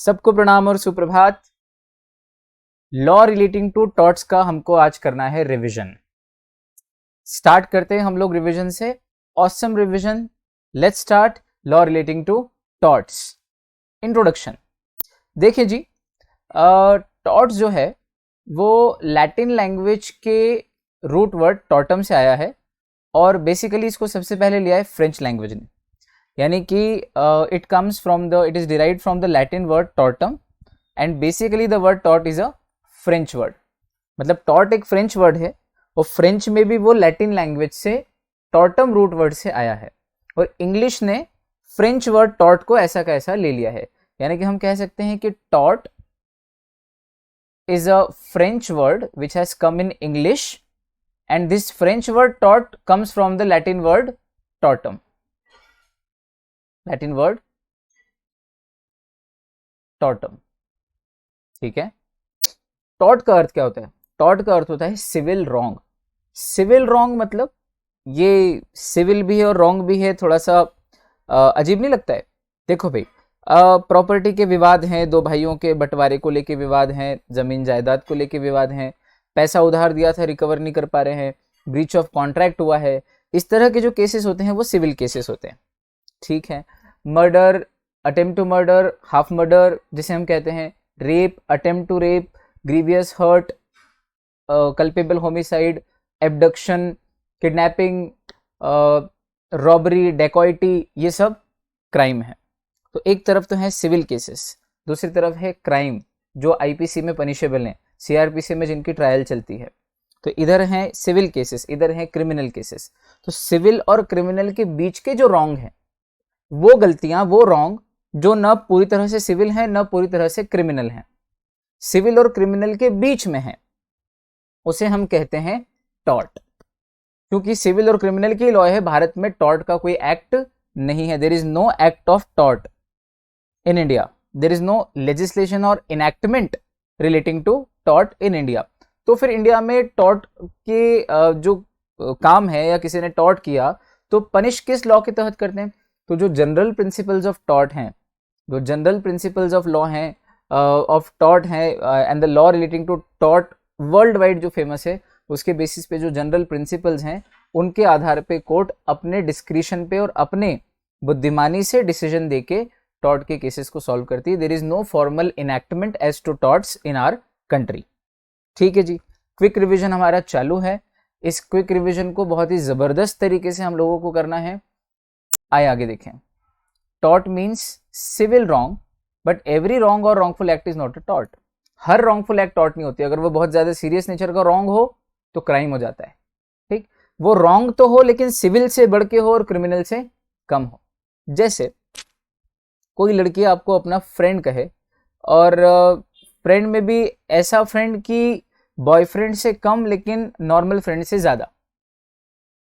सबको प्रणाम और सुप्रभात। लॉ रिलेटिंग टू टॉर्ट्स का हमको आज करना है रिवीजन। स्टार्ट करते हैं हम लोग रिवीजन से। Awesome revision. Let's start law relating to torts. Introduction. देखिए जी, टॉर्ट्स जो है वो लैटिन लैंग्वेज के रूट वर्ड टॉर्टम से आया है और बेसिकली इसको सबसे पहले लिया है फ्रेंच लैंग्वेज ने, यानी कि it is derived from the Latin word टॉर्टम and basically the word tort is a French word. मतलब टॉर्ट एक फ्रेंच वर्ड है और फ्रेंच में भी वो लैटिन लैंग्वेज से टॉर्टम रूट वर्ड से आया है और इंग्लिश ने फ्रेंच वर्ड टॉर्ट को ऐसा का ऐसा ले लिया है। यानी कि हम कह सकते हैं कि tort is a French word which has come in English and this French word tort comes from the Latin word tortum. Latin word tortum. ठीक है। टॉर्ट का अर्थ क्या होता है? टॉर्ट का अर्थ होता है सिविल रॉन्ग। सिविल रॉन्ग मतलब ये सिविल भी है और रॉन्ग भी है, थोड़ा सा अजीब नहीं लगता है? देखो भाई, प्रॉपर्टी के विवाद हैं, दो भाइयों के बंटवारे को लेके विवाद हैं, जमीन जायदाद को लेके विवाद हैं, पैसा उधार दिया था रिकवर नहीं कर पा रहे हैं, ब्रीच ऑफ कॉन्ट्रैक्ट हुआ है, इस तरह के जो केसेस होते हैं वो सिविल केसेस होते हैं। ठीक है। Murder, attempt to murder, half murder जिसे हम कहते हैं, rape, attempt to rape, grievous hurt, culpable homicide, abduction, kidnapping, robbery, dacoity, ये सब क्राइम है। तो एक तरफ तो है सिविल केसेस, दूसरी तरफ है क्राइम जो आईपीसी में पनिशेबल हैं, सीआरपीसी में जिनकी ट्रायल चलती है। तो इधर हैं सिविल केसेस, इधर हैं क्रिमिनल केसेस। तो सिविल और क्रिमिनल के बीच के जो रॉन्ग हैं, वो गलतियां, वो रॉन्ग जो न पूरी तरह से सिविल हैं न पूरी तरह से क्रिमिनल हैं, सिविल और क्रिमिनल के बीच में है, उसे हम कहते हैं टॉर्ट। क्योंकि सिविल और क्रिमिनल की लॉ है, भारत में टॉर्ट का कोई एक्ट नहीं है। There is no act of tort in India. There is no legislation or enactment relating to tort in India. तो फिर इंडिया में टॉर्ट के जो काम है या किसी ने टॉर्ट किया तो पनिश किस लॉ के तहत करते हैं? तो जो जनरल प्रिंसिपल्स ऑफ टॉर्ट हैं, जो जनरल प्रिंसिपल्स ऑफ लॉ हैं, ऑफ टॉर्ट हैं and the law relating to tort world wide जो फेमस है, उसके बेसिस पे जो जनरल प्रिंसिपल्स हैं उनके आधार पे कोर्ट अपने डिस्क्रिशन पे और अपने बुद्धिमानी से डिसीजन देके टॉर्ट के केसेस को सॉल्व करती है। There is no formal enactment as to torts in our country. ठीक है जी, क्विक रिवीजन हमारा चालू है। इस क्विक रिवीजन को बहुत ही जबरदस्त तरीके से हम लोगों को करना है। आइए आगे देखें। Tort means civil wrong, but every wrong और wrongful act is not a tort. हर रॉन्गफुल एक्ट टॉर्ट नहीं होती। अगर वो बहुत ज्यादा सीरियस नेचर का रॉन्ग हो तो क्राइम हो जाता है। ठीक, वो रॉन्ग तो हो लेकिन सिविल से बढ़ के हो और क्रिमिनल से कम हो। जैसे कोई लड़की आपको अपना फ्रेंड कहे और फ्रेंड में भी ऐसा फ्रेंड कि बॉयफ्रेंड से कम लेकिन नॉर्मल फ्रेंड से ज़्यादा,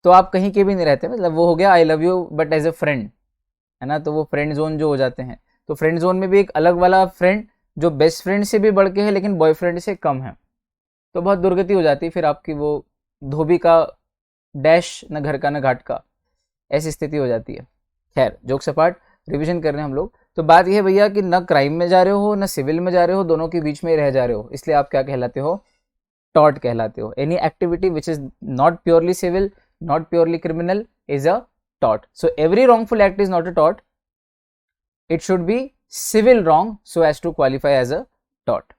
तो आप कहीं के भी नहीं रहते। मतलब वो हो गया I love you but as a friend, है ना? तो वो फ्रेंड जोन जो हो जाते हैं। तो फ्रेंड जोन में भी एक अलग वाला फ्रेंड जो बेस्ट फ्रेंड से भी बढ़ के है लेकिन बॉयफ्रेंड से कम है, तो बहुत दुर्गति हो जाती है फिर आपकी। वो धोबी का डैश, न घर का न घाट का, ऐसी स्थिति हो जाती है। खैर, जोक्स अपार्ट, रिवीजन कर रहे हैं हम लोग। तो बात यह है भैया कि न क्राइम में जा रहे हो न सिविल में जा रहे हो, दोनों के बीच में रह जा रहे हो, इसलिए आप क्या कहलाते हो? टॉर्ट कहलाते हो। Any activity which is not purely civil, not purely criminal is a tort. So every wrongful act is not a tort, it should be civil wrong so as to qualify as a tort.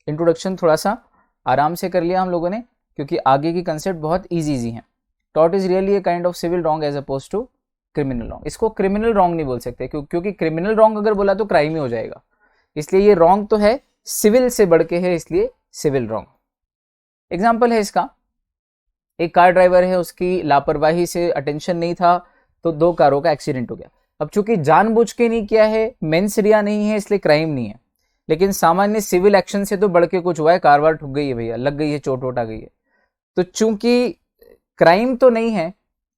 Introduction थोड़ा सा आराम से कर लिया हम लोगों ने क्योंकि आगे की कंसेप्ट बहुत ईजी हैं। Tort is really a kind of civil wrong as oppose to criminal wrong. इसको क्रिमिनल रॉन्ग नहीं बोल सकते क्योंकि क्रिमिनल रॉन्ग अगर बोला तो क्राइम ही हो जाएगा, इसलिए ये रॉन्ग तो है, सिविल से बढ़ के है, इसलिए सिविल रॉन्ग। एग्जाम्पल है इसका, एक कार ड्राइवर है, उसकी लापरवाही से अटेंशन नहीं था तो दो कारों का एक्सीडेंट हो गया। अब चूंकि जानबूझ के नहीं किया है, मेंस रिया नहीं है, इसलिए क्राइम नहीं है, लेकिन सामान्य सिविल एक्शन से तो बढ़ के कुछ हुआ है, कार वार ठुक गई है भैया, लग गई है, चोट वोट आ गई है। तो चूंकि क्राइम तो नहीं है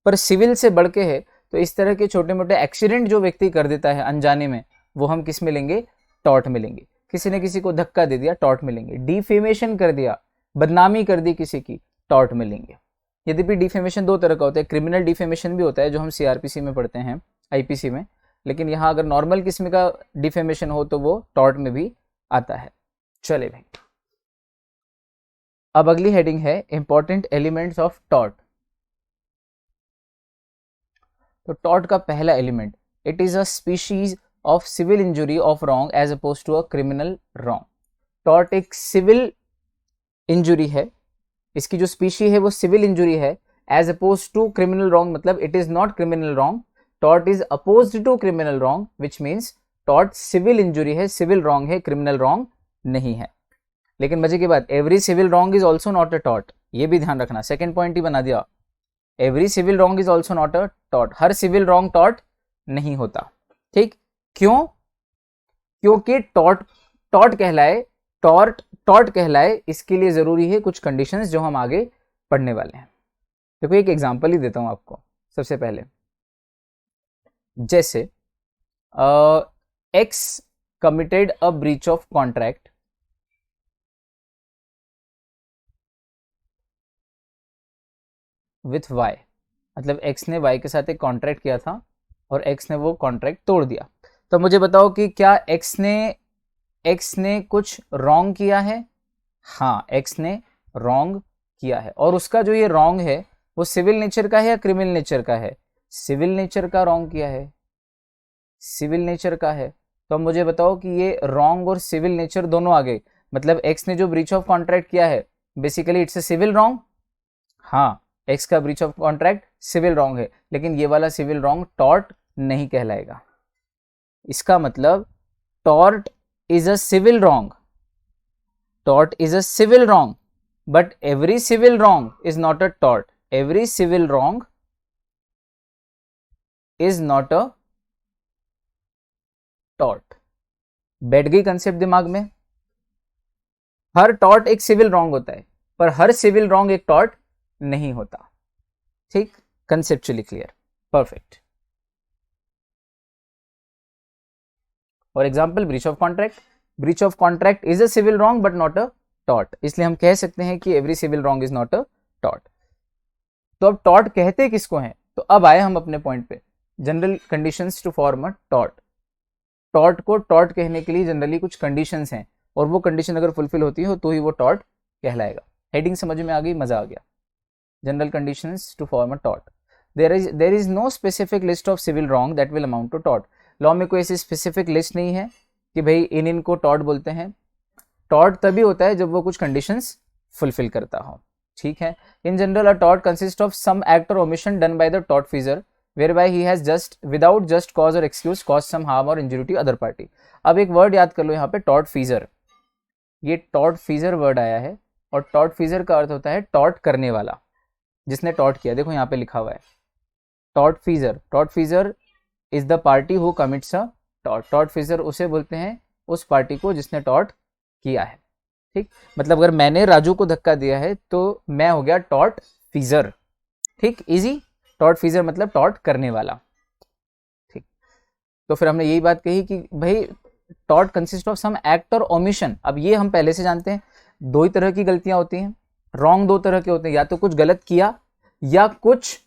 पर सिविल से बढ़ के है, तो इस तरह के छोटे मोटे एक्सीडेंट जो व्यक्ति कर देता है अनजाने में, वो हम किस में लेंगे? टॉर्ट में लेंगे। किसी ने किसी को धक्का दे दिया, टॉर्ट में लेंगे। डिफेमेशन कर दिया, बदनामी कर दी किसी की, टॉर्ट में लेंगे। यद्यपि डिफेमेशन दो तरह का होता है, क्रिमिनल डिफेमेशन भी होता है जो हम सीआरपीसी में पढ़ते हैं, आईपीसी में, लेकिन यहाँ अगर नॉर्मल किस्म का डिफेमेशन हो तो वो टॉर्ट में भी आता है। चले भाई, अब अगली हेडिंग है इंपॉर्टेंट एलिमेंट्स ऑफ टॉर्ट। तो टॉर्ट का पहला element, it is a species of civil injury of wrong as oppose to a criminal wrong. Tort एक सिविल इंजुरी है, इसकी जो स्पीशी है वो सिविल इंजुरी है, as oppose to criminal wrong मतलब it is not criminal wrong. Tort is opposed to criminal wrong which means tort civil injury है, civil wrong है, क्रिमिनल रॉन्ग नहीं है। लेकिन मजे की बात, every civil wrong is also not a tort, ये भी ध्यान रखना, सेकेंड पॉइंट ही बना दिया, every civil wrong is also not a tort, हर सिविल रॉन्ग टॉर्ट नहीं होता। ठीक, क्यों? क्योंकि टॉर्ट कहलाए, टॉर्ट कहलाए, इसके लिए जरूरी है कुछ कंडीशंस जो हम आगे पढ़ने वाले हैं। देखो एक एग्जांपल ही देता हूं आपको। सबसे पहले जैसे X committed a breach of contract with Y, मतलब एक्स ने वाई के साथ एक कॉन्ट्रैक्ट किया था और एक्स ने वो कॉन्ट्रैक्ट तोड़ दिया। तो मुझे बताओ कि क्या एक्स ने कुछ रॉन्ग किया है? हाँ, एक्स ने रॉन्ग किया है, और उसका जो ये रॉन्ग है वो सिविल नेचर का है या क्रिमिनल नेचर का है? सिविल नेचर का रॉन्ग किया है, सिविल नेचर का है। तो अब मुझे बताओ कि ये रॉन्ग और सिविल नेचर दोनों आ गए, मतलब एक्स ने जो ब्रीच ऑफ कॉन्ट्रैक्ट किया है basically it's a civil wrong. हाँ, एक्स का breach of contract civil wrong है, लेकिन ये वाला सिविल रॉन्ग टॉर्ट नहीं कहलाएगा। इसका मतलब tort is a civil wrong, tort is a civil wrong, but every civil wrong is not a tort, every civil wrong is not a tort। बैठ गई कंसेप्ट दिमाग में? हर टॉर्ट एक सिविल रॉन्ग होता है, पर हर सिविल रॉन्ग एक टॉर्ट नहीं होता। ठीक, कंसेप्चुअली क्लियर, परफेक्ट। और example, breach of contract, breach of contract is a civil wrong but not a tort, इसलिए हम कह सकते हैं कि every civil wrong is not a tort. तो अब टॉर्ट कहते किसको हैं? तो अब आए हम अपने पॉइंट पे, general conditions to form a tort. Tort को टॉर्ट कहने के लिए जनरली कुछ कंडीशंस हैं, और वो कंडीशन अगर फुलफिल होती हो तो ही वो टॉर्ट कहलाएगा। हेडिंग समझ में आ गई, मजा आ गया। General conditions to form a tort, there is no specific list of civil wrong that will amount to tort. Law में कोई ऐसी स्पेसिफिक लिस्ट नहीं है कि भाई इनको टॉर्ट बोलते हैं। टॉर्ट तभी होता है जब वो कुछ कंडीशंस फुलफिल करता हो। ठीक है, in general a tort consist of some act और omission done by the tortfeasor whereby he has just without just cause or excuse caused some harm or injury to other party। अब एक word याद कर लो यहाँ पे, टॉर्टफीजर। ये टॉर्टफीजर word आया है, और टॉर्टफीजर का अर्थ होता है टॉर्ट करने वाला, जिसने टॉर्ट किया। देखो यहाँ पे लिखा हुआ है tortfeasor, tortfeasor is the party who commits a tort. Tortfeasor उसे बोलते हैं उस पार्टी को जिसने टॉर्ट किया है। ठीक, मतलब अगर मैंने राजू को धक्का दिया है तो मैं हो गया टॉर्टफीजर। ठीक, इजी, टॉर्टफीजर मतलब टॉर्ट करने वाला। ठीक, तो फिर हमने यही बात कही कि भाई tort consist of some act और ओमिशन। अब ये हम पहले से जानते हैं, दो ही तरह की गलतियां होती हैं, रॉन्ग दो तरह के होते हैं, या तो कुछ गलत किया या कुछ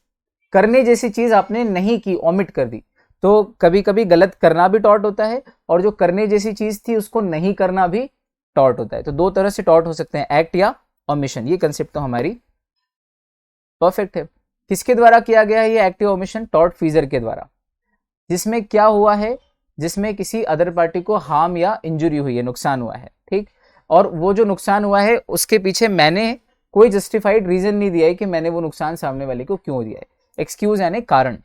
करने जैसी चीज आपने नहीं की, ओमिट कर दी। तो कभी कभी गलत करना भी टॉर्ट होता है, और जो करने जैसी चीज थी उसको नहीं करना भी टॉर्ट होता है। तो दो तरह से टॉर्ट हो सकते हैं, एक्ट या ओमिशन। ये कंसेप्ट तो हमारी परफेक्ट है। किसके द्वारा किया गया है ये एक्ट या ओमिशन? टॉर्टफीजर के द्वारा। जिसमें क्या हुआ है? जिसमें किसी अदर पार्टी को हार्म या इंजुरी हुई है, नुकसान हुआ है। ठीक, और वो जो नुकसान हुआ है उसके पीछे मैंने कोई जस्टिफाइड रीजन नहीं दिया है कि मैंने वो नुकसान सामने वाले को क्यों दिया है। एक्सक्यूज यानी कारण,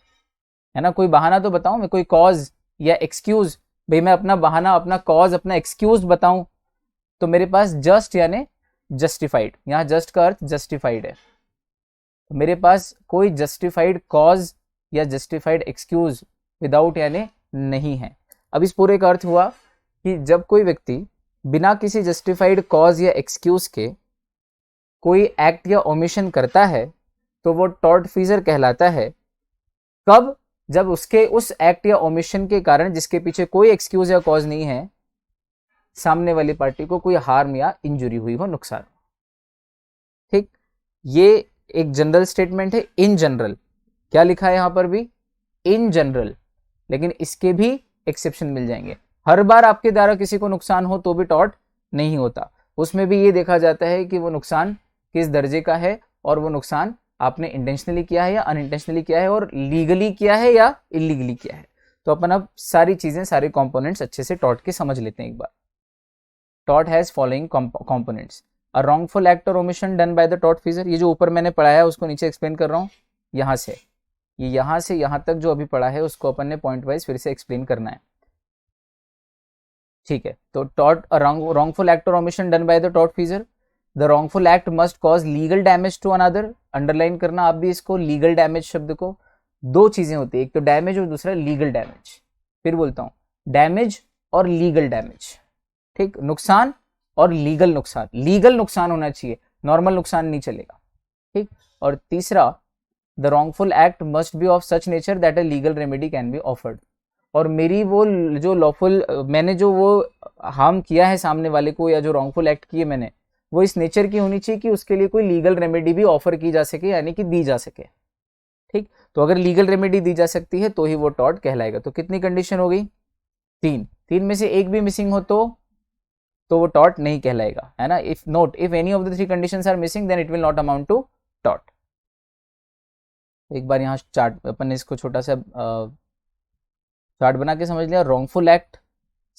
है ना, कोई बहाना तो बताऊं मैं, कोई कॉज या एक्सक्यूज। भाई मैं अपना बहाना, अपना कॉज, अपना एक्सक्यूज बताऊं तो मेरे पास जस्ट यानी जस्टिफाइड, यहां जस्ट का अर्थ जस्टिफाइड है। मेरे पास कोई जस्टिफाइड कॉज या जस्टिफाइड एक्सक्यूज विदाउट यानी नहीं है। अब इस पूरे का अर्थ हुआ कि जब कोई व्यक्ति बिना किसी जस्टिफाइड कॉज या एक्सक्यूज के कोई एक्ट या ओमिशन करता है तो वो टॉर्टफीजर कहलाता है। कब? जब उसके उस एक्ट या ओमिशन के कारण, जिसके पीछे कोई एक्सक्यूज या कॉज नहीं है, सामने वाली पार्टी को कोई हार्म या इंजुरी हुई हो, नुकसान। ठीक, ये एक जनरल स्टेटमेंट है। इन जनरल क्या लिखा है यहां पर भी? In general. लेकिन इसके भी एक्सेप्शन मिल जाएंगे। हर बार आपके द्वारा किसी को नुकसान हो तो भी टॉर्ट नहीं होता, उसमें भी ये देखा जाता है कि वो नुकसान किस दर्जे का है और वो नुकसान आपने इंटेंशनली किया है या अनइंटेंशनली किया है और लीगली किया है या इलीगली किया है। तो अपन अब सारी चीजें, सारे कंपोनेंट्स अच्छे से टॉर्ट के समझ लेते हैं एक बार। Tort has following components, a wrongful act और omission done by the tortfeasor. ये जो ऊपर मैंने पढ़ाया है उसको नीचे एक्सप्लेन कर रहा हूँ, यहाँ से यहाँ तक जो अभी पढ़ा है उसको अपन ने पॉइंट वाइज फिर से एक्सप्लेन करना है, ठीक है। तो tort, wrongful act or omission done by the tortfeasor, the wrongful act must cause legal damage to another। Underline करना आप भी इसको, लीगल डैमेज शब्द को। दो चीजें होती है, एक तो डैमेज और दूसरा लीगल डैमेज। फिर बोलता हूं, डैमेज और लीगल डैमेज, ठीक। नुकसान और लीगल नुकसान, लीगल नुकसान होना चाहिए, नॉर्मल नुकसान नहीं चलेगा, ठीक। और तीसरा, the wrongful act must be of such nature that a legal remedy can be offered। और मेरी वो जो लॉफुल, मैंने जो वो हार्म किया है सामने वाले को या जो रॉन्गफुल एक्ट किए मैंने, वो इस नेचर की होनी चाहिए कि उसके लिए कोई लीगल रेमेडी भी ऑफर की जा सके, यानी कि दी जा सके, ठीक। तो अगर लीगल रेमेडी दी जा सकती है तो ही वो टॉर्ट कहलाएगा। तो कितनी कंडीशन हो गई? तीन में से एक भी मिसिंग हो तो वो टॉर्ट नहीं कहलाएगा, है ना। If any of the three conditions are missing then it will not amount to tort. एक बार यहाँ चार्ट अपन ने इसको छोटा सा चार्ट बना के समझ लिया। रॉन्गफुल एक्ट,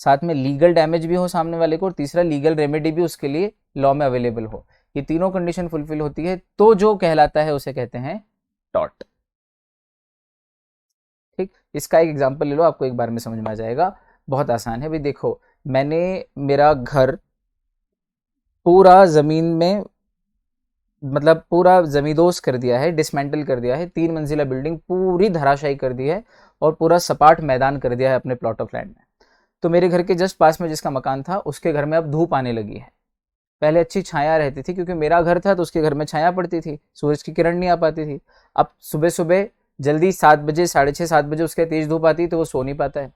साथ में लीगल डैमेज भी हो सामने वाले को, और तीसरा लीगल रेमेडी भी उसके लिए लॉ में अवेलेबल हो। ये तीनों कंडीशन फुलफिल होती है तो जो कहलाता है उसे कहते हैं टॉर्ट, ठीक। इसका एक एग्जांपल ले लो, आपको एक बार में समझ में आ जाएगा, बहुत आसान है भाई। देखो, मैंने मेरा घर पूरा जमीन में, मतलब पूरा जमींदोज कर दिया है, डिसमेंटल कर दिया है, 3 मंजिला बिल्डिंग पूरी धराशायी कर दी है और पूरा सपाट मैदान कर दिया है अपने प्लॉट ऑफ लैंड में। तो मेरे घर के जस्ट पास में जिसका मकान था उसके घर में अब धूप आने लगी है। पहले अच्छी छाया रहती थी क्योंकि मेरा घर था तो उसके घर में छाया पड़ती थी, सूरज की किरण नहीं आ पाती थी। अब सुबह सुबह जल्दी 7 बजे, 6:30, 7 बजे उसके तेज धूप आती है तो वो सो नहीं पाता है।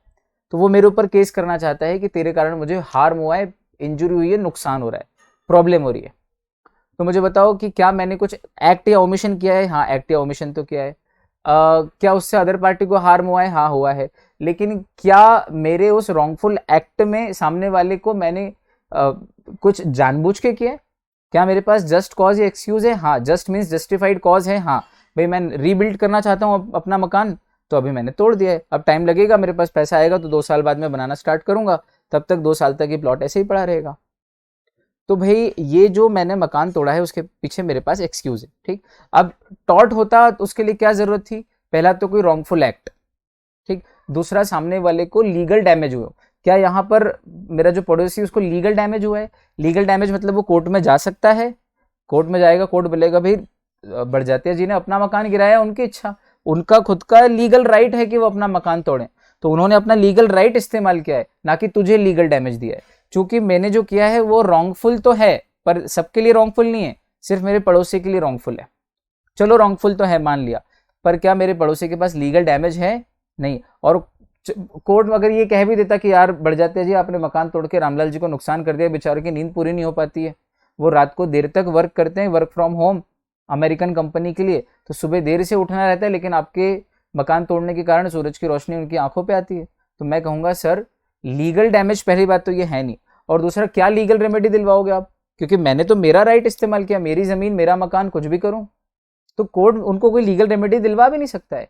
तो वो मेरे ऊपर केस करना चाहता है कि तेरे कारण मुझे हार्म हुआ है, इंजुरी हुई है, नुकसान हो रहा है, प्रॉब्लम हो रही है। तो मुझे बताओ कि क्या मैंने कुछ एक्ट या ओमिशन किया है? हाँ, एक्ट या ओमिशन तो किया है। क्या उससे अदर पार्टी को हार्म हुआ है? हाँ, हुआ है। लेकिन क्या मेरे उस रॉन्गफुल एक्ट में सामने वाले को मैंने कुछ जानबूझ के किया? क्या मेरे पास जस्ट कॉज या एक्सक्यूज है? हाँ, जस्ट मीन्स जस्टिफाइड कॉज है। हाँ भाई, मैं रीबिल्ड करना चाहता हूँ अपना मकान, तो अभी मैंने तोड़ दिया है, अब टाइम लगेगा, मेरे पास पैसा आएगा तो 2 साल बाद मैं बनाना स्टार्ट करूंगा, तब तक 2 साल तक ये प्लॉट ऐसे ही पड़ा रहेगा। तो भाई ये जो मैंने मकान तोड़ा है उसके पीछे मेरे पास एक्सक्यूज है, ठीक। अब टॉर्ट होता तो उसके लिए क्या जरूरत थी? पहला तो कोई रॉन्गफुल एक्ट, ठीक। दूसरा, सामने वाले को लीगल डैमेज हुआ। क्या यहाँ पर मेरा जो पड़ोसी उसको लीगल डैमेज हुआ है? लीगल डैमेज मतलब वो कोर्ट में जा सकता है, कोर्ट में जाएगा, कोर्ट बोलेगा भाई बड़जात्या जी ने अपना मकान गिराया, उनकी इच्छा, उनका खुद का लीगल राइट है कि वो अपना मकान तोड़े, तो उन्होंने अपना लीगल राइट इस्तेमाल किया है, ना कि तुझे लीगल डैमेज दिया है। चूंकि मैंने जो किया है वो रॉन्गफुल तो है पर सबके लिए रॉन्गफुल नहीं है, सिर्फ मेरे पड़ोसी के लिए रॉन्गफुल है। चलो रॉन्गफुल तो है मान लिया, पर क्या मेरे पड़ोसी के पास लीगल डैमेज है? नहीं। और कोर्ट अगर ये कह भी देता कि यार बढ़ जाते जी आपने मकान तोड़ के रामलाल जी को नुकसान कर दिया, बेचारे की नींद पूरी नहीं हो पाती है, वो रात को देर तक वर्क करते हैं, work from home American company के लिए, तो सुबह देर से उठना रहता है, लेकिन आपके मकान तोड़ने के कारण सूरज की रोशनी उनकी आंखों पे आती है। तो मैं कहूँगा सर लीगल डैमेज पहली बात तो ये है नहीं, और दूसरा क्या लीगल रेमेडी दिलवाओगे आप? क्योंकि मैंने तो मेरा राइट इस्तेमाल किया, मेरी जमीन, मेरा मकान, कुछ भी करूं, तो कोर्ट उनको कोई लीगल रेमेडी दिलवा भी नहीं सकता है।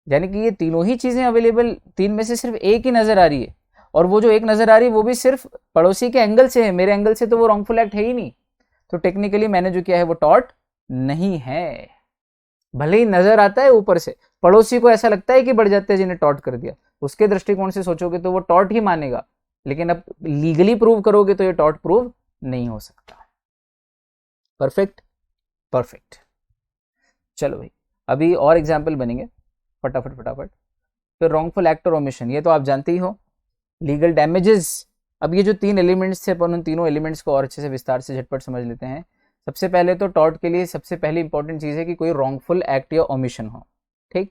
यानी कि ये तीनों ही चीजें अवेलेबल, 3 में से सिर्फ एक ही नजर आ रही है, और वो जो एक नजर आ रही है वो भी सिर्फ पड़ोसी के एंगल से है, मेरे एंगल से तो वो रॉन्गफुल एक्ट है ही नहीं। तो टेक्निकली मैंने जो किया है वो टॉर्ट नहीं है, भले ही नजर आता है ऊपर से, पड़ोसी को ऐसा लगता है कि बड़जात्या जी ने टॉर्ट कर दिया, उसके दृष्टिकोण से सोचोगे तो वो टॉर्ट ही मानेगा, लेकिन अब लीगली प्रूव करोगे तो ये टॉर्ट प्रूव नहीं हो सकता। Perfect, perfect. चलो भाई, अभी और एग्जाम्पल बनेंगे, फटाफट फटाफट। फिर रॉन्गफुल एक्ट और ओमिशन, ये तो आप जानते ही हो। लीगल डैमेजेस, अब ये जो 3 एलिमेंट्स थे अपन उन तीनों एलिमेंट्स को और अच्छे से विस्तार से झटपट समझ लेते हैं। सबसे पहले तो टॉर्ट के लिए सबसे पहली इंपॉर्टेंट चीज है कि कोई रॉन्गफुल एक्ट या ओमिशन हो, ठीक।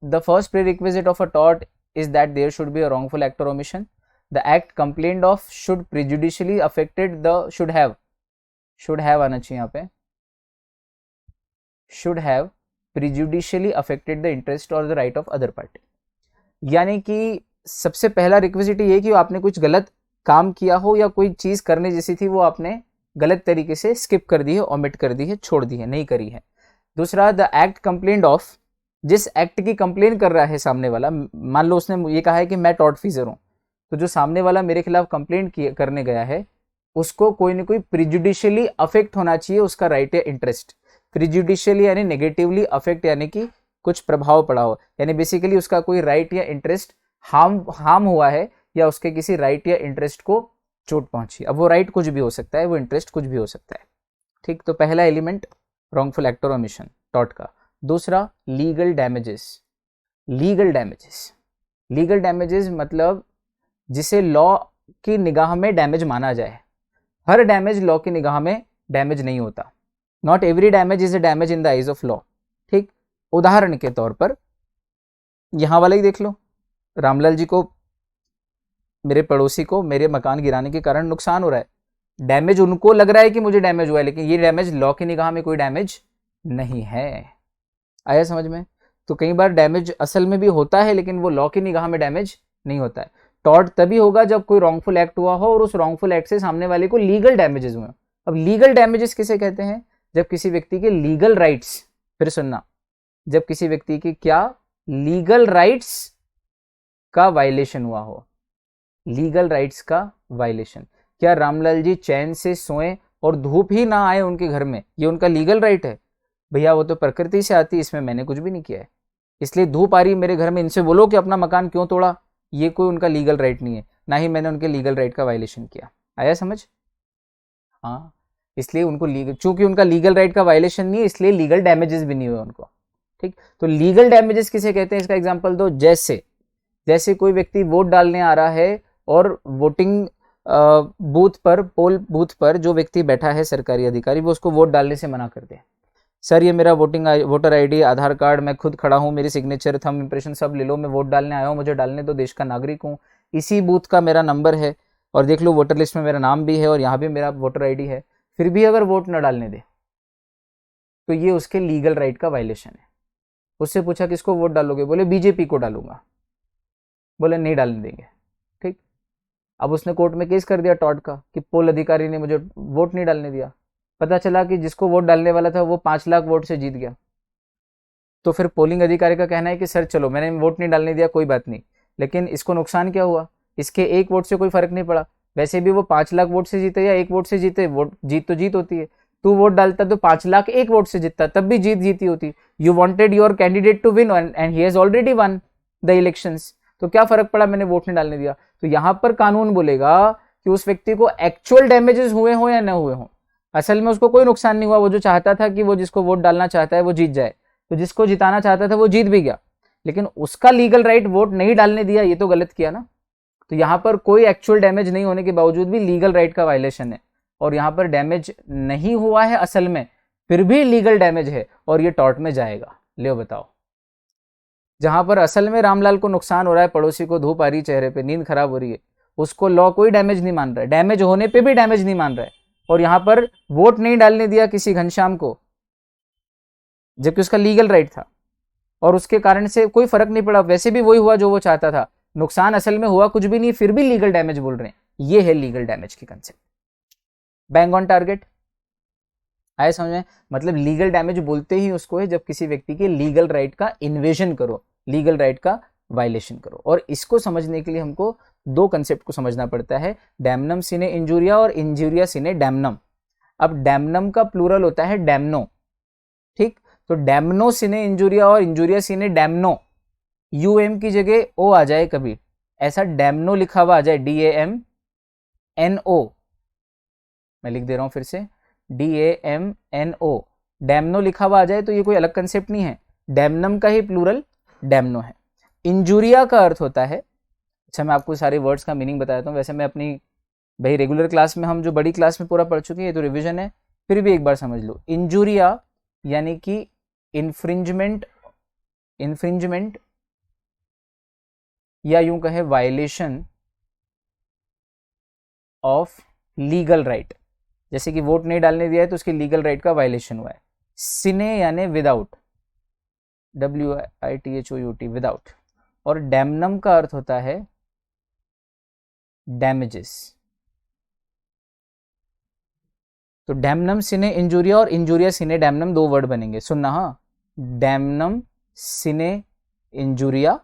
The first prerequisite of a tort is that there should be a wrongful act or omission. The act complained of should prejudicially affected the should have आना चाहिए यहाँ पे, should have prejudicially affected the interest or the right of other party. यानी कि सबसे पहला requisite ये कि आपने कुछ गलत काम किया हो या कोई चीज करने जैसी थी वो आपने गलत तरीके से स्किप कर दी है, ओमिट कर दी है, छोड़ दी है, नहीं करी है। दूसरा, द एक्ट कंप्लेंट ऑफ, जिस एक्ट की कंप्लेन कर रहा है सामने वाला, मान लो उसने ये कहा है कि मैं टॉर्ट फीजर हूं, तो जो सामने वाला मेरे खिलाफ कंप्लेंट करने गया है उसको कोई ना कोई प्रिजुडिशियली अफेक्ट होना चाहिए उसका राइट या इंटरेस्ट। प्रिजुडिशियली यानी नेगेटिवली अफेक्ट, यानी कि कुछ प्रभाव पड़ा हो, यानी बेसिकली उसका कोई राइट या इंटरेस्ट हार्म हुआ है या उसके किसी राइट या इंटरेस्ट को चोट पहुंची। अब वो राइट कुछ भी हो सकता है, वो इंटरेस्ट कुछ भी हो सकता है। ठीक, तो पहला एलिमेंट रॉन्गफुल एक्ट और ओमिशन टॉर्ट का। दूसरा, legal damages. Legal damages, legal damages मतलब जिसे लॉ की निगाह में डैमेज माना जाए। हर डैमेज लॉ की निगाह में डैमेज नहीं होता। Not every damage is a damage in the eyes of law. ठीक, उदाहरण के तौर पर यहां वाला ही देख लो, रामलाल जी को, मेरे पड़ोसी को मेरे मकान गिराने के कारण नुकसान हो रहा है, डैमेज उनको लग रहा है कि मुझे डैमेज हुआ है, लेकिन ये डैमेज लॉ की निगाह में कोई डैमेज नहीं है। आया समझ में? तो कई बार डैमेज असल में भी होता है लेकिन वो लॉ की निगाह में डैमेज नहीं होता है। टॉर्ट तभी होगा जब कोई रॉन्गफुल एक्ट हुआ हो और उस रॉन्गफुल एक्ट से सामने वाले को लीगल डैमेजेस हुए। अब लीगल डैमेजेस किसे कहते हैं? जब किसी व्यक्ति के लीगल राइट्स, फिर सुनना, जब किसी व्यक्ति की क्या लीगल राइट्स का वायलेशन हुआ हो। लीगल राइट्स का वायलेशन, क्या रामलाल जी चैन से सोएं और धूप ही ना आए उनके घर में, ये उनका लीगल राइट है? भैया वो तो प्रकृति से आती है, इसमें मैंने कुछ भी नहीं किया है, इसलिए धूप आ रही मेरे घर में, इनसे बोलो कि अपना मकान क्यों तोड़ा, ये कोई उनका लीगल राइट नहीं है, ना ही मैंने उनके लीगल राइट का वायलेशन किया। आया समझ? हाँ, इसलिए उनको लीगल, चूंकि उनका लीगल राइट का वायलेशन नहीं है इसलिए लीगल डैमेजेस भी नहीं हुए उनको। ठीक, तो लीगल डैमेजेस किसे कहते हैं, इसका एग्जांपल दो। जैसे जैसे कोई व्यक्ति वोट डालने आ रहा है और वोटिंग बूथ पर, पोल बूथ पर जो व्यक्ति बैठा है सरकारी अधिकारी, वो उसको वोट डालने से मना कर दे। सर ये मेरा वोटर आईडी, आधार कार्ड, मैं खुद खड़ा हूँ, मेरी सिग्नेचर, थंब इंप्रेशन सब ले लो, मैं वोट डालने आया हूँ, मुझे डालने दो, देश का नागरिक हूँ, इसी बूथ का मेरा नंबर है और देख लो वोटर लिस्ट में मेरा नाम भी है और यहाँ भी मेरा वोटर आईडी है, फिर भी अगर वोट न डालने दे तो ये उसके लीगल राइट का वायलेशन है। उससे पूछा किसको वोट डालोगे, बोले बीजेपी को डालूंगा, बोले नहीं डालने देंगे। ठीक, अब उसने कोर्ट में केस कर दिया टॉर्ट का कि पोल अधिकारी ने मुझे वोट नहीं डालने दिया। पता चला कि जिसको वोट डालने वाला था वो 5 लाख वोट से जीत गया। तो फिर पोलिंग अधिकारी का कहना है कि सर चलो मैंने वोट नहीं डालने दिया, कोई बात नहीं, लेकिन इसको नुकसान क्या हुआ, इसके एक वोट से कोई फर्क नहीं पड़ा, वैसे भी वो 5 लाख वोट से जीते या 1 वोट से जीते, वोट जीत तो जीत होती है। तू वोट डालता तो 5 लाख 1 वोट से जीतता, तब भी जीत जीती होती। You wanted your candidate to win and he has already won the elections, तो क्या फर्क पड़ा मैंने वोट नहीं डालने दिया। तो यहां पर कानून बोलेगा कि उस व्यक्ति को एक्चुअल डैमेजेस हुए हो या न हुए हो, असल में उसको कोई नुकसान नहीं हुआ, वो जो चाहता था कि वो जिसको वोट डालना चाहता है वो जीत जाए, तो जिसको जिताना चाहता था वो जीत भी गया, लेकिन उसका लीगल राइट वोट नहीं डालने दिया, ये तो गलत किया ना। तो यहां पर कोई एक्चुअल डैमेज नहीं होने के बावजूद भी लीगल राइट का वायलेशन है, और यहां पर डैमेज नहीं हुआ है असल में, फिर भी लीगल डैमेज है और ये टॉर्ट में जाएगा। ले बताओ, जहां पर असल में रामलाल को नुकसान हो रहा है, पड़ोसी को धूप आ रही चेहरे पे, नींद खराब हो रही है, उसको लॉ कोई डैमेज नहीं मान रहा है, डैमेज होने पे भी डैमेज नहीं मान रहा है, और यहां पर वोट नहीं डालने दिया किसी घनश्याम को जबकि उसका लीगल राइट था, और उसके कारण से कोई फर्क नहीं पड़ा, वैसे भी वही हुआ जो वो चाहता था, नुकसान असल में हुआ कुछ भी नहीं, फिर भी लीगल डैमेज बोल रहे हैं। ये है लीगल डैमेज की कंसेप्ट। बैंग ऑन टारगेट आए समझ में? मतलब लीगल डैमेज बोलते ही उसको है जब किसी व्यक्ति के लीगल राइट का इन्वेजन करो, लीगल राइट का वायलेशन करो। और इसको समझने के लिए हमको दो कंसेप्ट को समझना पड़ता है, डैमनम सिने इंजूरिया और इंजूरिया सिने डैमनम। अब डैमनम का प्लूरल होता है डैमनो, ठीक, तो डैमनो सिने इंजूरिया और इंजूरिया सिने डैमनो, यूएम की जगह ओ आ जाए कभी, ऐसा डैमनो लिखा हुआ आ जाए, DAMNO, मैं लिख दे रहा हूं फिर से, DAMNO, डैमनो लिखा हुआ आ जाए तो ये कोई अलग कंसेप्ट नहीं है, डैमनम का ही प्लूरल डैमनो है। इंजूरिया का अर्थ होता है, अच्छा मैं आपको सारे वर्ड्स का मीनिंग बता देता हूँ, वैसे मैं अपनी भाई रेगुलर क्लास में, हम जो बड़ी क्लास में पूरा पढ़ चुके हैं, ये तो रिवीजन है, फिर भी एक बार समझ लो। इंजूरिया यानी कि इन्फ्रिंजमेंट या यूं कहे वायलेशन ऑफ लीगल राइट, जैसे कि वोट नहीं डालने दिया है तो उसके लीगल राइट का वायलेशन हुआ है। सिने यानी विदाउट, WITHOUT, विदाउट, और डैमनम का अर्थ होता है डैमेजेस। तो डैमनम सिने इंजूरिया और इंजूरिया सिने डैमनम दो वर्ड बनेंगे, सुनना। हाँ, डैमनम सिने इंजूरिया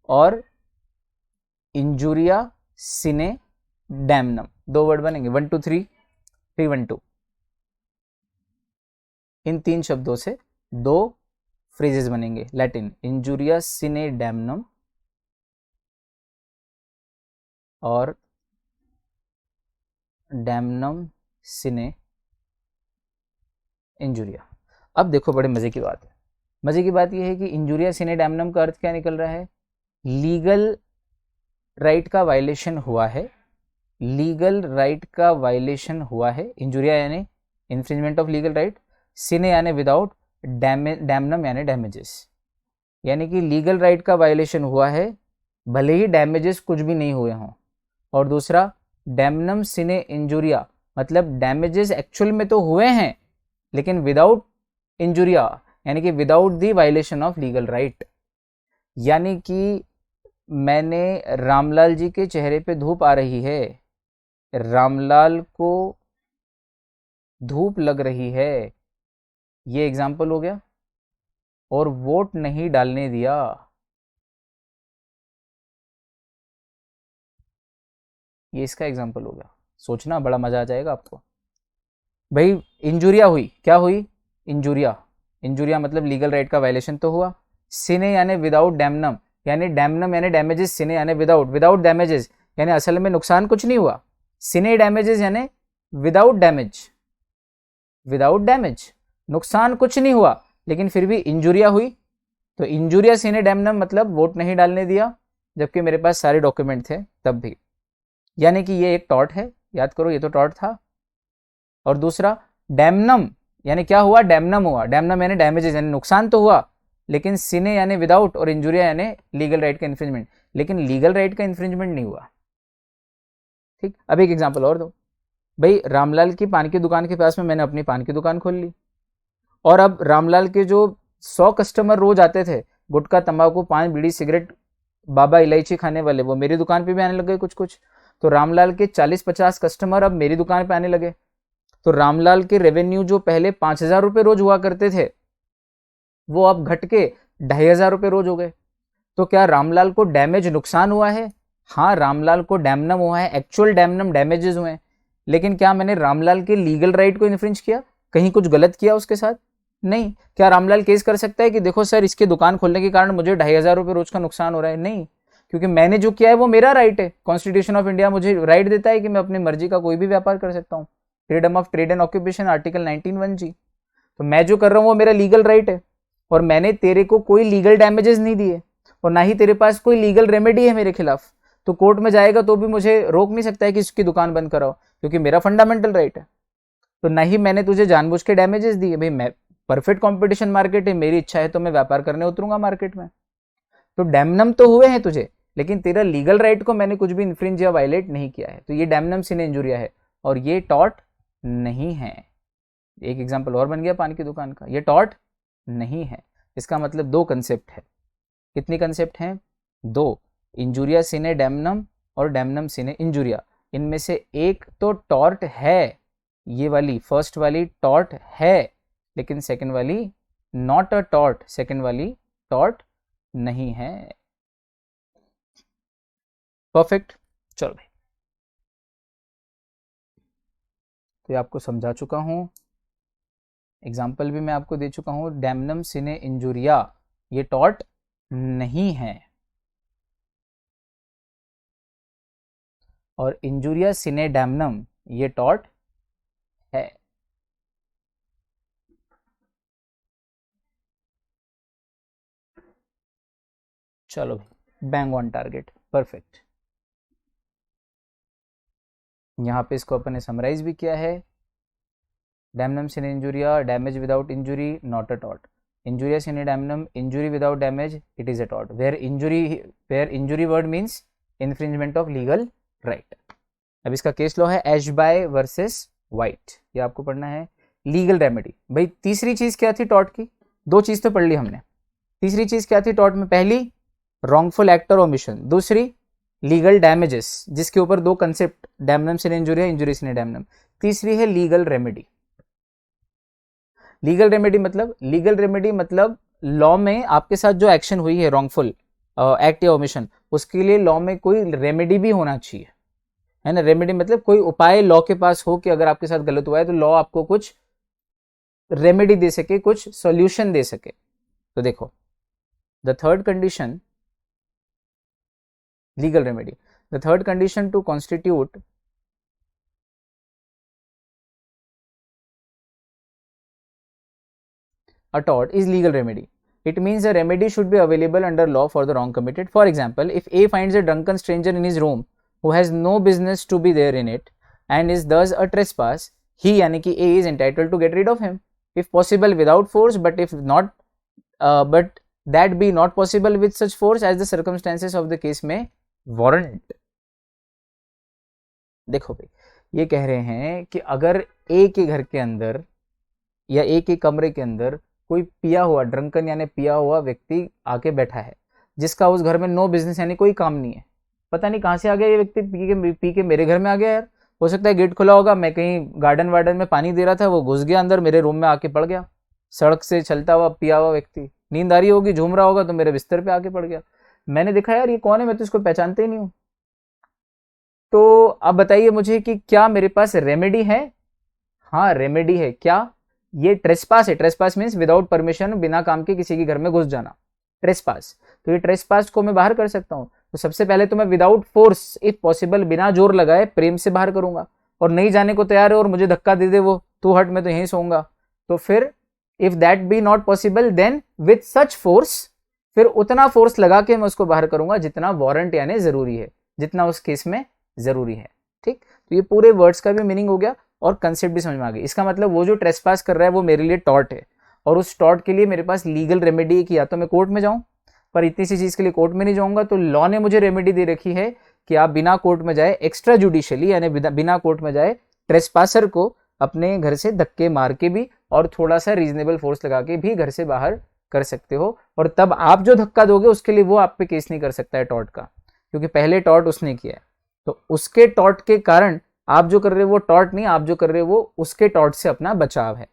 और इंजूरिया सिने डैमनम दो वर्ड बनेंगे। 1 2 3 3 1 2, इन तीन शब्दों से दो फ्रेजेस बनेंगे लैटिन, इंजूरिया सिने डैमनम और डैमनम सिने इंजूरिया। अब देखो बड़े मजे की बात है, मजे की बात यह है कि इंजूरिया सिने डैमनम का अर्थ क्या निकल रहा है, लीगल राइट का वायलेशन हुआ है, लीगल राइट का वायलेशन हुआ है। इंजूरिया यानी इन्फ्रिंजमेंट ऑफ लीगल राइट, सिने यानी विदाउट, डैमनम यानी डैमेजेस, यानी कि लीगल राइट का वायलेशन हुआ है भले ही डैमेजेस कुछ भी नहीं हुए हों। और दूसरा डैमनम सिने इंजूरिया मतलब डैमेजेस एक्चुअल में तो हुए हैं लेकिन विदाउट इंजूरिया, यानी कि without the violation of legal right. यानी कि मैंने रामलाल जी के चेहरे पे धूप आ रही है, रामलाल को धूप लग रही है, ये एग्जाम्पल हो गया, और वोट नहीं डालने दिया, ये इसका एग्जाम्पल हो गया। सोचना, बड़ा मजा आ जाएगा आपको। भाई इंजूरिया हुई, क्या हुई, इंजूरिया, इंजूरिया मतलब लीगल राइट का वायलेशन तो हुआ। सिने यानी विदाउट डैमनम, यानी डैमनम यानी डैमेजेस, सिने यानी विदाउट, विदाउट डैमेजेस यानी असल में नुकसान कुछ नहीं हुआ, सिने डैमेजेस यानी विदाउट डैमेज, विदाउट डैमेज नुकसान कुछ नहीं हुआ लेकिन फिर भी इंजूरिया हुई। तो इंजूरिया सिने डैमनम मतलब वोट नहीं डालने दिया जबकि मेरे पास सारे डॉक्यूमेंट थे तब भी, यानी कि ये एक टॉर्ट है, याद करो ये तो टॉर्ट था। और दूसरा डैमनम यानी क्या हुआ, डैमनम हुआ, डैमनम यानी डैमेजेस यानी नुकसान तो हुआ, लेकिन सिने यानी विदाउट और इंजूरिया यानी लीगल राइट का इन्फ्रिंजमेंट, लेकिन लीगल राइट का इन्फ्रिंजमेंट नहीं हुआ। ठीक, अब एक एग्जांपल और दो। भाई रामलाल की पान की दुकान के पास में मैंने अपनी पान की दुकान खोल ली, और अब रामलाल के जो 100 कस्टमर रोज आते थे गुटखा तंबाकू पान बीड़ी सिगरेट बाबा इलायची खाने वाले, वो मेरी दुकान पे भी आने लगे कुछ कुछ। तो रामलाल के 40-50 कस्टमर अब मेरी दुकान पे आने लगे। तो रामलाल के रेवेन्यू जो पहले 5,000 रुपये रोज हुआ करते थे वो अब घट के 2,500 रुपये रोज हो गए। तो क्या रामलाल को डैमेज नुकसान हुआ है? हाँ, रामलाल को डैमनम हुआ है, एक्चुअल डैमनम डैमेजेस हुए हैं, लेकिन क्या मैंने रामलाल के लीगल राइट को इन्फ्रिंज किया, कहीं कुछ गलत किया उसके साथ? नहीं। क्या रामलाल केस कर सकता है कि देखो सर इसके दुकान खोलने के कारण मुझे 2,500 रुपये रोज का नुकसान हो रहा है? नहीं, क्योंकि मैंने जो किया है वो मेरा राइट है। कॉन्स्टिट्यूशन ऑफ इंडिया मुझे राइट देता है कि मैं अपनी मर्जी का कोई भी व्यापार कर सकता हूँ, freedom of trade and occupation article 19(1)(g). तो मैं जो कर रहा हूँ वो मेरा लीगल राइट है, और मैंने तेरे को कोई लीगल डैमेजेस नहीं दिए और ना ही तेरे पास कोई लीगल रेमेडी है मेरे खिलाफ। तो कोर्ट में जाएगा तो भी मुझे रोक नहीं सकता है कि इसकी दुकान बंद कराओ, क्योंकि मेरा फंडामेंटल राइट है। तो ना ही मैंने तुझे जानबूझ के डैमेजेस दिए। भाई मैं परफेक्ट कंपटीशन मार्केट है, मेरी इच्छा है तो मैं व्यापार करने उतरूंगा मार्केट में। तो डैमनम तो हुए हैं तुझे, लेकिन तेरा लीगल राइट को मैंने कुछ भी इन्फ्रिंज या वायलेट नहीं किया है। तो ये डैमनम सिने इंजूरिया है और ये टॉर्ट नहीं है। एक एग्जांपल और बन गया पान की दुकान का, ये टॉर्ट नहीं है। इसका मतलब दो कंसेप्ट है। कितनी कंसेप्ट हैं? दो, इंजूरिया सिने डैमनम और डैमनम सिने इंजूरिया। इनमें से एक तो टॉर्ट है, ये वाली फर्स्ट वाली टॉर्ट है, लेकिन सेकंड वाली नॉट अ टॉर्ट, सेकंड वाली टॉर्ट नहीं है। परफेक्ट, चलो भाई, तो ये आपको समझा चुका हूं, एग्जाम्पल भी मैं आपको दे चुका हूं। डैमनम सिने इंजूरिया ये टॉर्ट नहीं है, और इंजूरिया सिने डैमनम ये टॉर्ट है। चलो भाई, बैंग ऑन टारगेट, परफेक्ट। यहाँ पे इसको अपन ने समराइज भी किया है। Damnum sine injuria, damage without injury, not a tort. Injuria sine damnum, injury without damage, it is a tort. Where injury word means infringement of legal right. अब इसका case law है एशबाय वर्सेस वाइट, ये आपको पढ़ना है। Legal remedy, भाई तीसरी चीज क्या थी टॉर्ट की? दो चीज तो पढ़ ली हमने, तीसरी चीज क्या थी टॉर्ट में? पहली रॉन्गफुल एक्ट और ओमिशन। दूसरी लीगल डैमेजेस, जिसके ऊपर दो कंसेप्ट, डैमनम सिने इंजुरिया, इंजुरी सिने डैमनम। तीसरी है लीगल रेमेडी। लीगल रेमेडी मतलब लॉ में आपके साथ जो एक्शन हुई है रॉन्गफुल एक्ट या ओमिशन, उसके लिए लॉ में कोई रेमेडी भी होना चाहिए, है ना। रेमेडी मतलब कोई उपाय लॉ के पास हो कि अगर आपके साथ गलत हुआ है तो लॉ आपको कुछ रेमेडी दे सके, कुछ सॉल्यूशन दे सके। तो देखो, the third condition, legal remedy, the third condition to constitute a tort is legal remedy. It means a remedy should be available under law for the wrong committed. For example, if A finds a drunken stranger in his room who has no business to be there in it and is thus a trespass, he यानी कि A is entitled to get rid of him, if possible without force, but if not, but that be not possible with such force as the circumstances of the case may warrant. देखो भाई, ये कह रहे हैं कि अगर A के घर के अंदर या A के कमरे के अंदर कोई पिया हुआ, ड्रंकन यानी पिया हुआ व्यक्ति आके बैठा है, जिसका उस घर में नो बिजनेस यानी कोई काम नहीं है, पता नहीं कहाँ से आ गया ये व्यक्ति, पी के मेरे घर में आ गया यार। हो सकता है गेट खुला होगा, मैं कहीं गार्डन वार्डन में पानी दे रहा था, वो घुस गया अंदर, मेरे रूम में आके पड़ गया। सड़क से चलता हुआ पिया हुआ व्यक्ति, नींद आ रही होगी, झूम रहा होगा, तो मेरे बिस्तर पे आके पड़ गया। मैंने देखा यार ये कौन है, मैं तो इसको पहचानते ही नहीं हूँ। तो अब बताइए मुझे कि क्या मेरे पास रेमेडी है? हाँ रेमेडी है। क्या? ये ट्रेसपास है। ट्रेसपास मीन्स विदाउट परमिशन, बिना काम के किसी के घर में घुस जाना, ट्रेसपास। तो ये ट्रेसपास को मैं बाहर कर सकता हूँ। तो सबसे पहले तो मैं विदाउट फोर्स, इफ पॉसिबल, बिना जोर लगाए प्रेम से बाहर करूंगा। और नहीं जाने को तैयार है और मुझे धक्का दे दे वो, तू हट मैं तो यहीं सोऊंगा, तो फिर if that be not possible then with such force, फिर उतना फोर्स लगा के मैं उसको बाहर करूंगा जितना वारंट यानी जरूरी है, जितना उस केस में जरूरी है। ठीक, तो ये पूरे वर्ड्स का भी मीनिंग हो गया और कंसेप्ट भी समझ में आ गई। इसका मतलब वो जो ट्रेसपास कर रहा है वो मेरे लिए टॉर्ट है, और उस टॉर्ट के लिए मेरे पास लीगल रेमेडी है कि या तो मैं कोर्ट में जाऊं, पर इतनी सी चीज के लिए कोर्ट में नहीं जाऊंगा, तो लॉ ने मुझे रेमेडी दे रखी है कि आप बिना कोर्ट में जाए, एक्स्ट्रा जुडिशियली यानी बिना कोर्ट में जाए, ट्रेसपासर को अपने घर से धक्के मार के भी और थोड़ा सा रीजनेबल फोर्स लगा के भी घर से बाहर कर सकते हो। और तब आप जो धक्का दोगे उसके लिए वो आप पे केस नहीं कर सकता है टॉर्ट का, क्योंकि पहले टॉर्ट उसने किया है। तो उसके टॉर्ट के कारण आप जो कर रहे हो वो टॉर्ट नहीं, आप जो कर रहे हो वो उसके टॉर्ट से अपना बचाव है।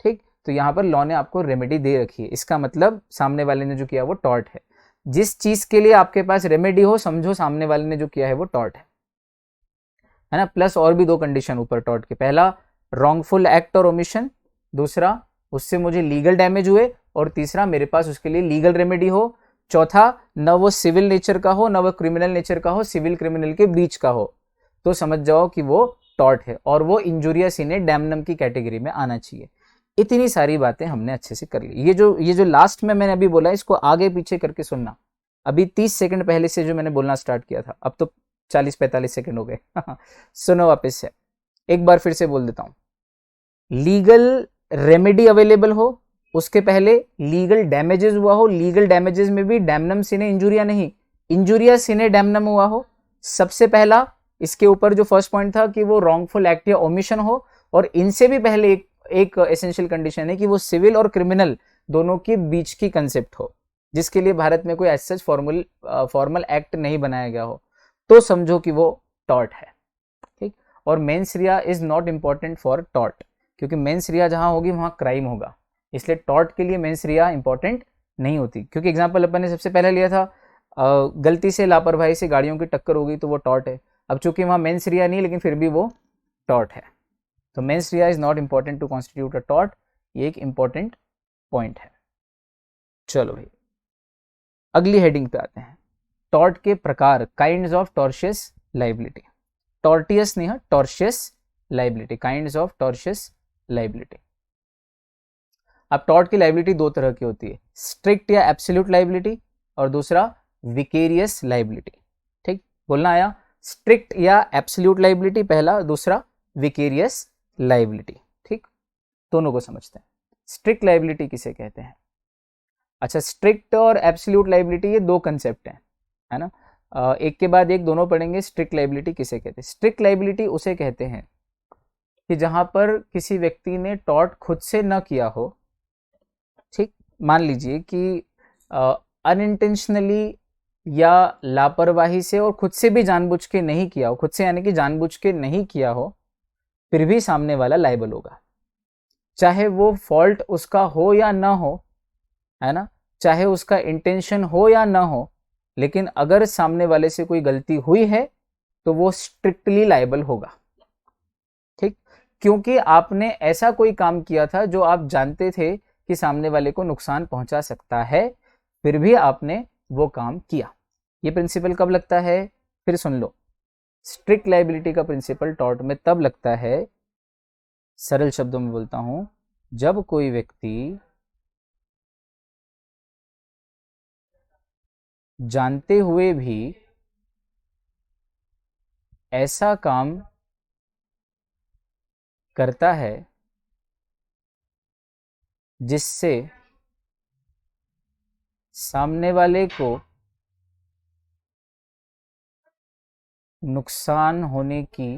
ठीक, तो यहाँ पर लॉ ने आपको रेमेडी दे रखी है, इसका मतलब सामने वाले ने जो किया वो टॉर्ट है। जिस चीज के लिए आपके पास रेमेडी हो, समझो सामने वाले ने जो किया है वो टॉर्ट है ना। प्लस और भी दो कंडीशन ऊपर टॉर्ट के, पहला रॉन्गफुल एक्ट और ओमिशन, दूसरा उससे मुझे लीगल डैमेज हुए, और तीसरा मेरे पास उसके लिए लीगल रेमेडी हो, चौथा न वो सिविल नेचर का हो न वो क्रिमिनल नेचर का हो, सिविल क्रिमिनल के बीच का हो, तो समझ जाओ कि वो टॉर्ट है और वो इंजुरिया सिने डैमनम की कैटेगरी में आना चाहिए। इतनी सारी बातें हमने अच्छे से कर ली। ये जो लास्ट में मैंने अभी बोला, इसको आगे पीछे करके सुनना। अभी 30 सेकंड पहले से जो मैंने बोलना स्टार्ट किया था, अब तो 40-45 सेकंड हो गए सुनो वापस से, एक बार फिर से बोल देता हूँ। लीगल रेमेडी अवेलेबल हो, उसके पहले लीगल डैमेजेस हुआ हो, लीगल डैमेजेस में भी डैमनम सिने इंजुरिया नहीं, इंजुरिया सिने डैमनम हुआ हो। सबसे पहला इसके ऊपर जो फर्स्ट पॉइंट था कि वो रॉन्गफुल एक्ट या ओमिशन हो, और इनसे भी पहले एक एसेंशियल कंडीशन है कि वो सिविल और क्रिमिनल दोनों के बीच की कंसेप्ट हो, जिसके लिए भारत में कोई ऐसा फॉर्मल एक्ट नहीं बनाया गया हो, तो समझो कि वो टॉर्ट है। ठीक, और mains rea is not important for tort, क्योंकि मेंस रिया जहां होगी वहां क्राइम होगा, इसलिए टॉर्ट के लिए मेंस रिया इंपॉर्टेंट नहीं होती। क्योंकि एग्जाम्पल अपन ने सबसे पहले लिया था, गलती से लापरवाही से गाड़ियों की टक्कर हो गई तो वो टॉर्ट है। अब चूंकि वहां मेंस रिया नहीं, लेकिन फिर भी वो टॉर्ट है। तो mens rea is not important to constitute a tort, ये एक इंपॉर्टेंट पॉइंट है। चलो भाई अगली हेडिंग पे आते हैं, टॉर्ट के प्रकार, काइंड्स ऑफ टॉर्शियस लाइबिलिटी। टॉर्टियस नहीं है, टॉर्शियस लाइबिलिटी, काइंड्स ऑफ टॉर्शियस लाइबिलिटी। अब टॉर्ट की लाइबिलिटी दो तरह की होती है, स्ट्रिक्ट या एब्सोल्यूट लाइबिलिटी, और दूसरा विकेरियस लाइबिलिटी। ठीक, बोलना आया, स्ट्रिक्ट या एब्सोल्यूट लाइबिलिटी पहला, दूसरा विकेरियस लाइबिलिटी। ठीक, दोनों को समझते हैं। स्ट्रिक्ट लाइबिलिटी किसे कहते हैं? अच्छा, स्ट्रिक्ट और एब्सोल्यूट लाइबिलिटी ये दो कंसेप्ट हैं, है ना। एक के बाद एक दोनों पढ़ेंगे। स्ट्रिक्ट लाइबिलिटी किसे कहते हैं? स्ट्रिक्ट लाइबिलिटी उसे कहते हैं कि जहां पर किसी व्यक्ति ने टॉर्ट खुद से न किया हो। ठीक, मान लीजिए कि अनइंटेंशनली या लापरवाही से और खुद से भी जानबूझ के नहीं किया हो, खुद से यानी कि जानबूझ के नहीं किया हो, फिर भी सामने वाला लायबल होगा। चाहे वो फॉल्ट उसका हो या ना हो, है ना, चाहे उसका इंटेंशन हो या ना हो, लेकिन अगर सामने वाले से कोई गलती हुई है तो वो स्ट्रिक्टली लायबल होगा। ठीक, क्योंकि आपने ऐसा कोई काम किया था जो आप जानते थे कि सामने वाले को नुकसान पहुंचा सकता है, फिर भी आपने वो काम किया। ये प्रिंसिपल कब लगता है, फिर सुन लो, स्ट्रिक्ट लायबिलिटी का प्रिंसिपल टॉर्ट में तब लगता है, सरल शब्दों में बोलता हूं, जब कोई व्यक्ति जानते हुए भी ऐसा काम करता है जिससे सामने वाले को नुकसान होने की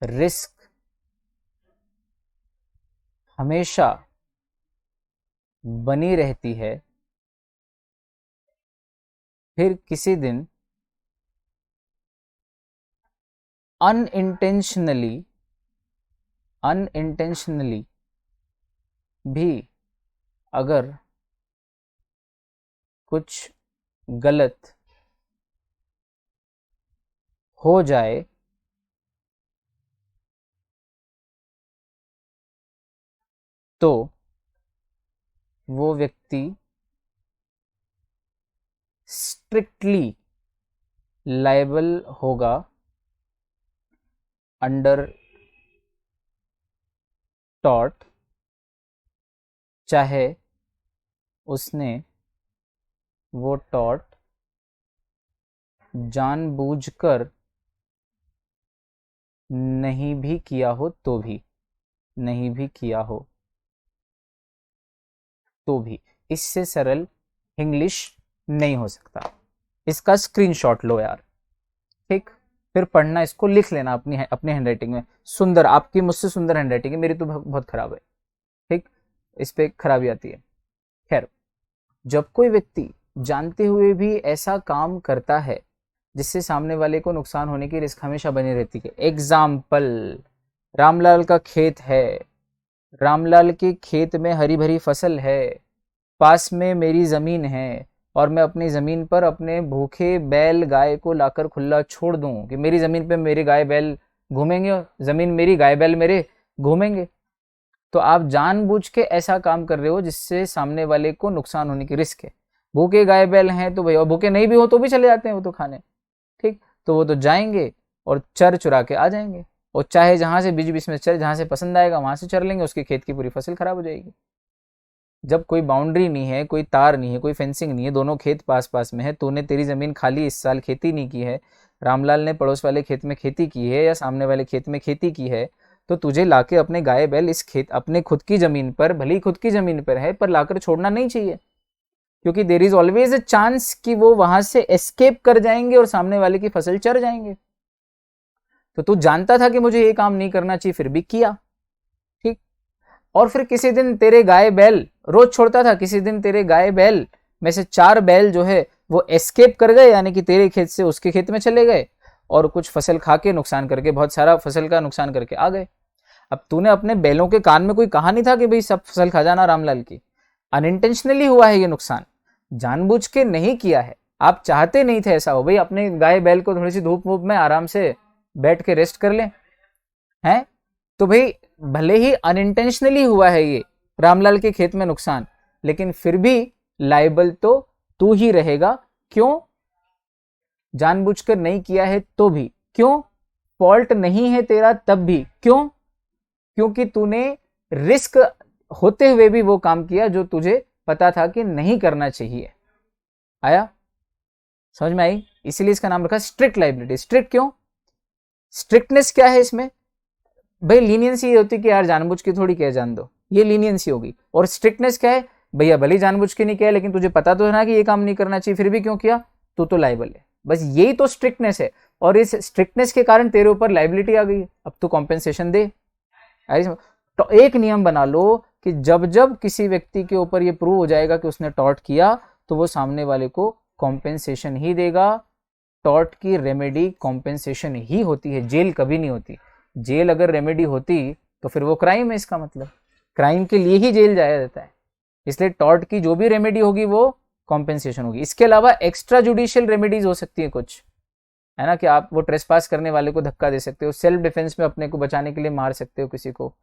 रिस्क हमेशा बनी रहती है, फिर किसी दिन अनइंटेंशनली भी अगर कुछ गलत हो जाए तो वो व्यक्ति स्ट्रिक्टली लायबल होगा अंडर टॉर्ट, चाहे उसने वो टॉर्ट जानबूझकर नहीं भी किया हो तो भी, नहीं भी किया हो तो भी। इससे सरल इंग्लिश नहीं हो सकता। इसका स्क्रीनशॉट लो यार, ठीक, फिर पढ़ना, इसको लिख लेना अपनी हैंडराइटिंग में। सुंदर, आपकी मुझसे सुंदर हैंडराइटिंग है, मेरी तो बहुत खराब है, ठीक, इस पे खराबी आती है। खैर, जब कोई व्यक्ति जानते हुए भी ऐसा काम करता है जिससे सामने वाले को नुकसान होने की रिस्क हमेशा बनी रहती है। एग्जाम्पल, रामलाल का खेत है, रामलाल के खेत में हरी भरी फसल है, पास में मेरी जमीन है, और मैं अपनी जमीन पर अपने भूखे बैल गाय को लाकर खुला छोड़ दूं कि मेरी जमीन पे मेरे गाय बैल घूमेंगे, जमीन मेरी गाय बैल मेरे घूमेंगे, तो आप जानबूझ के ऐसा काम कर रहे हो जिससे सामने वाले को नुकसान होने की रिस्क है। भूखे गाय बैल हैं तो भैया, भूखे नहीं भी हो तो भी चले जाते हैं वो तो खाने, ठीक, तो वो तो जाएंगे और चर चुरा के आ जाएंगे, और चाहे जहां से बीच बीच में चर, जहां से पसंद आएगा वहां से चर लेंगे, उसके खेत की पूरी फसल खराब हो जाएगी। जब कोई बाउंड्री नहीं है, कोई तार नहीं है, कोई फेंसिंग नहीं है, दोनों खेत पास पास में है, तूने तेरी जमीन खाली इस साल खेती नहीं की है, रामलाल ने पड़ोस वाले खेत में खेती की है या सामने वाले खेत में खेती की है, तो तुझे लाके अपने गाय बैल इस खेत, अपने खुद की जमीन पर, भले ही खुद की जमीन पर है, पर लाकर छोड़ना नहीं चाहिए, क्योंकि there is always a chance कि वो वहां से एस्केप कर जाएंगे और सामने वाले की फसल चर जाएंगे। तो तू जानता था कि मुझे ये काम नहीं करना चाहिए, फिर भी किया, ठीक, और फिर किसी दिन तेरे गाय बैल, रोज छोड़ता था, किसी दिन तेरे गाय बैल में से 4 बैल जो है वो एस्केप कर गए, यानी कि तेरे खेत से उसके खेत में चले गए और कुछ फसल खा के नुकसान करके, बहुत सारा फसल का नुकसान करके आ गए। अब तूने अपने बैलों के कान में कोई कहा नहीं था कि भाई सब फसल खा जाना रामलाल की, अनइंटेंशनली हुआ है ये नुकसान, जानबूझ के नहीं किया है, आप चाहते नहीं थे ऐसा हो, भाई अपने गाय बैल को थोड़ी सी धूप वूप में आराम से बैठ के रेस्ट कर ले, हैं, तो भाई भले ही अनइंटेंशनली हुआ है ये रामलाल के खेत में नुकसान, लेकिन फिर भी लायबल तो तू ही रहेगा। क्यों? जानबूझकर नहीं किया है तो भी। क्यों? फॉल्ट नहीं है तेरा तब भी। क्यों? क्योंकि तूने रिस्क होते हुए भी वो काम किया जो तुझे पता था कि नहीं करना चाहिए। आया समझ में? आई? इसीलिए इसका नाम रखा स्ट्रिक्ट लायबिलिटी। स्ट्रिक्ट क्यों? स्ट्रिक्टनेस क्या है इसमें? भाई लीनियंसी ये होती कि यार जानबूझ के थोड़ी कह जान दो, ये लीनियंसी होगी। और स्ट्रिक्टनेस क्या है? भैया भले जानबूझ के नहीं किया, लेकिन तुझे पता तो है ना कि ये काम नहीं करना चाहिए, फिर भी क्यों किया, तो लायबल है। बस यही तो स्ट्रिक्टनेस है, और इस स्ट्रिक्टनेस के कारण तेरे ऊपर लायबिलिटी आ गई। अब तू कॉम्पेंसेशन दे। तो एक नियम बना लो कि जब जब किसी व्यक्ति के ऊपर ये प्रूव हो जाएगा कि उसने टॉर्ट किया तो वो सामने वाले को कॉम्पेंसेशन ही देगा। टॉर्ट की रेमेडी कॉम्पेंसेशन ही होती है, जेल कभी नहीं होती। जेल अगर रेमेडी होती तो फिर वो क्राइम है, इसका मतलब क्राइम के लिए ही जेल जाया जाता है। इसलिए टॉर्ट की जो भी रेमेडी होगी वो कॉम्पेंसेशन होगी। इसके अलावा एक्स्ट्रा जुडिशियल रेमेडीज हो सकती है कुछ, है ना, कि आप वो ट्रेसपास करने वाले को धक्का दे सकते हो, सेल्फ डिफेंस में अपने को बचाने के लिए मार सकते हो किसी को,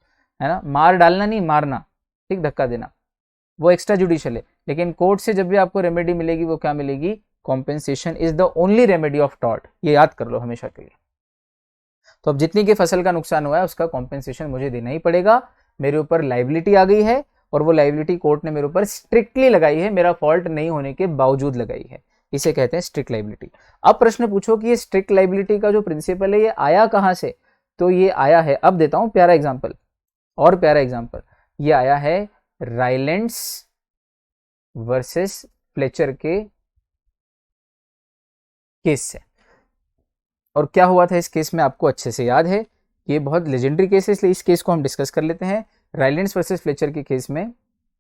है ना, मार डालना नहीं मारना, ठीक, धक्का देना, वो एक्स्ट्रा जुडिशियल है। लेकिन कोर्ट से जब भी आपको रेमेडी मिलेगी वो क्या मिलेगी, compensation is the only remedy of tort. ये याद कर लो हमेशा के लिए। तो अब जितनी की फसल का नुकसान हुआ है उसका कॉम्पेंसेशन मुझे देना ही पड़ेगा। मेरे ऊपर लाइबिलिटी आ गई है और वो लाइबिलिटी कोर्ट ने मेरे ऊपर स्ट्रिक्टली लगाई है, मेरा फॉल्ट नहीं होने के बावजूद लगाई है, इसे कहते हैं स्ट्रिक्ट लाइबिलिटी। अब प्रश्न पूछो कि ये स्ट्रिक्ट लाइबिलिटी का जो प्रिंसिपल है ये आया कहां से, तो ये आया है, अब देता हूं प्यारा एग्जांपल, और प्यारा एग्जांपल, ये आया है राइलेंड्स वर्सेस फ्लेचर के केस से। और क्या हुआ था इस केस में आपको अच्छे से याद है, ये बहुत लेजेंडरी केस है इसलिए इस केस को हम डिस्कस कर लेते हैं। राइलेंड्स वर्सेस फ्लेचर के केस में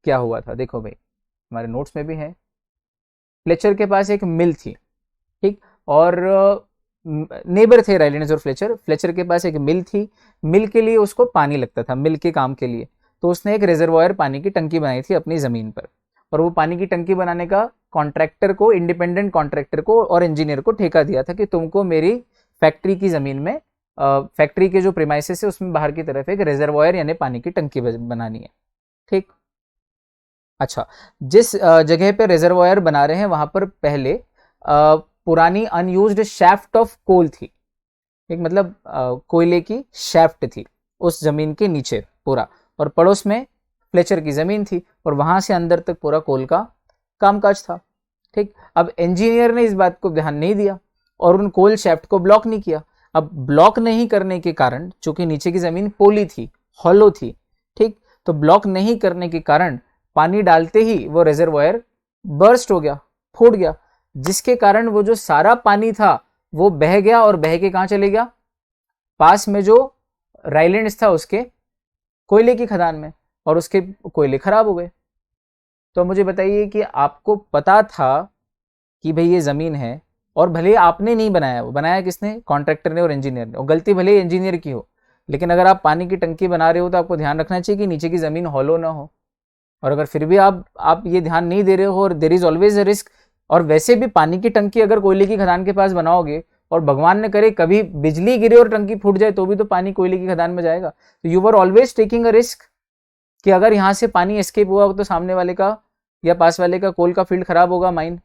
क्या हुआ था, देखो भाई हमारे नोट्स में भी है। फ्लेचर के पास एक मिल थी, ठीक, और नेबर थे राइलेंड्स और फ्लेचर। फ्लेचर के पास एक मिल थी, मिल के लिए उसको पानी लगता था, मिल के काम के लिए, तो उसने एक रिजर्वायर पानी की टंकी बनाई थी अपनी ज़मीन पर। और वो पानी की टंकी बनाने का कॉन्ट्रैक्टर को, इंडिपेंडेंट कॉन्ट्रैक्टर को और इंजीनियर को ठेका दिया था कि तुमको मेरी फैक्ट्री की ज़मीन में, फैक्ट्री के जो प्रीमाइसेस है उसमें बाहर की तरफ एक रिजर्वायर यानी पानी की टंकी बनानी है, ठीक। अच्छा, जिस जगह पे रिजर्वायर बना रहे हैं वहां पर पहले पुरानी अनयूज्ड शैफ्ट ऑफ कोल थी, एक मतलब कोयले की शैफ्ट थी उस जमीन के नीचे पूरा, और पड़ोस में फ्लेचर की जमीन थी और वहां से अंदर तक पूरा कोल का कामकाज था, ठीक। अब इंजीनियर ने इस बात को ध्यान नहीं दिया और उन कोल शैफ्ट को ब्लॉक नहीं किया। अब ब्लॉक नहीं करने के कारण, चूंकि नीचे की जमीन पोली थी, हॉलो थी, ठीक, तो ब्लॉक नहीं करने के कारण पानी डालते ही वो रिजर्वायर बर्स्ट हो गया, फूट गया, जिसके कारण वो जो सारा पानी था वो बह गया और बह के कहां चले गया, पास में जो राइलेंड्स था उसके कोयले की खदान में, और उसके कोयले खराब हो गए। तो मुझे बताइए कि आपको पता था कि भाई ये जमीन है, और भले आपने नहीं बनाया, वो बनाया किसने, कॉन्ट्रैक्टर ने और इंजीनियर ने, और गलती भले ही इंजीनियर की हो, लेकिन अगर आप पानी की टंकी बना रहे हो तो आपको ध्यान रखना चाहिए कि नीचे की जमीन हॉलो ना हो। और अगर फिर भी आप ये ध्यान नहीं दे रहे हो, और there is always a risk, और वैसे भी पानी की टंकी अगर कोयले की खदान के पास बनाओगे और भगवान ने करे कभी बिजली गिरे और टंकी फूट जाए तो भी तो पानी कोयले की खदान में जाएगा। तो you are always taking a risk कि अगर यहाँ से पानी एस्केप हुआ तो सामने वाले का या पास वाले का कोल का फील्ड खराब होगा, माइन।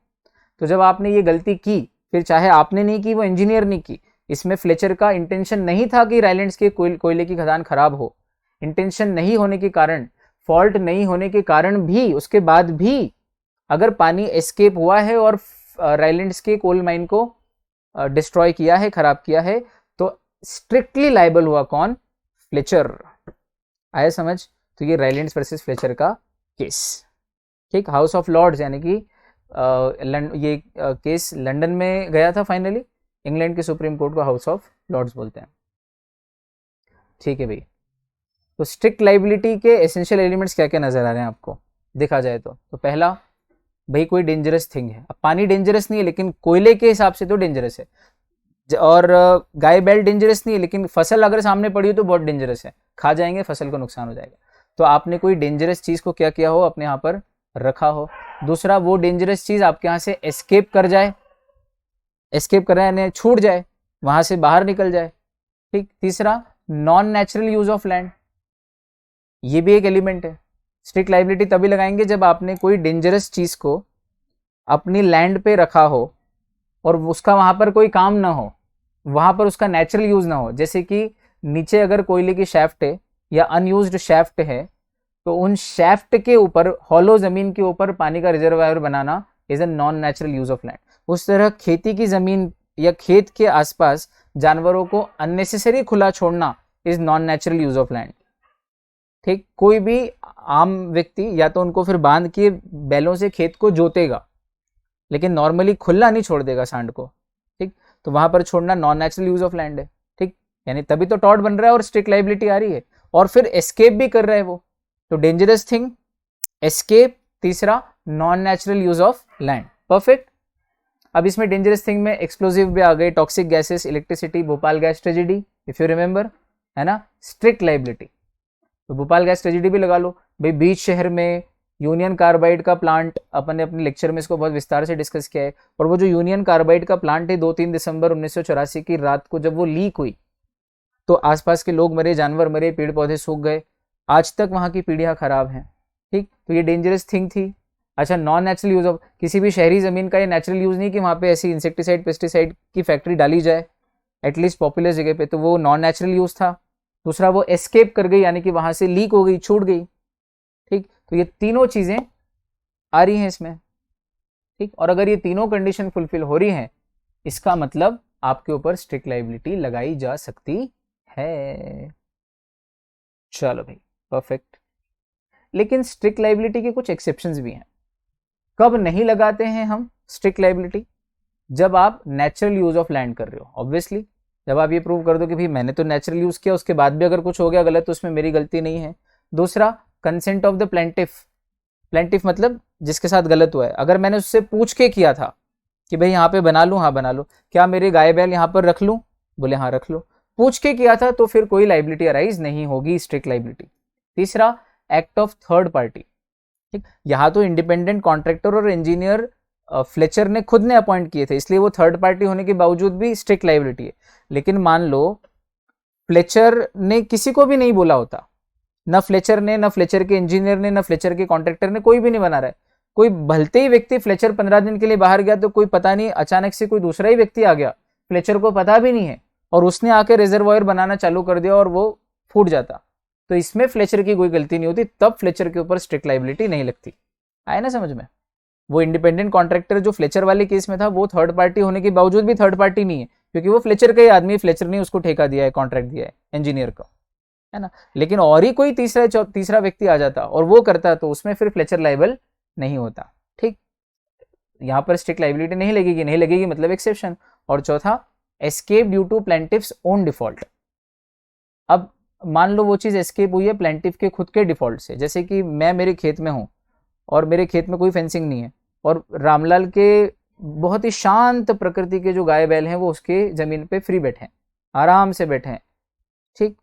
तो जब आपने ये गलती की, फिर चाहे आपने नहीं की वो इंजीनियर ने की, इसमें फ्लेचर का इंटेंशन नहीं था कि राइलेंड्स के कोयले की खदान खराब हो। इंटेंशन नहीं होने के कारण, फॉल्ट नहीं होने के कारण भी, उसके बाद भी अगर पानी एस्केप हुआ है और राइलेंड्स के कोल माइन को डिस्ट्रॉय किया है, खराब किया है, तो स्ट्रिक्टली लायबल हुआ कौन, फ्लेचर। आया समझ। तो ये राइलेंड्स वर्सेस फ्लेचर का केस, ठीक। हाउस ऑफ लॉर्ड्स यानी कि ये केस लंदन में गया था फाइनली, इंग्लैंड के सुप्रीम कोर्ट को हाउस ऑफ लॉर्ड्स बोलते हैं, ठीक है भाई। तो स्ट्रिक्ट लाइबिलिटी के एसेंशियल एलिमेंट्स क्या क्या नजर आ रहे हैं आपको, देखा जाए तो पहला भाई कोई डेंजरस थिंग है। अब पानी डेंजरस नहीं है लेकिन कोयले के हिसाब से तो डेंजरस है, और गाय बैल डेंजरस नहीं है लेकिन फसल अगर सामने पड़ी हो तो बहुत डेंजरस है, खा जाएंगे, फसल को नुकसान हो जाएगा। तो आपने कोई डेंजरस चीज को क्या किया हो, अपने यहाँ पर रखा हो। दूसरा, वो डेंजरस चीज आपके यहाँ से एस्केप कर जाए, एस्केप कर यानी छूट जाए, वहां से बाहर निकल जाए, ठीक। तीसरा, non natural use of land, ये भी एक एलिमेंट है। स्ट्रिक्ट लाइबिलिटी तभी लगाएंगे जब आपने कोई डेंजरस चीज को अपनी लैंड पे रखा हो और उसका वहां पर कोई काम ना हो, वहां पर उसका नेचुरल यूज ना हो। जैसे कि नीचे अगर कोयले की शैफ्ट है या अनयूज्ड शैफ्ट है तो उन शैफ्ट के ऊपर, हॉलो जमीन के ऊपर पानी का reservoir banana is a non natural use of land. उस तरह खेती की जमीन या खेत के आसपास जानवरों को अननेसेसरी खुला छोड़ना is non natural use of land, ठीक। कोई भी आम व्यक्ति या तो उनको फिर बांध के बैलों से खेत को जोतेगा, लेकिन नॉर्मली खुला नहीं छोड़ देगा सांड को, ठीक। तो वहां पर छोड़ना non natural use of land है, ठीक। यानी तभी तो टॉर्ट बन रहा है और स्ट्रिक्ट लाइबिलिटी आ रही है, और फिर एस्केप भी कर रहा है वो, तो डेंजरस थिंग, एस्केप, तीसरा non natural use of land. Perfect. अब इसमें डेंजरस थिंग में एक्सप्लोजिव भी आ गए, toxic gases, electricity, Bhopal gas tragedy, if you remember, है ना, स्ट्रिक्ट लाइबिलिटी। तो भोपाल गैस ट्रेजेडी भी लगा लो भाई, बीच शहर में यूनियन कार्बाइड का प्लांट, अपन ने अपने लेक्चर में इसको बहुत विस्तार से डिस्कस किया है, और वो जो यूनियन कार्बाइड का प्लांट है 2-3 दिसंबर 1984 की रात को जब वो लीक हुई तो आसपास के लोग मरे, जानवर मरे, पेड़ पौधे सूख गए, आज तक वहां की पीढ़ियां खराब हैं। ठीक, तो ये डेंजरस थिंग थी। अच्छा, नॉन नेचुरल यूज ऑफ, किसी भी शहरी जमीन का ये नेचुरल यूज नहीं कि वहां पे ऐसी इंसेक्टिसाइड पेस्टिसाइड की फैक्ट्री डाली जाए, एटलीस्ट पॉपुलर जगह पे, तो वो नॉन नेचुरल यूज था। दूसरा, वो एस्केप कर गई, यानी कि वहां से लीक हो गई, छूट गई। ठीक, तो ये तीनों चीजें आ रही हैं इसमें। ठीक, और अगर ये तीनों कंडीशन फुलफिल हो रही हैं, इसका मतलब आपके ऊपर स्ट्रिक्ट लाइबिलिटी लगाई जा सकती है। चलो भाई, परफेक्ट। लेकिन स्ट्रिक्ट लाइबिलिटी के कुछ एक्सेप्शंस भी हैं। कब नहीं लगाते हैं हम स्ट्रिक्ट लाइबिलिटी? जब आप नेचुरल यूज ऑफ लैंड कर रहे हो, ऑब्वियसली। जब आप ये प्रूव कर दो कि भाई मैंने तो नेचुरल यूज किया, उसके बाद भी अगर कुछ हो गया गलत तो उसमें मेरी गलती नहीं है। दूसरा, consent of the plaintiff. Plaintiff मतलब जिसके साथ गलत हुआ है, अगर मैंने उससे पूछ के किया था कि भाई यहाँ पे बना लूँ, हाँ बना लो, क्या मेरे गाय बैल यहाँ पर रख लूँ, बोले हाँ रख लो, पूछ के किया था, तो फिर कोई लाइबिलिटी अराइज नहीं होगी, स्ट्रिक्ट लाइबिलिटी। तीसरा, एक्ट ऑफ थर्ड पार्टी। ठीक, यहाँ तो इंडिपेंडेंट कॉन्ट्रैक्टर और इंजीनियर फ्लेचर ने खुद ने अपॉइंट किए थे, इसलिए वो थर्ड पार्टी होने के बावजूद भी स्ट्रिक्ट लाइबिलिटी है। लेकिन मान लो फ्लेचर ने किसी को भी नहीं बोला होता, न फ्लेचर ने, न फ्लेचर के इंजीनियर ने, न फ्लेचर के कॉन्ट्रैक्टर ने, कोई भी नहीं बना रहा है, कोई भलते ही व्यक्ति, फ्लेचर 15 दिन के लिए बाहर गया तो कोई पता नहीं अचानक से कोई दूसरा ही व्यक्ति आ गया, फ्लेचर को पता भी नहीं है, और उसने आके रिजर्वायर बनाना चालू कर दिया और वो फूट जाता, तो इसमें फ्लेचर की कोई गलती नहीं होती, तब फ्लेचर के ऊपर स्ट्रिक्ट लाइबिलिटी नहीं लगती। आया ना समझ में? वो इंडिपेंडेंट कॉन्ट्रैक्टर जो फ्लेचर वाले केस में था, वो थर्ड पार्टी होने के बावजूद भी थर्ड पार्टी नहीं है, क्योंकि वो फ्लेचर का ही आदमी, फ्लेचर ने उसको ठेका दिया है, कॉन्ट्रैक्ट दिया है इंजीनियर का, है ना। लेकिन और ही कोई तीसरा व्यक्ति आ जाता और वो करता, तो उसमें फिर फ्लेचर लाइबल नहीं होता। ठीक, यहां पर स्ट्रिक्ट लाइबिलिटी नहीं लगेगी मतलब एक्सेप्शन। और चौथा, escape due to plaintiff's own default. अब मान लो वो चीज एस्केप हुई है प्लेंटिफ के खुद के डिफॉल्ट से, जैसे कि मैं मेरे खेत में हूं और मेरे खेत में कोई फेंसिंग नहीं है, और रामलाल के बहुत ही शांत प्रकृति के जो गाय बैल हैं वो उसके जमीन पे फ्री बैठे हैं, आराम से बैठे हैं। ठीक,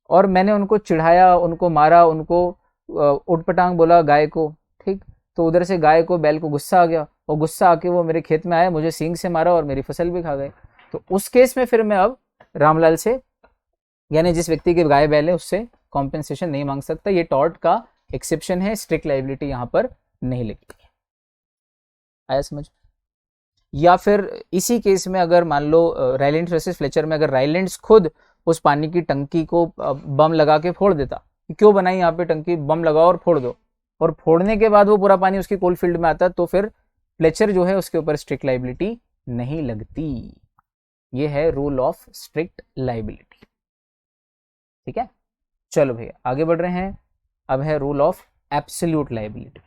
और मैंने उनको चिढ़ाया, उनको मारा, उनको उटपटांग बोला गाय को। ठीक, तो उधर से गाय को, बैल को गुस्सा आ गया, और गुस्सा आके वो मेरे खेत में आए, मुझे सींग से मारा और मेरी फसल भी खा गए। तो उस केस में फिर मैं अब रामलाल से, यानी जिस व्यक्ति के गाय बैल है, उससे कॉम्पेंसेशन नहीं मांग सकता। ये टॉर्ट का एक्सेप्शन है, स्ट्रिक्ट लाइबिलिटी यहां पर नहीं लगती। आया समझ? या फिर इसी केस में अगर मान लो रायलैंड वर्सेस फ्लेचर में, अगर रायलैंड्स खुद उस पानी की टंकी को बम लगा के फोड़ देता, क्यों बनाई यहाँ पे टंकी, बम लगाओ और फोड़ दो, और फोड़ने के बाद वो पूरा पानी उसकी कोल फील्ड में आता, तो फिर फ्लेचर जो है उसके ऊपर स्ट्रिक्ट लाइबिलिटी नहीं लगती। ये है रूल ऑफ स्ट्रिक्ट लाइबिलिटी। ठीक है, चलो भैया आगे बढ़ रहे हैं। अब है रूल ऑफ एब्सोल्यूट लाइबिलिटी।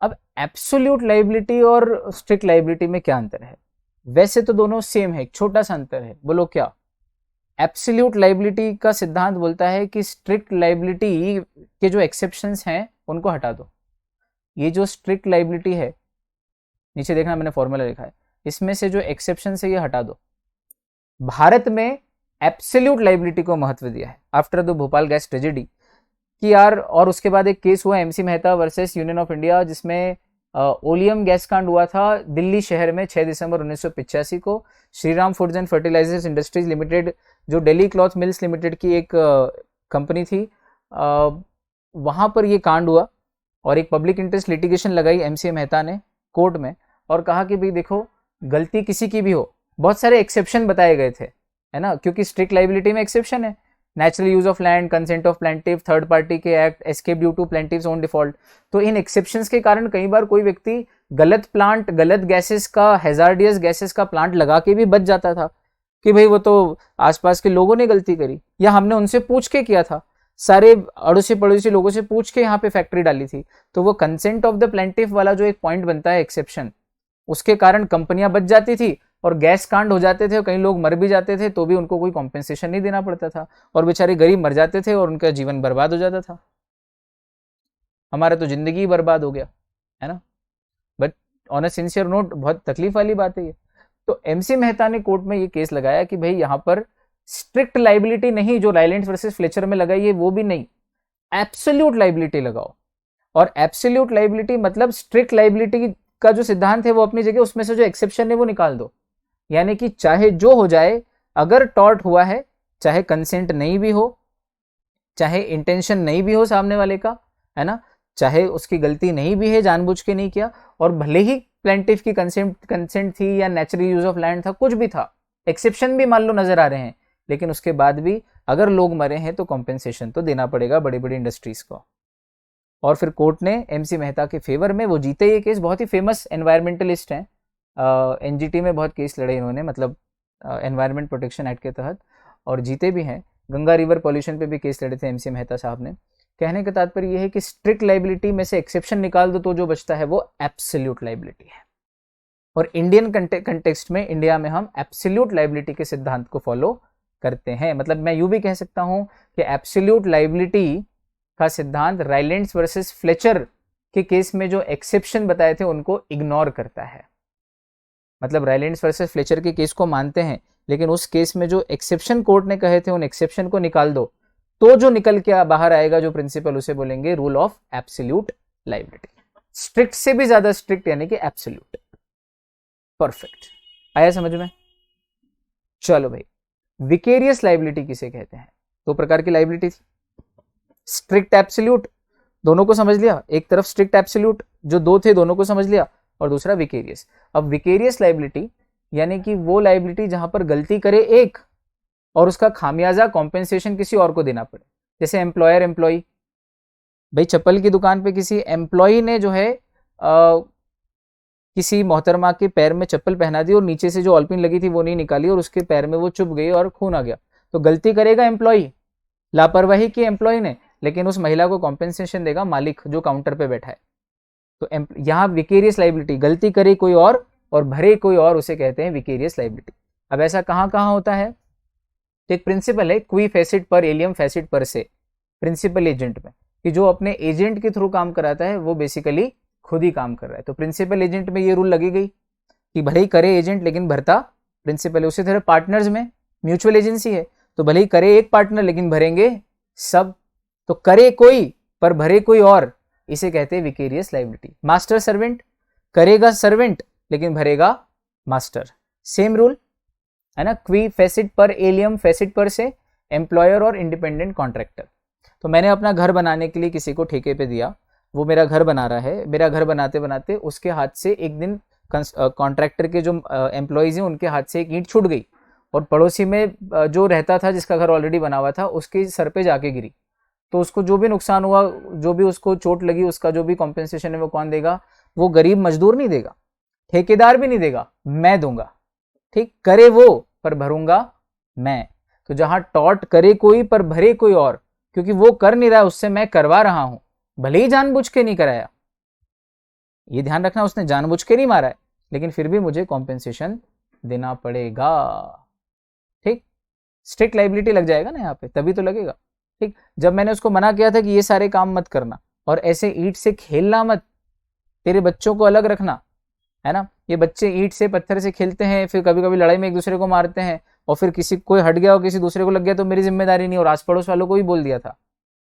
अब एब्सोल्यूट लाइबिलिटी और स्ट्रिक्ट लाइबिलिटी में क्या अंतर है? वैसे तो दोनों सेम है, एक छोटा सा अंतर है, बोलो क्या? एब्सोल्यूट लाइबिलिटी का सिद्धांत बोलता है कि स्ट्रिक्ट लाइबिलिटी के जो एक्सेप्शंस हैं उनको हटा दो। ये जो स्ट्रिक्ट लाइबिलिटी है, नीचे देखना मैंने फॉर्मूला लिखा है, इसमें से जो एक्सेप्शन है ये हटा दो। भारत में एब्सोल्यूट लाइबिलिटी को महत्व दिया है after the Bhopal gas tragedy कि यार, और उसके बाद एक केस हुआ MC Mehta versus union of India, जिसमें ओलियम गैस कांड हुआ था दिल्ली शहर में 6 दिसंबर 1985 को। Shriram Foods and Fertilisers Industries Limited, जो दिल्ली क्लॉथ मिल्स लिमिटेड की एक कंपनी थी, वहाँ पर ये कांड हुआ और एक पब्लिक इंटरेस्ट लिटिगेशन लगाई एमसी मेहता ने कोर्ट में, और कहा कि भाई देखो, गलती किसी की भी हो, बहुत सारे एक्सेप्शन बताए गए थे, है ना, क्योंकि स्ट्रिक्ट लाइबिलिटी में एक्सेप्शन है, natural use of land, consent of plaintiff, third party के act, escape due to plaintiff's own default. तो इन एक्सेप्शंस के कारण कई बार कोई व्यक्ति गलत प्लांट, गलत गैसेस का, हैजार्डियस गैसेस का प्लांट लगा के भी बच जाता था कि भाई वो तो आसपास के लोगों ने गलती करी, या हमने उनसे पूछ के किया था, सारे अड़ोसी पड़ोसी लोगों से पूछ के यहाँ पे फैक्ट्री डाली थी। तो वो कंसेंट ऑफ द प्लेंटिव वाला जो एक पॉइंट बनता है एक्सेप्शन, उसके कारण कंपनियां बच जाती थी और गैस कांड हो जाते थे और कई लोग मर भी जाते थे तो भी उनको कोई कॉम्पेंसेशन नहीं देना पड़ता था, और बेचारे गरीब मर जाते थे और उनका जीवन बर्बाद हो जाता था। हमारा तो जिंदगी ही बर्बाद हो गया, है ना। But on a sincere note बहुत तकलीफ वाली बात है ये। तो एमसी मेहता ने कोर्ट में ये केस लगाया कि भाई यहाँ पर स्ट्रिक्ट लाइबिलिटी नहीं, जो राइलेंस वर्सेस फ्लेचर में लगाई है वो भी नहीं, एब्सोल्यूट लाइबिलिटी लगाओ। और एब्सोल्यूट लाइबिलिटी मतलब स्ट्रिक्ट लाइबिलिटी का जो सिद्धांत है वो अपनी जगह, उसमें से जो एक्सेप्शन है वो निकाल दो। यानी कि चाहे जो हो जाए, अगर टॉर्ट हुआ है, चाहे कंसेंट नहीं भी हो, चाहे इंटेंशन नहीं भी हो सामने वाले का, है ना, चाहे उसकी गलती नहीं भी है, जानबूझ के नहीं किया, और भले ही प्लेंटिफ की कंसेंट थी या नेचुरल यूज ऑफ लैंड था, कुछ भी था, एक्सेप्शन भी मान लो नजर आ रहे हैं, लेकिन उसके बाद भी अगर लोग मरे हैं तो कॉम्पेंसेशन तो देना पड़ेगा बड़ी बड़ी इंडस्ट्रीज को। और फिर कोर्ट ने एमसी मेहता के फेवर में वो जीते ये केस। बहुत ही फेमस एनवायरमेंटलिस्ट हैं, एनजीटी में बहुत केस लड़े इन्होंने, मतलब एनवायरमेंट प्रोटेक्शन एक्ट के तहत, और जीते भी हैं। गंगा रिवर पॉल्यूशन पे भी केस लड़े थे एमसी मेहता साहब ने। कहने का तात्पर्य यह है कि स्ट्रिक्ट लाइबिलिटी में से एक्सेप्शन निकाल दो तो जो बचता है वो एब्सोल्यूट लाइबिलिटी है। और इंडियन कंटेक्स्ट में, इंडिया में हम एब्सोल्यूट लाइबिलिटी के सिद्धांत को फॉलो करते हैं। मतलब मैं यूं भी कह सकता हूं कि एब्सोल्यूट लाइबिलिटी का सिद्धांत राइलेंस वर्सेस फ्लेचर के केस में जो एक्सेप्शन बताए थे उनको इग्नोर करता है। मतलब राइलेंस वर्सेस फ्लेचर के केस को मानते हैं, लेकिन उस केस में जो एक्सेप्शन कोर्ट ने कहे थे उन एक्सेप्शन को निकाल दो, तो जो निकल के बाहर आएगा जो प्रिंसिपल, उसे बोलेंगे rule of absolute liability. Strict से भी ज्यादा स्ट्रिक्ट यानी कि एब्सोल्यूट। परफेक्ट, आया समझ में। चलो भाई, विकेरियस लाइबिलिटी किसे कहते हैं? दो प्रकार की लाइबिलिटी थी, स्ट्रिक्ट एब्सोल्यूट, दोनों को समझ लिया। एक तरफ स्ट्रिक्ट एब्सोल्यूट जो दो थे दोनों को समझ लिया, और दूसरा विकेरियस। अब विकेरियस लाइबिलिटी यानी कि वो लाइबिलिटी जहां पर गलती करे एक और उसका खामियाजा कॉम्पेंसेशन किसी और को देना पड़े। जैसे एम्प्लॉयर एम्प्लॉय, भाई चप्पल की दुकान पे किसी एम्प्लॉय ने जो है किसी मोहतरमा के पैर में चप्पल पहना दी और नीचे से जो ऑलपिन लगी थी वो नहीं निकाली और उसके पैर में वो चुभ गई और खून आ गया, तो गलती करेगा एम्प्लॉय, लापरवाही की एम्प्लॉय ने, लेकिन उस महिला को कॉम्पेंसेशन देगा मालिक जो काउंटर पे बैठा है। तो यहाँ विकेरियस लाइबिलिटी, गलती करे कोई और भरे कोई और, उसे कहते हैं विकेरियस लाइबिलिटी। अब ऐसा कहाँ कहाँ होता है? तो एक प्रिंसिपल है क्वी फेसिट पर एलियम फेसिट पर से, प्रिंसिपल एजेंट में, कि जो अपने एजेंट के थ्रू काम कराता है वो बेसिकली खुद ही काम कर रहा है। तो प्रिंसिपल एजेंट में ये रूल लगी गई कि भले ही करे एजेंट लेकिन भरता प्रिंसिपल है। उसी तरह पार्टनर्स में म्यूचुअल एजेंसी है, तो भले ही करे एक पार्टनर लेकिन भरेंगे सब। तो करे कोई पर भरे कोई और, इसे कहते हैं विकेरियस लाइबिलिटी। मास्टर सर्वेंट, करेगा सर्वेंट लेकिन भरेगा मास्टर, सेम रूल है ना, क्वी फेसिट पर एलियम फेसिट पर से, एम्प्लॉयर और इंडिपेंडेंट कॉन्ट्रैक्टर। तो मैंने अपना घर बनाने के लिए किसी को ठेके पे दिया, वो मेरा घर बना रहा है, मेरा घर बनाते बनाते उसके हाथ से एक दिन कॉन्ट्रैक्टर के जो एम्प्लॉयज हैं उनके हाथ से एक ईंट छूट गई और पड़ोसी में जो रहता था जिसका घर ऑलरेडी बना हुआ था उसके सर पे जाके गिरी। तो उसको जो भी नुकसान हुआ, जो भी उसको चोट लगी, उसका जो भी कॉम्पेंसेशन है वो कौन देगा? वो गरीब मजदूर नहीं देगा, ठेकेदार भी नहीं देगा, मैं दूंगा। ठीक, करे वो पर भरूंगा मैं। तो जहां टॉर्ट करे कोई पर भरे कोई और, क्योंकि वो कर नहीं रहा है उससे मैं करवा रहा हूं, भले ही जानबूझ के नहीं कराया, ये ध्यान रखना, उसने जानबूझ के नहीं मारा है, लेकिन फिर भी मुझे कॉम्पेंसेशन देना पड़ेगा। ठीक, स्ट्रिक्ट लाइबिलिटी लग जाएगा ना यहाँ पे, तभी तो लगेगा। ठीक, जब मैंने उसको मना किया था कि ये सारे काम मत करना और ऐसे ईंट से खेलना मत, तेरे बच्चों को अलग रखना, है ना, ये बच्चे ईंट से पत्थर से खेलते हैं, फिर कभी कभी लड़ाई में एक दूसरे को मारते हैं, और फिर किसी कोई हट गया और किसी दूसरे को लग गया तो मेरी जिम्मेदारी नहीं, और आस पड़ोस वालों को भी बोल दिया था,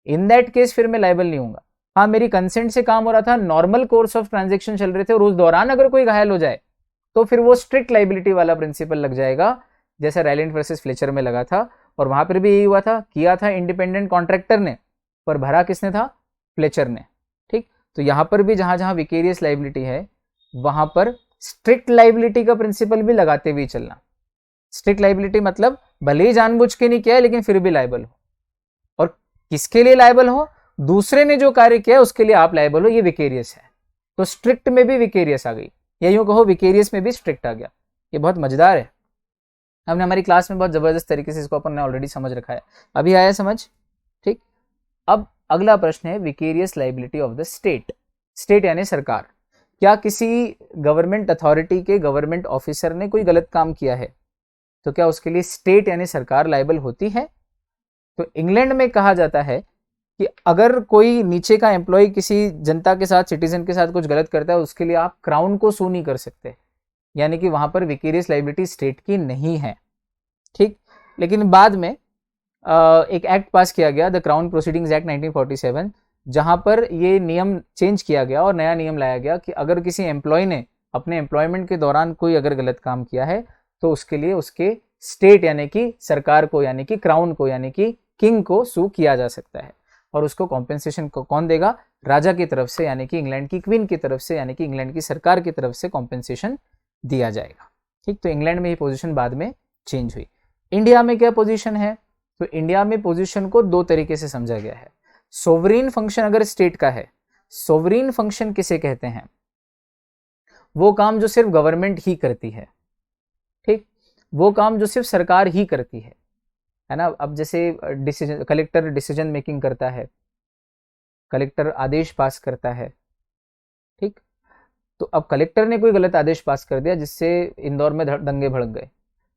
इन दैट केस फिर मैं लाइबल नहीं हूंगा। हाँ, मेरी कंसेंट से काम हो रहा था, नॉर्मल कोर्स ऑफ ट्रांजेक्शन चल रहे थे, और उस दौरान अगर कोई घायल हो जाए तो फिर वो स्ट्रिक्ट लाइबिलिटी वाला प्रिंसिपल लग जाएगा, जैसा राइलेंट वर्सेस फ्लेचर में लगा था। और वहां पर भी यही हुआ था, किया था इंडिपेंडेंट कॉन्ट्रैक्टर ने, पर भरा किसने था? फ्लेचर ने। ठीक, तो यहां पर भी जहां जहां विकेरियस लाइबिलिटी है वहां पर स्ट्रिक्ट लाइबिलिटी का प्रिंसिपल भी लगाते हुए चलना। स्ट्रिक्ट लाइबिलिटी मतलब भले ही जानबूझ के नहीं किया है लेकिन फिर भी लायबल हो, और किसके लिए लायबल हो? दूसरे ने जो कार्य किया उसके लिए आप लायबल हो, ये विकेरियस है। तो स्ट्रिक्ट में भी विकेरियस आ गई, या यूं कहो विकेरियस में भी स्ट्रिक्ट आ गया। ये बहुत मजेदार है, हमने हमारी क्लास में बहुत जबरदस्त तरीके से इसको अपन ने ऑलरेडी समझ रखा है। अभी आया समझ? ठीक, अब अगला प्रश्न है vicarious liability of the state. State यानी सरकार। क्या किसी गवर्नमेंट अथॉरिटी के गवर्नमेंट ऑफिसर ने कोई गलत काम किया है तो क्या उसके लिए स्टेट यानी सरकार लायबल होती है? तो इंग्लैंड में कहा जाता है कि अगर कोई नीचे का एम्प्लॉय किसी जनता के साथ, सिटीजन के साथ कुछ गलत करता है, उसके लिए आप क्राउन को सू नहीं कर सकते, यानी कि वहां पर विकेरियस लायबिलिटी स्टेट की नहीं है। ठीक, लेकिन बाद में एक एक्ट पास किया गया, द क्राउन प्रोसीडिंग्स एक्ट 1947, जहां पर ये नियम चेंज किया गया और नया नियम लाया गया कि अगर किसी एम्प्लॉय ने अपने एम्प्लॉयमेंट के दौरान कोई अगर गलत काम किया है तो उसके लिए उसके स्टेट यानी कि सरकार को, यानी कि क्राउन को, यानी कि किंग को सू किया जा सकता है। और उसको कॉम्पेंसेशन को कौन देगा? राजा की तरफ से, यानी कि इंग्लैंड की क्वीन की तरफ से, यानी कि इंग्लैंड की सरकार की तरफ से कॉम्पेंसेशन दिया जाएगा। ठीक, तो इंग्लैंड में ये पोजीशन बाद में चेंज हुई। इंडिया में क्या पोजीशन है? तो इंडिया में पोजीशन को दो तरीके से समझा गया है। सोवरेन फंक्शन अगर स्टेट का है, सोवरेन फंक्शन किसे कहते हैं? वो काम जो सिर्फ गवर्नमेंट ही करती है। ठीक, वो काम जो सिर्फ सरकार ही करती है ना। अब जैसे डिसीजन, कलेक्टर डिसीजन मेकिंग करता है, कलेक्टर आदेश पास करता है। ठीक, तो अब कलेक्टर ने कोई गलत आदेश पास कर दिया जिससे इंदौर में दंगे भड़क गए,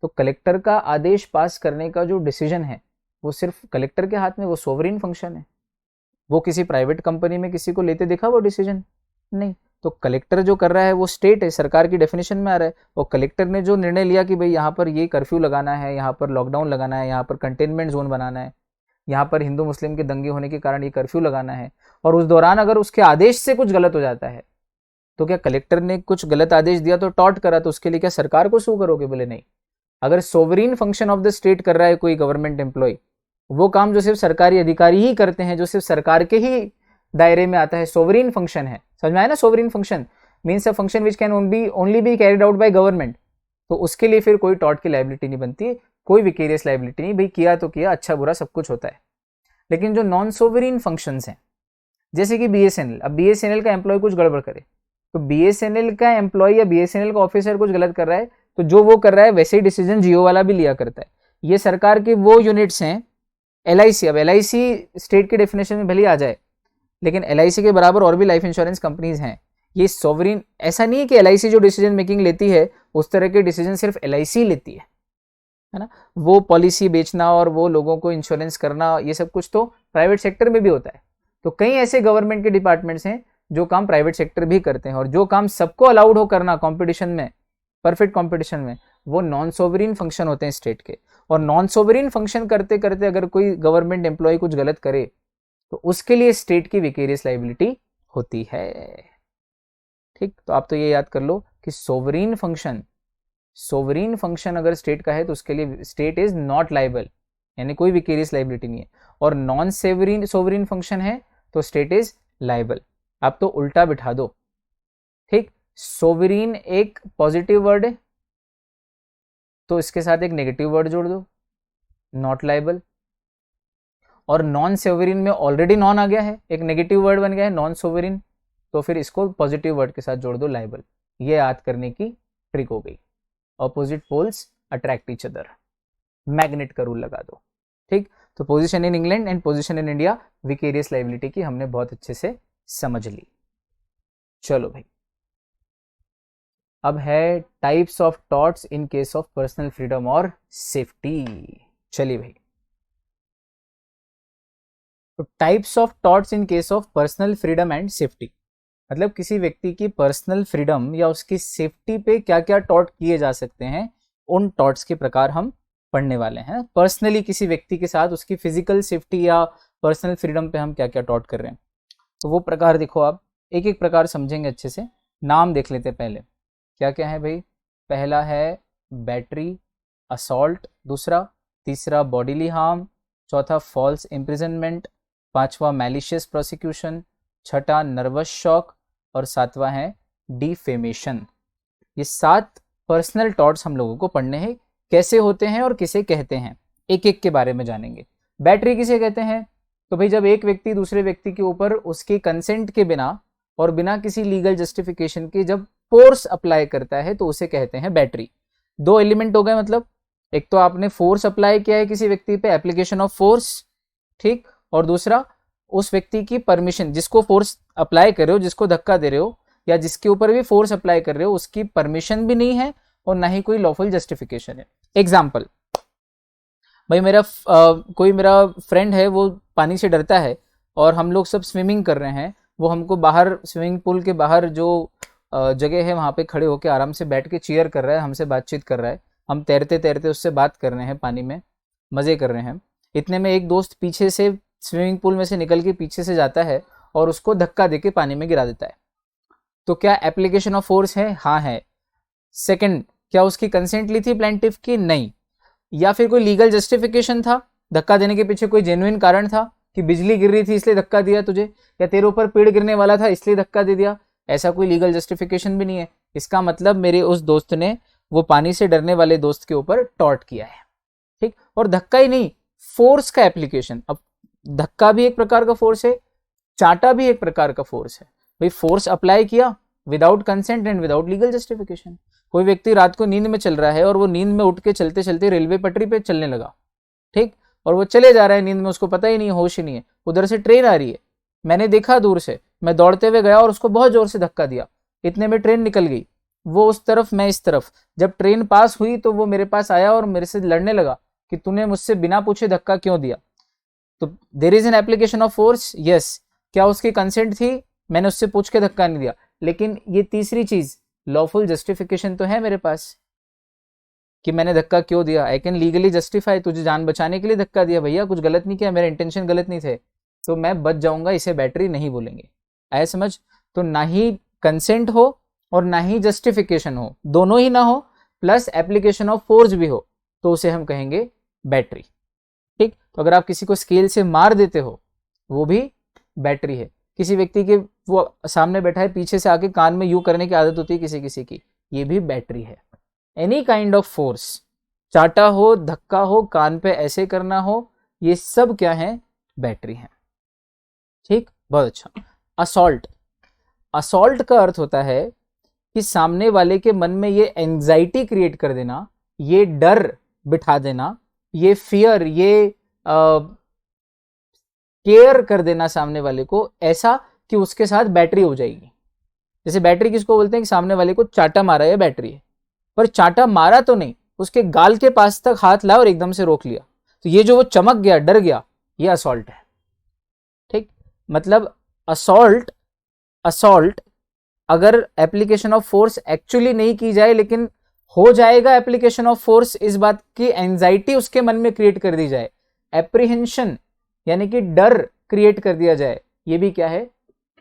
तो कलेक्टर का आदेश पास करने का जो डिसीजन है वो सिर्फ कलेक्टर के हाथ में, वो सोवरेन फंक्शन है। वो किसी प्राइवेट कंपनी में किसी को लेते देखा वो डिसीजन? नहीं। तो कलेक्टर जो कर रहा है वो स्टेट है, सरकार की डेफिनेशन में आ रहा है। और कलेक्टर ने जो निर्णय लिया कि भाई यहाँ पर ये कर्फ्यू लगाना है, यहाँ पर लॉकडाउन लगाना है, यहाँ पर कंटेनमेंट जोन बनाना है, यहाँ पर हिंदू मुस्लिम के दंगे होने के कारण ये कर्फ्यू लगाना है, और उस दौरान अगर उसके आदेश से कुछ गलत हो जाता है तो क्या कलेक्टर ने कुछ गलत आदेश दिया तो टॉर्ट करा, तो उसके लिए क्या सरकार को सू करोगे? बोले नहीं। अगर sovereign function of the state कर रहा है कोई गवर्नमेंट एम्प्लॉय, वो काम जो सिर्फ सरकारी अधिकारी ही करते हैं, जो सिर्फ सरकार के ही दायरे में आता है, सोवरेन फंक्शन है। समझ में आया ना? Sovereign function means a function which can only be carried out by government. तो उसके लिए फिर कोई टॉर्ट की लायबिलिटी नहीं बनती, कोई विकेरियस लायबिलिटी नहीं। भाई किया तो किया, अच्छा बुरा सब कुछ होता है। लेकिन जो नॉन सोवरेन फंक्शंस हैं, जैसे कि बीएसएनएल, अब बीएसएनएल का एम्प्लॉय कुछ गड़बड़ करे, तो बीएसएनएल का एम्प्लॉय या बीएसएनएल का ऑफिसर कुछ गलत कर रहा है, तो जो वो कर रहा है वैसे ही डिसीजन जियो वाला भी लिया करता है। ये सरकार के वो यूनिट्स हैं। एलआईसी, अब एलआईसी स्टेट के डेफिनेशन में भले आ जाए, लेकिन एलआईसी के बराबर और भी लाइफ इंश्योरेंस कंपनीज हैं। ये सॉवरेन, ऐसा नहीं है कि एलआईसी जो डिसीजन मेकिंग लेती है उस तरह के डिसीजन सिर्फ एलआईसी लेती है ना। वो पॉलिसी बेचना और वो लोगों को इंश्योरेंस करना, ये सब कुछ तो प्राइवेट सेक्टर में भी होता है। तो कई ऐसे गवर्नमेंट के डिपार्टमेंट्स हैं जो काम प्राइवेट सेक्टर भी करते हैं, और जो काम सबको अलाउड हो करना कॉम्पिटिशन में, परफेक्ट कॉम्पिटिशन में, वो नॉन सोवरेन फंक्शन होते हैं स्टेट के। और नॉन सोवरेन फंक्शन करते करते अगर कोई गवर्नमेंट एम्प्लॉय कुछ गलत करे तो उसके लिए स्टेट की विकेरियस लायबिलिटी होती है। ठीक, तो आप तो ये याद कर लो कि सोवरेन फंक्शन अगर स्टेट का है तो उसके लिए स्टेट इज नॉट लायबल, यानी कोई विकेरियस लायबिलिटी नहीं है। और नॉन सोवरेन फंक्शन है तो स्टेट इज लायबल। आप तो उल्टा बिठा दो। ठीक, सोवरेन एक पॉजिटिव वर्ड है तो इसके साथ एक नेगेटिव वर्ड जोड़ दो, नॉट लायबल। और नॉन सोवरेन में ऑलरेडी नॉन आ गया है, एक नेगेटिव वर्ड बन गया है नॉन सोवरेन, तो फिर इसको पॉजिटिव वर्ड के साथ जोड़ दो, लायबल। ये याद करने की ट्रिक हो गई। Opposite poles attract each other, magnet का रूल लगा दो। ठीक, तो position in England and position in India, vicarious liability की हमने बहुत अच्छे से समझ ली। चलो भाई, अब है types of torts in case of personal freedom और सेफ्टी। चलिए भाई, तो types of torts in case of personal freedom and safety, मतलब किसी व्यक्ति की पर्सनल फ्रीडम या उसकी सेफ्टी पे क्या क्या टॉर्ट किए जा सकते हैं, उन टॉर्ट्स के प्रकार हम पढ़ने वाले हैं। पर्सनली किसी व्यक्ति के साथ उसकी फिजिकल सेफ्टी या पर्सनल फ्रीडम पे हम क्या क्या टॉर्ट कर रहे हैं, तो वो प्रकार देखो। आप एक एक प्रकार समझेंगे अच्छे से। नाम देख लेते पहले, क्या क्या है भाई। पहला है बैटरी, असॉल्ट, दूसरा, तीसरा बॉडीली हार्म, चौथा फॉल्स इम्प्रिजनमेंट, पांचवा मैलिशियस प्रोसिक्यूशन, छठा नर्वस शॉक, और सातवां है डिफेमेशन। ये 7 पर्सनल टॉर्ट्स हम लोगों को पढ़ने हैं, कैसे होते हैं और किसे कहते हैं, एक एक के बारे में जानेंगे। बैटरी किसे कहते हैं? तो भाई जब एक व्यक्ति दूसरे व्यक्ति के ऊपर उसके कंसेंट के बिना और बिना किसी लीगल जस्टिफिकेशन के जब फोर्स अप्लाई करता है तो उसे कहते हैं बैटरी। 2 एलिमेंट हो गए, मतलब एक तो आपने फोर्स अप्लाई किया है किसी व्यक्ति पे, एप्लीकेशन ऑफ फोर्स, ठीक, और दूसरा उस व्यक्ति की परमिशन, जिसको फोर्स अप्लाई कर रहे हो, जिसको धक्का दे रहे हो, या जिसके ऊपर भी फोर्स अप्लाई कर रहे हो उसकी परमिशन भी नहीं है और ना ही कोई लॉफुल जस्टिफिकेशन है। एग्जाम्पल, भाई कोई मेरा फ्रेंड है, वो पानी से डरता है और हम लोग सब स्विमिंग कर रहे हैं, वो हमको बाहर स्विमिंग पूल के बाहर जो जगह है वहाँ पे खड़े होकर आराम से बैठ के चीयर कर रहा है, हमसे बातचीत कर रहा है, हम तैरते तैरते उससे बात कर रहे हैं, पानी में मज़े कर रहे हैं। इतने में एक दोस्त पीछे से स्विमिंग पूल में से निकल के पीछे से जाता है और उसको धक्का देके पानी में गिरा देता है। तो क्या एप्लीकेशन ऑफ फोर्स है? हाँ है। सेकंड, क्या उसकी कंसेंट ली थी प्लेंटिफ की? नहीं। या फिर कोई लीगल जस्टिफिकेशन था? धक्का देने के पीछे कोई जेन्युइन कारण था कि बिजली गिर रही थी इसलिए धक्का दिया तुझे, या तेरे ऊपर पेड़ गिरने वाला था इसलिए धक्का दे दिया? ऐसा कोई लीगल जस्टिफिकेशन भी नहीं है। इसका मतलब मेरे उस दोस्त ने वो पानी से डरने वाले दोस्त के ऊपर टॉर्ट किया है, ठीक। और धक्का ही नहीं, फोर्स का एप्लीकेशन। अब धक्का भी एक प्रकार का फोर्स है, चाटा भी एक प्रकार का फोर्स है। भाई फोर्स अप्लाई किया without consent and without legal justification. कोई व्यक्ति रात को नींद में चल रहा है और वो नींद में उठ के चलते चलते रेलवे पटरी पे चलने लगा, ठीक, और वो चले जा रहा है नींद में, उसको पता ही नहीं, होश ही नहीं है। उधर से ट्रेन आ रही है, मैंने देखा दूर से, मैं दौड़ते हुए गया और उसको बहुत जोर से धक्का दिया। इतने में ट्रेन निकल गई, वो उस तरफ मैं इस तरफ। जब ट्रेन पास हुई तो वो मेरे पास आया और मेरे से लड़ने लगा कि तूने मुझसे बिना पूछे धक्का क्यों दिया। तो there is an application of force, yes. क्या उसकी कंसेंट थी? मैंने उससे पूछ के धक्का नहीं दिया। लेकिन ये तीसरी चीज, लॉफुल जस्टिफिकेशन तो है मेरे पास कि मैंने धक्का क्यों दिया। आई कैन लीगली जस्टिफाई, तुझे जान बचाने के लिए धक्का दिया भैया, कुछ गलत नहीं किया, मेरे इंटेंशन गलत नहीं थे, तो मैं बच जाऊंगा, इसे बैटरी नहीं बोलेंगे। आया समझ? तो ना ही कंसेंट हो और ना ही जस्टिफिकेशन हो, दोनों ही ना हो, प्लस एप्लीकेशन ऑफ फोर्स भी हो, तो उसे हम कहेंगे बैटरी, ठीक। तो अगर आप किसी को स्केल से मार देते हो वो भी बैटरी है। किसी व्यक्ति के वो सामने बैठा है, पीछे से आके कान में यूं करने की आदत होती है किसी किसी की, ये भी बैटरी है। एनी काइंड ऑफ फोर्स, चाटा हो, धक्का हो, कान पे ऐसे करना हो, ये सब क्या है? बैटरी है, ठीक। बहुत अच्छा। असॉल्ट, असॉल्ट का अर्थ होता है कि सामने वाले के मन में ये एंजाइटी क्रिएट कर देना, ये डर बिठा देना, ये फियर, ये केयर कर देना सामने वाले को, ऐसा कि उसके साथ बैटरी हो जाएगी। जैसे बैटरी किसको बोलते हैं? कि सामने वाले को चाटा मारा है, बैटरी है। पर चाटा मारा तो नहीं, उसके गाल के पास तक हाथ लाया और एकदम से रोक लिया, तो ये जो वो चमक गया, डर गया, ये असॉल्ट है, ठीक। मतलब असॉल्ट, असॉल्ट अगर एप्लीकेशन ऑफ फोर्स एक्चुअली नहीं की जाए लेकिन हो जाएगा एप्लीकेशन ऑफ फोर्स, इस बात की एंजाइटी उसके मन में क्रिएट कर दी जाए, एप्रीहेंशन यानी कि डर क्रिएट कर दिया जाए, ये भी क्या है?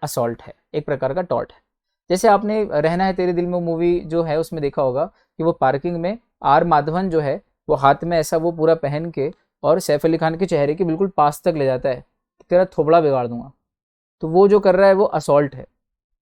असॉल्ट है, एक प्रकार का टॉर्ट है। जैसे आपने रहना है तेरे दिल में मूवी जो है उसमें देखा होगा कि वो पार्किंग में आर माधवन जो है वो हाथ में ऐसा वो पूरा पहन के और सैफ अली खान के चेहरे के बिल्कुल पास तक ले जाता है, तेरा थोबड़ा बिगाड़ दूंगा। तो वो जो कर रहा है वो असॉल्ट है।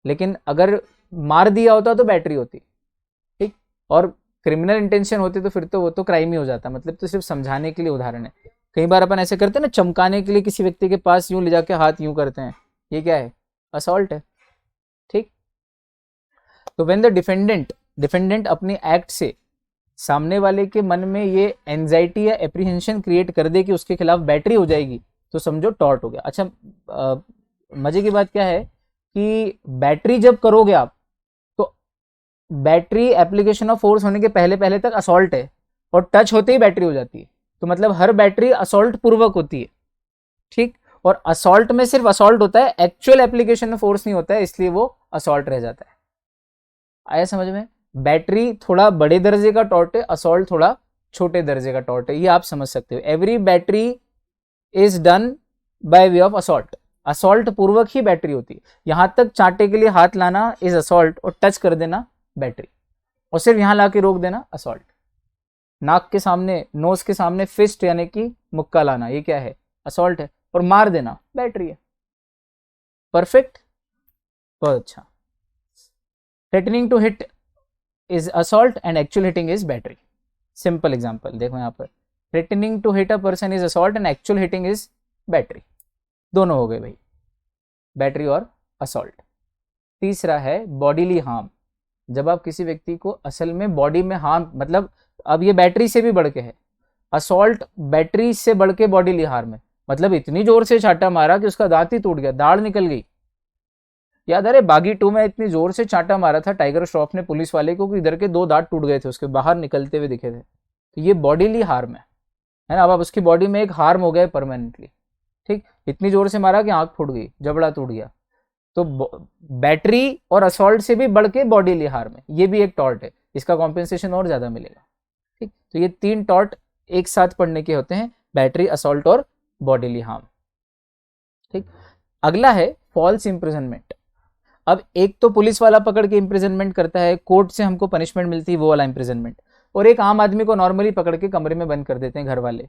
लेकिन अगर मार दिया होता तो बैटरी होती, ठीक। और क्रिमिनल इंटेंशन होती तो फिर तो वो तो क्राइम ही हो जाता। मतलब तो सिर्फ समझाने के लिए उदाहरण है। कई बार अपन ऐसे करते हैं ना, चमकाने के लिए किसी व्यक्ति के पास यूं ले जाके हाथ यूं करते हैं, ये क्या है? असॉल्ट है, ठीक। तो व्हेन द डिफेंडेंट अपने एक्ट से सामने वाले के मन में ये एंजाइटी या एप्रीहेंशन क्रिएट कर दे कि उसके खिलाफ बैटरी हो जाएगी, तो समझो टॉर्ट हो गया। अच्छा, मजे की बात क्या है कि बैटरी जब करोगे आप, तो बैटरी एप्लीकेशन ऑफ फोर्स होने के पहले पहले तक असॉल्ट है और टच होते ही बैटरी हो जाती है। तो मतलब हर बैटरी असॉल्ट पूर्वक होती है, ठीक। और असॉल्ट में सिर्फ असॉल्ट होता है, एक्चुअल एप्लीकेशन में फोर्स नहीं होता है, इसलिए वो असॉल्ट रह जाता है। आया समझ में? बैटरी थोड़ा बड़े दर्जे का टॉर्ट है, असॉल्ट थोड़ा छोटे दर्जे का टॉर्ट है, ये आप समझ सकते हो। Every battery is done by way of assault, assault पूर्वक ही बैटरी होती है। यहां तक चांटे के लिए हाथ लाना इज असॉल्ट, और टच कर देना बैटरी, और सिर्फ यहां लाके रोक देना असॉल्ट। नाक के सामने, नोज के सामने फिस्ट यानी कि मुक्का लाना, ये क्या है? असॉल्ट है। और मार देना बैटरी है। परफेक्ट, बहुत अच्छा। Threatening to hit is assault and actual hitting is battery. Simple example देखो यहाँ पर, threatening to hit a person is assault and actual hitting is battery. दोनों हो गए भाई, बैटरी और असॉल्ट। तीसरा है बॉडीली हार्म। जब आप किसी व्यक्ति को असल में बॉडी में हार्म, मतलब अब ये बैटरी से भी बढ़ के है, असॉल्ट बैटरी से बढ़ के बॉडीली हार्म है। मतलब इतनी जोर से छाटा मारा कि उसका दांत ही टूट गया, दाढ़ निकल गई, याद आ रहा है बागी 2 में इतनी जोर से चांटा मारा था टाइगर श्रॉफ ने पुलिस वाले को कि इधर के 2 दांत टूट गए थे, उसके बाहर निकलते हुए दिखे थे। तो ये बॉडीली हार्म है ना। अब उसकी बॉडी में एक हार्म हो गया परमानेंटली, ठीक। इतनी जोर से मारा कि आंख फूट गई, जबड़ा टूट गया। तो बैटरी और असॉल्ट से भी बढ़ के बॉडीली हार्म है, ये भी एक टॉर्ट है, इसका कॉम्पेंसेशन और ज्यादा मिलेगा, ठीक। तो ये 3 टॉर्ट एक साथ पढ़ने के होते हैं, बैटरी, असॉल्ट और बॉडीली हार्म, ठीक। अगला है फॉल्स इंप्रिजनमेंट। अब एक तो पुलिस वाला पकड़ के इंप्रिजनमेंट करता है, कोर्ट से हमको पनिशमेंट मिलती है, वो वाला इंप्रिजनमेंट। और एक आम आदमी को नॉर्मली पकड़ के कमरे में बंद कर देते हैं घर वाले,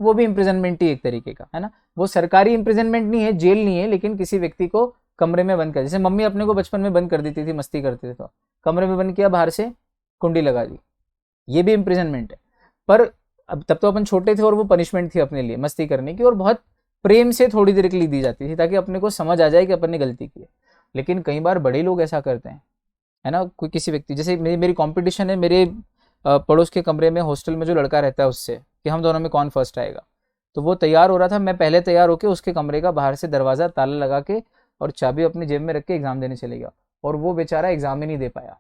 वो भी इंप्रिजनमेंट ही एक तरीके का है ना। वो सरकारी इंप्रिजनमेंट नहीं है, जेल नहीं है, लेकिन किसी व्यक्ति को कमरे में बंद कर, जैसे मम्मी अपने को बचपन में बंद कर देती थी, मस्ती करते थे तो कमरे में बंद किया, बाहर से कुंडी लगा दी, ये भी इंप्रिजनमेंट है। पर अब तब तो अपन छोटे थे और वो पनिशमेंट थी अपने लिए मस्ती करने की, और बहुत प्रेम से थोड़ी देर के लिए दी जाती थी ताकि अपने को समझ आ जाए कि अपन ने गलती की है। लेकिन कई बार बड़े लोग ऐसा करते हैं, है ना। कोई किसी व्यक्ति, जैसे मेरी कंपटीशन है मेरे पड़ोस के कमरे में हॉस्टल में जो लड़का रहता है उससे, कि हम दोनों में कौन फर्स्ट आएगा। तो वो तैयार हो रहा था, मैं पहले तैयार होकर उसके कमरे का बाहर से दरवाज़ा ताला लगा के और चाबी अपनी जेब में रख के एग्ज़ाम देने चले गया, और वो बेचारा एग्ज़ाम ही नहीं दे पाया।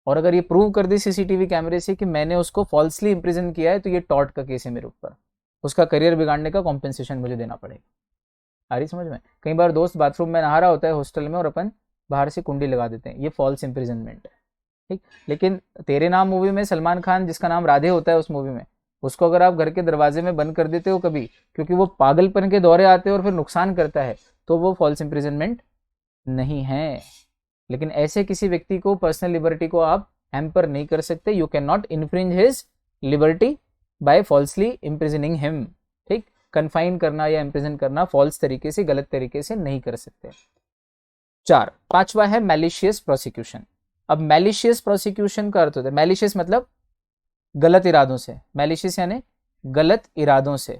और अगर ये प्रूव कर दी सीसीटीवी कैमरे से कि मैंने उसको फॉल्सली इंप्रिजन किया है, तो ये टॉर्ट का केस है मेरे ऊपर, उसका करियर बिगाड़ने का कॉम्पेंसेशन मुझे देना पड़ेगा। आ रही समझ में। कई बार दोस्त बाथरूम में नहा रहा होता है हॉस्टल में और अपन बाहर से कुंडी लगा देते हैं, ये फॉल्स इंप्रिजनमेंट है, ठीक। लेकिन तेरे नाम मूवी में सलमान खान, जिसका नाम राधे होता है उस मूवी में, उसको अगर आप घर के दरवाजे में बंद कर देते हो कभी, क्योंकि वो पागलपन के दौरे आते हैं और फिर नुकसान करता है, तो वो फॉल्स इंप्रिजनमेंट नहीं है। लेकिन ऐसे किसी व्यक्ति को, पर्सनल लिबर्टी को आप हैम्पर नहीं कर सकते। You can not infringe his liberty by falsely imprisoning him, ठीक। कन्फाइन करना या इम्प्रिजन करना फॉल्स तरीके से, गलत तरीके से नहीं कर सकते। 5वां है मैलिशियस प्रोसिक्यूशन। अब मैलिशियस प्रोसिक्यूशन का अर्थ होता है, मैलिशियस मतलब गलत इरादों से, मैलिशियस यानी गलत इरादों से,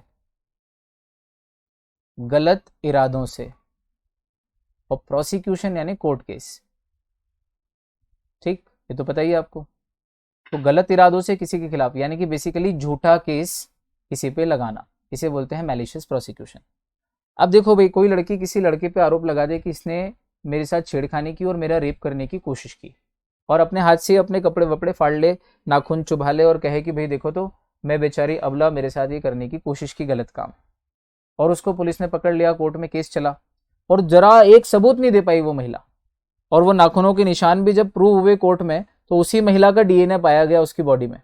गलत इरादों से, और प्रोसिक्यूशन यानी कोर्ट केस, ठीक। ये तो पता ही है आपको। तो गलत इरादों से किसी के खिलाफ, यानी कि बेसिकली झूठा केस किसी पे लगाना, इसे बोलते हैं मैलिशियस प्रोसिक्यूशन। अब देखो भाई, कोई लड़की किसी लड़के पे आरोप लगा दे कि इसने मेरे साथ छेड़खानी की और मेरा रेप करने की कोशिश की, और अपने हाथ से अपने कपड़े वपड़े फाड़ ले, नाखून चुभा ले और कहे कि भाई देखो तो मैं बेचारी अबला, मेरे साथ ये करने की कोशिश की, गलत काम। और उसको पुलिस ने पकड़ लिया, कोर्ट में केस चला, और जरा एक सबूत नहीं दे पाई वो महिला, और वो नाखूनों के निशान भी जब प्रूव हुए कोर्ट में, तो उसी महिला का डीएनए पाया गया उसकी बॉडी में।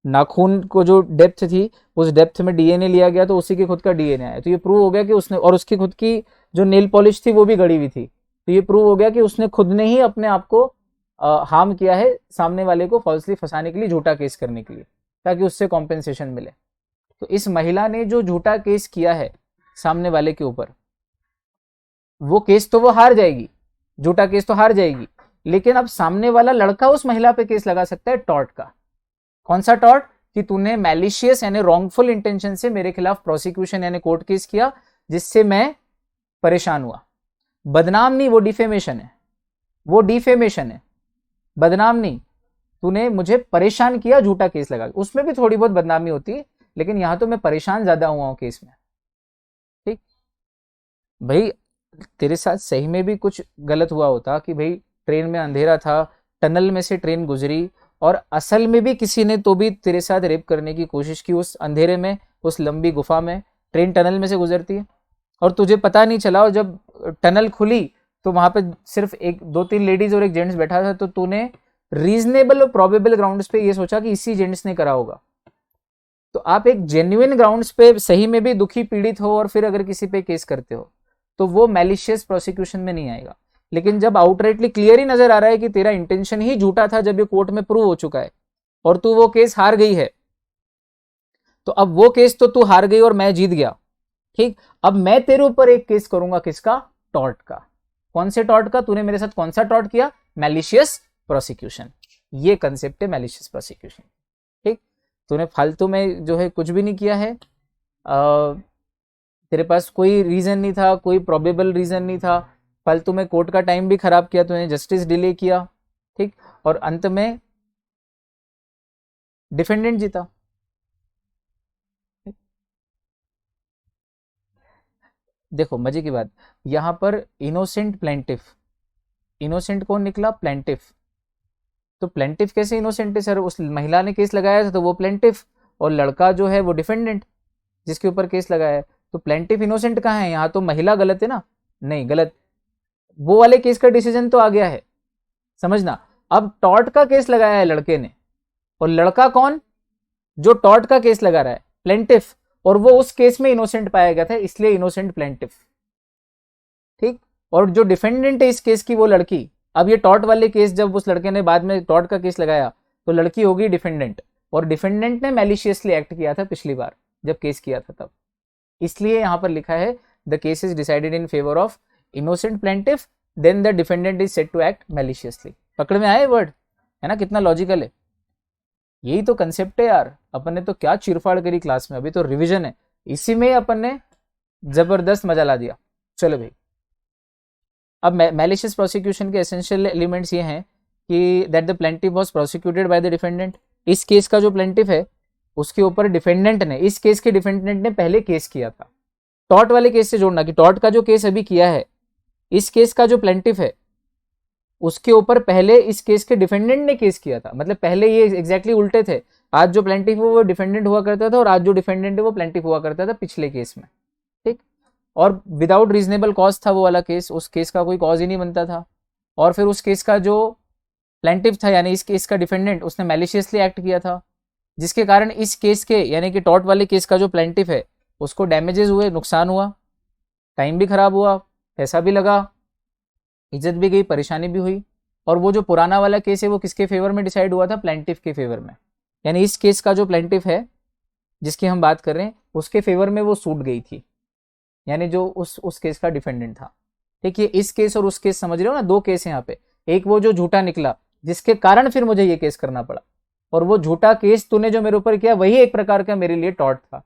नाखून को जो डेप्थ थी, उस डेप्थ में डीएनए लिया गया, तो उसी के खुद का डीएनए आया। तो ये प्रूव हो गया कि उसने, और उसकी खुद की जो नेल पॉलिश थी वो भी गड़ी हुई थी, तो ये प्रूव हो गया कि उसने खुद ने ही अपने आप को हार्म किया है, सामने वाले को फॉल्सली फंसाने के लिए, झूठा केस करने के लिए, ताकि उससे कॉम्पेंसेशन मिले। तो इस महिला ने जो झूठा केस किया है सामने वाले के ऊपर, वो केस तो वो हार जाएगी, झूठा केस तो हार जाएगी, लेकिन अब सामने वाला लड़का उस महिला पे केस लगा सकता है टॉर्ट का। कौन सा टॉर्ट? कि तूने मैलिशियस यानी रॉन्गफुल इंटेंशन से मेरे खिलाफ प्रोसिक्यूशन यानी कोर्ट केस किया, जिससे मैं परेशान हुआ। बदनाम नहीं, वो डिफेमेशन है, वो डिफेमेशन है, बदनाम नहीं। तूने मुझे परेशान किया, झूठा केस लगा, उसमें भी थोड़ी बहुत बदनामी होती है, लेकिन यहां तो मैं परेशान ज्यादा हुआ हूं केस में, ठीक। भाई तेरे साथ सही में भी कुछ गलत हुआ होता कि भाई ट्रेन में अंधेरा था, टनल में से ट्रेन गुजरी, और असल में भी किसी ने तो भी तेरे साथ रेप करने की कोशिश की उस अंधेरे में, उस लंबी गुफा में। ट्रेन टनल में से गुजरती है और तुझे पता नहीं चला, और जब टनल खुली तो वहां पे सिर्फ एक, 2-3 लेडीज और एक जेंट्स बैठा था, तो तूने रीजनेबल और प्रोबेबल ग्राउंड्स पे ये सोचा कि इसी जेंट्स ने करा होगा। तो आप एक जेन्युइन ग्राउंड्स पे सही में भी दुखी, पीड़ित हो, और फिर अगर किसी पे केस करते हो, तो वो मैलिशियस प्रोसिक्यूशन में नहीं आएगा। लेकिन जब आउटराइटली क्लियर ही नजर आ रहा है कि तेरा इंटेंशन ही झूठा था, जब ये कोर्ट में प्रूव हो चुका है और तू वो केस हार गई है, तो अब वो केस तो तू हार गई और मैं जीत गया, ठीक। अब मैं तेरे ऊपर एक केस करूंगा, किसका? टॉर्ट का। कौन से टॉर्ट का? तूने मेरे साथ कौन सा टॉर्ट किया? Malicious prosecution. ये कंसेप्ट है मैलिशियस प्रोसिक्यूशन, ठीक। तूने फालतू में जो है कुछ भी नहीं किया है, तेरे पास कोई रीजन नहीं था, कोई प्रोबेबल रीजन नहीं था, फालतू में कोर्ट का टाइम भी खराब किया तूने, जस्टिस डिले किया, ठीक। और अंत में डिफेंडेंट जीता। देखो मजे की बात, यहां पर इनोसेंट प्लेंटिफ इनोसेंट कौन निकला? प्लेंटिफ। तो प्लेंटिफ कैसे इनोसेंट है सर? उस महिला ने केस लगाया था तो वो प्लेंटिफ, और लड़का जो है वो डिफेंडेंट जिसके ऊपर केस लगाया है। तो प्लेंटिफ इनोसेंट कहाँ है? यहाँ तो महिला गलत है ना? नहीं, गलत। वो वाले केस का डिसीजन तो आ गया है, समझना। अब टॉर्ट का केस लगाया है लड़के ने, और लड़का कौन? जो टॉर्ट का केस लगा रहा है, प्लेंटिफ, और वो उस केस में इनोसेंट पाया गया था, इसलिए इनोसेंट प्लेंटिफ। ठीक। और जो डिफेंडेंट है इस केस की वो लड़की। अब ये टॉर्ट वाले केस जब उस लड़के ने बाद में टॉर्ट का केस लगाया तो लड़की होगी डिफेंडेंट, और डिफेंडेंट ने मैलिशियसली एक्ट किया था पिछली बार जब केस किया था तब, इसलिए यहां पर लिखा है the case is decided in favour of innocent plaintiff, then the defendant is said to act maliciously. पकड़ में आए वर्ड? है ना, कितना लॉजिकल है। यही तो कंसेप्ट है यार। अपन ने तो क्या चीरफाड़ करी क्लास में, अभी तो रिवीजन है, इसी में अपन ने जबरदस्त मजा ला दिया। चलो भाई, अब मैलिशियस प्रोसिक्यूशन के एसेंशियल एलिमेंट्स ये हैं कि that the plaintiff was prosecuted by the defendant. इस केस का जो प्लेंटिफ है उसके ऊपर डिफेंडेंट ने, इस केस के डिफेंडेंट ने पहले केस किया था। टॉर्ट वाले केस से जोड़ना कि टॉर्ट का जो केस अभी किया है, इस केस का जो प्लेंटिफ है उसके ऊपर पहले इस केस के डिफेंडेंट ने केस किया था। मतलब पहले ये एग्जैक्टली उल्टे थे, आज जो प्लेंटिफ है वो डिफेंडेंट हुआ करता था और आज जो डिफेंडेंट है वो प्लेंटिफ हुआ करता था पिछले केस में। ठीक। और विदाउट रीजनेबल कॉज था वो वाला केस, उस केस का कोई कॉज ही नहीं बनता था। और फिर उस केस का जो प्लेंटिफ था यानी इस केस का डिफेंडेंट, उसने मैलिशियसली एक्ट किया था, जिसके कारण इस केस के यानी कि टॉर्ट वाले केस का जो प्लेंटिफ है उसको डैमेजेस हुए, नुकसान हुआ, टाइम भी खराब हुआ, पैसा भी लगा, इज्जत भी गई, परेशानी भी हुई। और वो जो पुराना वाला केस है वो किसके फेवर में डिसाइड हुआ था? प्लेंटिफ के फेवर में। यानी इस केस का जो प्लेंटिफ है जिसकी हम बात कर रहे हैं उसके फेवर में वो सूट गई थी, यानी जो उस केस का डिफेंडेंट था। ठीक है, इस केस और उस केस समझ रहे हो ना, दो केस है यहाँ पे। एक वो जो झूठा निकला जिसके कारण फिर मुझे ये केस करना पड़ा, और वो झूठा केस तूने जो मेरे ऊपर किया वही एक प्रकार का मेरे लिए टॉर्ट था,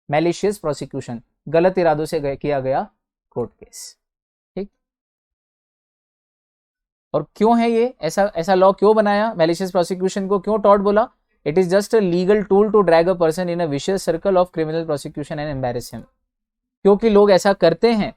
मैलिशियस प्रोसिक्यूशन, गलत इरादों से किया गया कोर्ट केस। ठीक। और क्यों है ये ऐसा लॉ क्यों बनाया? मैलिशियस प्रोसिक्यूशन को क्यों टॉर्ट बोला? It is just a legal tool to drag a person in a vicious circle of criminal prosecution and embarrass him. क्योंकि लोग ऐसा करते हैं,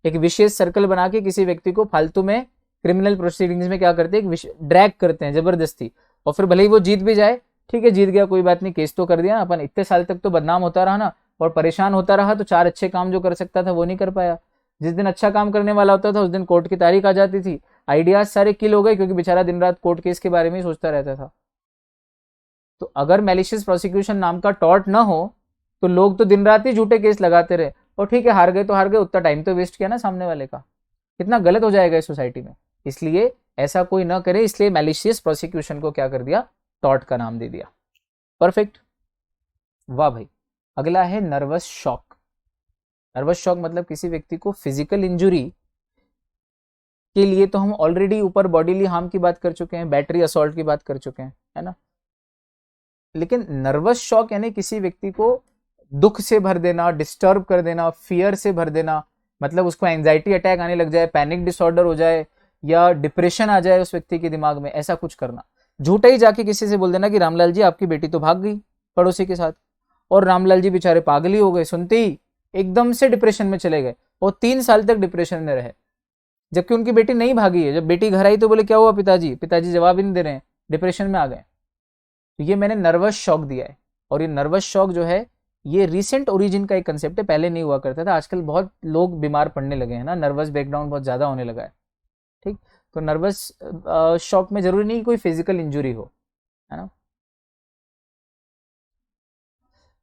एक विशेष सर्कल बना के किसी व्यक्ति को फालतू में क्रिमिनल प्रोसीडिंग्स में क्या करते हैं, ड्रैग करते हैं जबरदस्ती, और फिर भले ही वो जीत भी जाए, ठीक है जीत गया कोई बात नहीं, केस तो कर दिया, अपन इतने साल तक तो बदनाम होता रहा ना और परेशान होता रहा, तो चार अच्छे काम जो कर सकता था वो नहीं कर पाया। जिस दिन अच्छा काम करने वाला होता था उस दिन कोर्ट की तारीख आ जाती थी, आइडियाज सारे किल हो गए, क्योंकि बेचारा दिन रात कोर्ट केस के बारे में ही सोचता रहता था। तो अगर मैलिशियस प्रोसिक्यूशन नाम का टॉर्ट ना हो तो लोग तो दिन रात ही झूठे केस लगाते रहे, और ठीक है हार गए तो हार गए, उतना टाइम तो वेस्ट किया ना सामने वाले का। कितना गलत हो जाएगा इस सोसाइटी में। इसलिए ऐसा कोई ना करे, इसलिए मैलिशियस प्रोसिक्यूशन को क्या कर दिया, टॉर्ट का नाम दे दिया। परफेक्ट, वाह भाई। अगला है नर्वस शॉक। नर्वस शॉक मतलब किसी व्यक्ति को फिजिकल इंजुरी के लिए तो हम ऑलरेडी ऊपर बॉडीली हार्म की बात कर चुके हैं, बैटरी असॉल्ट की बात कर चुके हैं, है ना। लेकिन नर्वस शॉक यानी किसी व्यक्ति को दुख से भर देना, डिस्टर्ब कर देना, फियर से भर देना, मतलब उसको एंजाइटी अटैक आने लग जाए, पैनिक डिसऑर्डर हो जाए, या डिप्रेशन आ जाए उस व्यक्ति के दिमाग में, ऐसा कुछ करना। झूठा ही जाके किसी से बोल देना कि रामलाल जी आपकी बेटी तो भाग गई पड़ोसी के साथ, और रामलाल जी बेचारे पागल ही हो गए, सुनते ही एकदम से डिप्रेशन में चले गए और 3 साल तक डिप्रेशन में रहे, जबकि उनकी बेटी नहीं भागी है। जब बेटी घर आई तो बोले क्या हुआ पिताजी, पिताजी जवाब ही नहीं दे रहे हैं, डिप्रेशन में आ गए। तो ये मैंने नर्वस शॉक दिया है, और ये नर्वस शॉक जो है ये रिसेंट ओरिजिन का एक कंसेप्ट है, पहले नहीं हुआ करता था। आजकल बहुत लोग बीमार पड़ने लगे हैं ना, नर्वस ब्रेकडाउन बहुत ज़्यादा होने लगा है। ठीक, तो नर्वस शॉक में जरूरी नहीं कोई फिजिकल इंजुरी हो, है ना।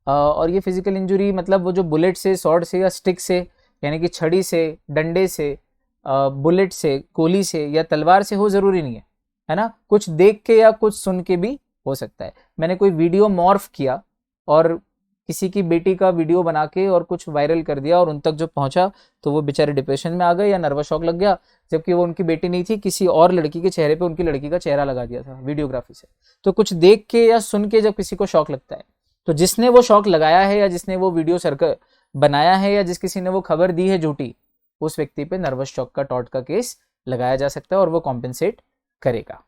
और ये फिजिकल इंजुरी मतलब वो जो बुलेट से, शॉर्ट से या स्टिक से, यानी कि छड़ी से, डंडे से, बुलेट से, गोली से या तलवार से हो, जरूरी नहीं है ना। कुछ देख के या कुछ सुन के भी हो सकता है। मैंने कोई वीडियो मॉर्फ किया और किसी की बेटी का वीडियो बना के और कुछ वायरल कर दिया और उन तक जो पहुंचा तो वो बेचारे डिप्रेशन में आ गए या नर्वस शॉक लग गया, जबकि वो उनकी बेटी नहीं थी, किसी और लड़की के चेहरे पे उनकी लड़की का चेहरा लगा दिया था वीडियोग्राफी से। तो कुछ देख के या सुन के जब किसी को शॉक लगता है, तो जिसने वो शॉक लगाया है या जिसने वो वीडियो सर्कल बनाया है या जिस किसी ने वो खबर दी है झूठी, उस व्यक्ति पे नर्वस शॉक का टॉर्ट का केस लगाया जा सकता है और वो कॉम्पेंसेट करेगा।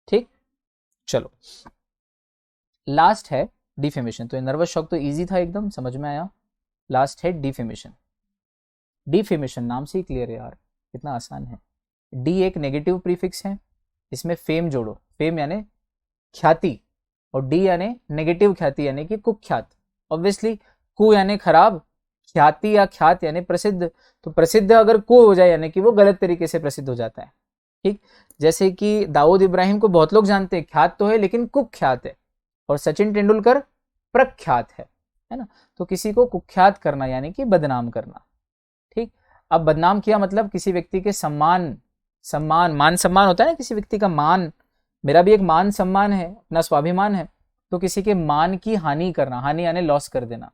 ठीक, चलो लास्ट है डिफेमेशन। तो नर्वस शॉक तो इजी था, एकदम समझ में आया। लास्ट है डिफेमेशन। डिफेमेशन नाम से ही क्लियर है यार, कितना आसान है। डी एक नेगेटिव प्रीफिक्स है, इसमें फेम जोड़ो, फेम यानी ख्याति और डी यानी नेगेटिव ख्याति यानी कि कुख्यात। ऑब्वियसली कु यानी खराब, ख्याति या ख्यात यानी प्रसिद्ध, तो प्रसिद्ध अगर कु हो जाए यानी कि वो गलत तरीके से प्रसिद्ध हो जाता है। ठीक, जैसे कि दाऊद इब्राहिम को बहुत लोग जानते हैं, ख्यात तो है लेकिन कुख्यात है, और सचिन तेंदुलकर प्रख्यात है ना। तो किसी को कुख्यात करना यानी कि बदनाम करना। ठीक, अब बदनाम किया मतलब किसी व्यक्ति के सम्मान मान सम्मान होता है ना, किसी व्यक्ति का मान, मेरा भी एक मान सम्मान है, अपना स्वाभिमान है, तो किसी के मान की हानि करना, हानि यानी लॉस कर देना,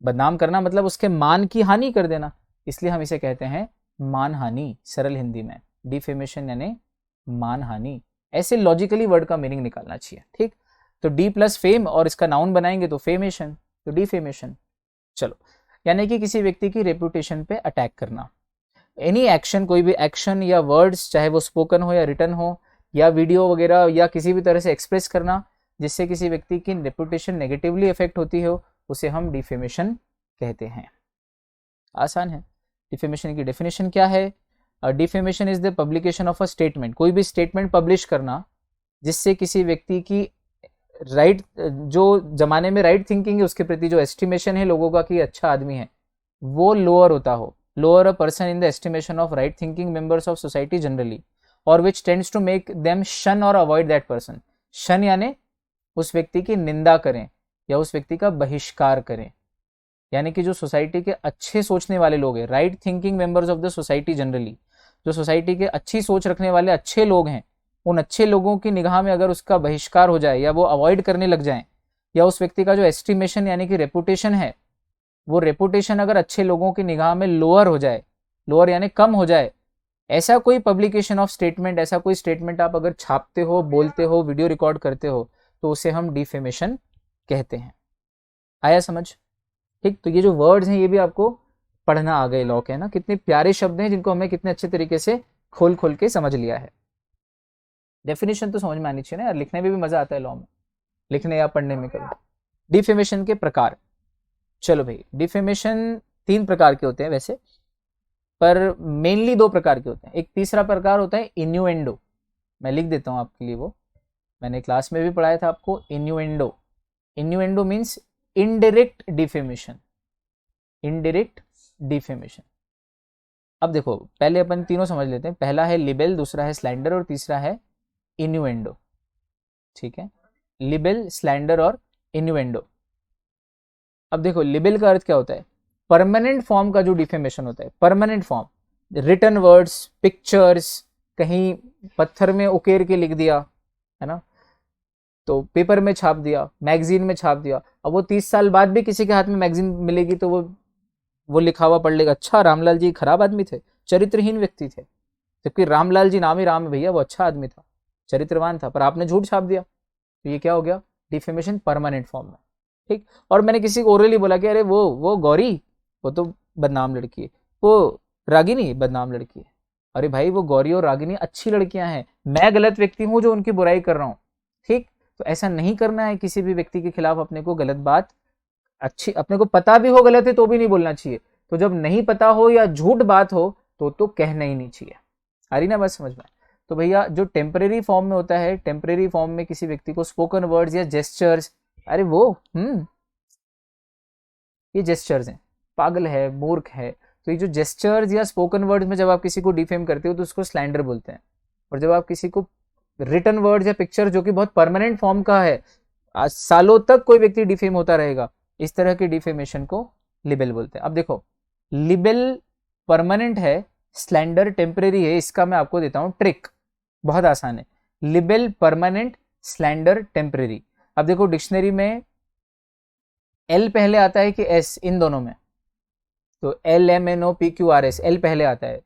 बदनाम करना मतलब उसके मान की हानि कर देना, इसलिए हम इसे कहते हैं मान हानि, सरल हिंदी में डिफेमेशन यानी मान हानि। ऐसे लॉजिकली वर्ड का मीनिंग निकालना चाहिए। ठीक, तो डी प्लस फेम और इसका नाउन बनाएंगे तो फेमेशन, तो डिफेमेशन। चलो, यानी कि किसी व्यक्ति की रेपुटेशन पे अटैक करना। एनी एक्शन, कोई भी एक्शन या वर्ड्स, चाहे वो स्पोकन हो या रिटन हो या वीडियो वगैरह या किसी भी तरह से एक्सप्रेस करना जिससे किसी व्यक्ति की रेपुटेशन नेगेटिवली इफेक्ट होती हो, उसे हम डिफेमेशन कहते हैं। आसान है। डिफेमेशन की डेफिनेशन क्या है? Defamation is the publication of a statement, कोई भी स्टेटमेंट पब्लिश करना जिससे किसी व्यक्ति की राइट, जो जमाने में राइट थिंकिंग है उसके प्रति जो एस्टिमेशन है लोगों का कि अच्छा आदमी है, वो लोअर होता हो, lower a person in the estimation of right thinking members of society generally, और विच टेंड्स टू मेक देम शन और अवॉइड दैट पर्सन। शन यानी उस व्यक्ति की निंदा करें या उस व्यक्ति का बहिष्कार करें, यानी कि जो सोसाइटी के अच्छे सोचने वाले लोग हैं, right thinking members of the society generally, जो सोसाइटी के अच्छी सोच रखने वाले अच्छे लोग हैं, उन अच्छे लोगों की निगाह में अगर उसका बहिष्कार हो जाए या वो अवॉइड करने लग जाएं, या उस व्यक्ति का जो एस्टिमेशन यानी कि रेपुटेशन है, वो रेपुटेशन अगर अच्छे लोगों की निगाह में लोअर हो जाए, लोअर यानी कम हो जाए, ऐसा कोई पब्लिकेशन ऑफ स्टेटमेंट, ऐसा कोई स्टेटमेंट आप अगर छापते हो, बोलते हो, वीडियो रिकॉर्ड करते हो, तो उसे हम डिफेमेशन कहते हैं। आया समझ? ठीक, तो ये जो वर्ड्स हैं ये भी आपको पढ़ना आ गए, लॉक है ना, कितने प्यारे शब्द हैं जिनको हमने कितने अच्छे तरीके से खोल खोल के समझ लिया है। डेफिनेशन तो समझ में आनी चाहिए ना यार, लिखने में भी मजा आता है लॉ में, लिखने या पढ़ने में कभी। डिफेमेशन के प्रकार, चलो भाई, डिफेमेशन 3 प्रकार के होते हैं वैसे, पर मेनली 2 प्रकार के होते हैं। एक तीसरा प्रकार होता है इन्यूएंडो, मैं लिख देता हूं आपके लिए, वो मैंने क्लास में भी पढ़ाया था आपको। Innuendo, innuendo means indirect defamation, indirect defamation. अब देखो, पहले अपन तीनों समझ लेते हैं। पहला है लिबेल, दूसरा है स्लैंडर और तीसरा है इन्यूएंडो। ठीक है, लिबेल, स्लैंडर और इन्यूएंडो। अब देखो, लिबेल का अर्थ क्या होता है? परमानेंट फॉर्म का जो डिफेमेशन होता है, permanent form, written words, pictures, कहीं पत्थर में उकेर के लिख दिया है ना, तो पेपर में छाप दिया, मैगजीन में छाप दिया, अब वो 30 साल बाद भी किसी के हाथ में मैगजीन मिलेगी तो वो लिखा हुआ पढ़ लेगा, अच्छा रामलाल जी खराब आदमी थे, चरित्रहीन व्यक्ति थे, जबकि रामलाल जी नाम ही राम है भैया, वो अच्छा आदमी था, चरित्रवान था, पर आपने झूठ छाप दिया, तो ये क्या हो गया? डिफेमेशन परमानेंट फॉर्म में। ठीक, और मैंने किसी को ओरली बोला कि अरे वो गौरी, वो तो बदनाम लड़की है, वो रागिनी बदनाम लड़की है। अरे भाई, वो गौरी और रागिनी अच्छी लड़कियां हैं, मैं गलत व्यक्ति हूं जो उनकी बुराई कर रहा हूं। ठीक, तो ऐसा नहीं करना है किसी भी व्यक्ति के खिलाफ, अपने को गलत बात, अच्छी अपने को पता भी हो गलत है तो भी नहीं बोलना चाहिए, तो जब नहीं पता हो या झूठ बात हो तो कहना ही नहीं चाहिए। आ रही ना बात समझ में? तो भैया जो टेम्परेरी फॉर्म में होता है, टेम्परेरी फॉर्म में किसी व्यक्ति को स्पोकन वर्ड्स या जेस्चर्स, अरे वो ये जेस्चर्स हैं, पागल है, मूर्ख है, तो ये जो जेस्चर्स या स्पोकन वर्ड्स में जब आप किसी को डिफेम करते हो तो उसको स्लैंडर बोलते हैं। और जब आप किसी को रिटन वर्ड्स या पिक्चर जो कि बहुत परमानेंट फॉर्म का है, आज सालों तक कोई व्यक्ति डिफेम होता रहेगा, इस तरह के डिफेमेशन को लिबेल बोलते हैं। अब देखो, लिबेल परमानेंट है, स्लैंडर टेम्परेरी है, इसका मैं आपको देता हूं ट्रिक, बहुत आसान है। लिबेल परमानेंट, स्लैंडर टेम्परेरी। अब देखो, डिक्शनरी में एल पहले आता है कि एस, इन दोनों में, तो LMNOPQRS, एल पहले आता है,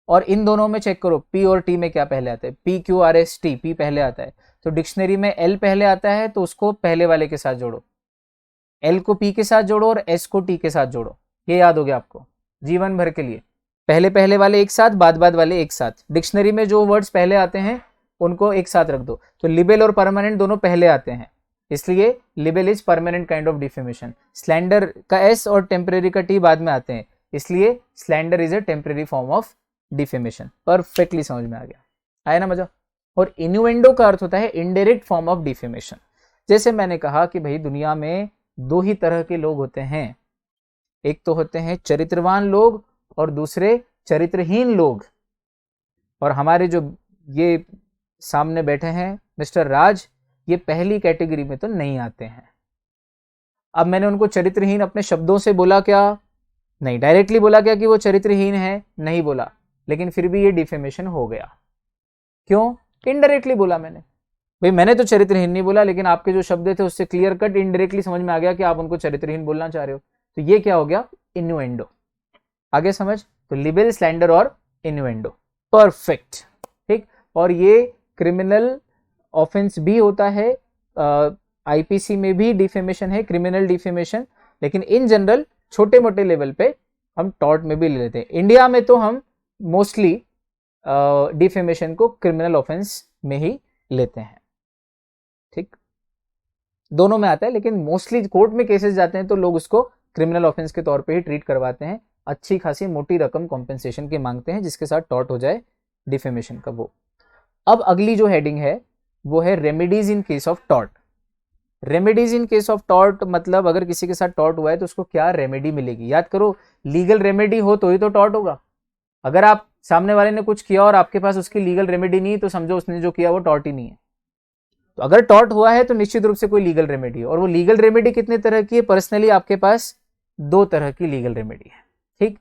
और इन दोनों में चेक करो पी और टी में क्या पहले आता है, PQRST, पी पहले आता है। तो डिक्शनरी में एल पहले आता है तो उसको पहले वाले के साथ जोड़ो, एल को पी के साथ जोड़ो और एस को टी के साथ जोड़ो, ये याद हो गया आपको जीवन भर के लिए। पहले वाले एक साथ, बाद वाले एक साथ, डिक्शनरी में जो वर्ड्स पहले आते हैं उनको एक साथ रख दो। तो लिबेल और परमानेंट दोनों पहले आते हैं, इसलिए libel is permanent kind of defamation. Slander का एस और टेम्परेरी का टी बाद में आते हैं, इसलिए slander is a temporary form of defamation. Perfectly समझ में आ गया, आया ना मजा। और इन्यूएंडो का अर्थ होता है इनडायरेक्ट फॉर्म ऑफ डिफेमेशन। जैसे मैंने कहा कि भाई दुनिया में दो ही तरह के लोग होते हैं, एक तो होते हैं चरित्रवान लोग और दूसरे चरित्रहीन लोग। और हमारे जो ये सामने बैठे हैं मिस्टर राज, ये पहली कैटेगरी में तो नहीं आते हैं। अब मैंने उनको चरित्रहीन अपने शब्दों से बोला क्या? नहीं। डायरेक्टली बोला क्या कि वो चरित्रहीन है? नहीं बोला। लेकिन फिर भी ये डिफेमेशन हो गया। क्यों? इनडायरेक्टली बोला मैंने। भाई मैंने तो चरित्रहीन नहीं बोला, लेकिन आपके जो शब्द थे उससे क्लियर कट इनडायरेक्टली समझ में आ गया कि आप उनको चरित्रहीन बोलना चाह रहे हो। तो ये क्या हो गया? इन्यूएंडो। आगे समझ। तो लिबेल, स्लैंडर और इन्यूएंडो। परफेक्ट, ठीक। और ये क्रिमिनल ऑफेंस भी होता है, आईपीसी में भी डिफेमेशन है, क्रिमिनल डिफेमेशन। लेकिन इन जनरल छोटे मोटे लेवल पे हम टॉर्ट में भी ले लेते हैं। इंडिया में तो हम मोस्टली डिफेमेशन को क्रिमिनल ऑफेंस में ही लेते हैं, ठीक। दोनों में आता है, लेकिन मोस्टली कोर्ट में केसेस जाते हैं तो लोग उसको क्रिमिनल ऑफेंस के तौर पे ही ट्रीट करवाते हैं। अच्छी खासी मोटी रकम कॉम्पेंसेशन की मांगते हैं, जिसके साथ टॉर्ट हो जाए डिफेमेशन का वो। अब अगली जो हेडिंग है वो है remedies in case of tort. Remedies in case of tort मतलब अगर किसी के साथ टॉर्ट हुआ है तो उसको क्या रेमेडी मिलेगी। याद करो, लीगल रेमेडी हो तो ही तो टॉर्ट होगा। अगर आप सामने वाले ने कुछ किया और आपके पास उसकी लीगल रेमेडी नहीं, तो समझो उसने जो किया वो टॉर्ट ही नहीं है। तो अगर टॉर्ट हुआ है तो निश्चित रूप से कोई लीगल रेमेडी है। और वो लीगल रेमेडी कितने तरह की है? पर्सनली आपके पास दो तरह की लीगल रेमेडी है, ठीक।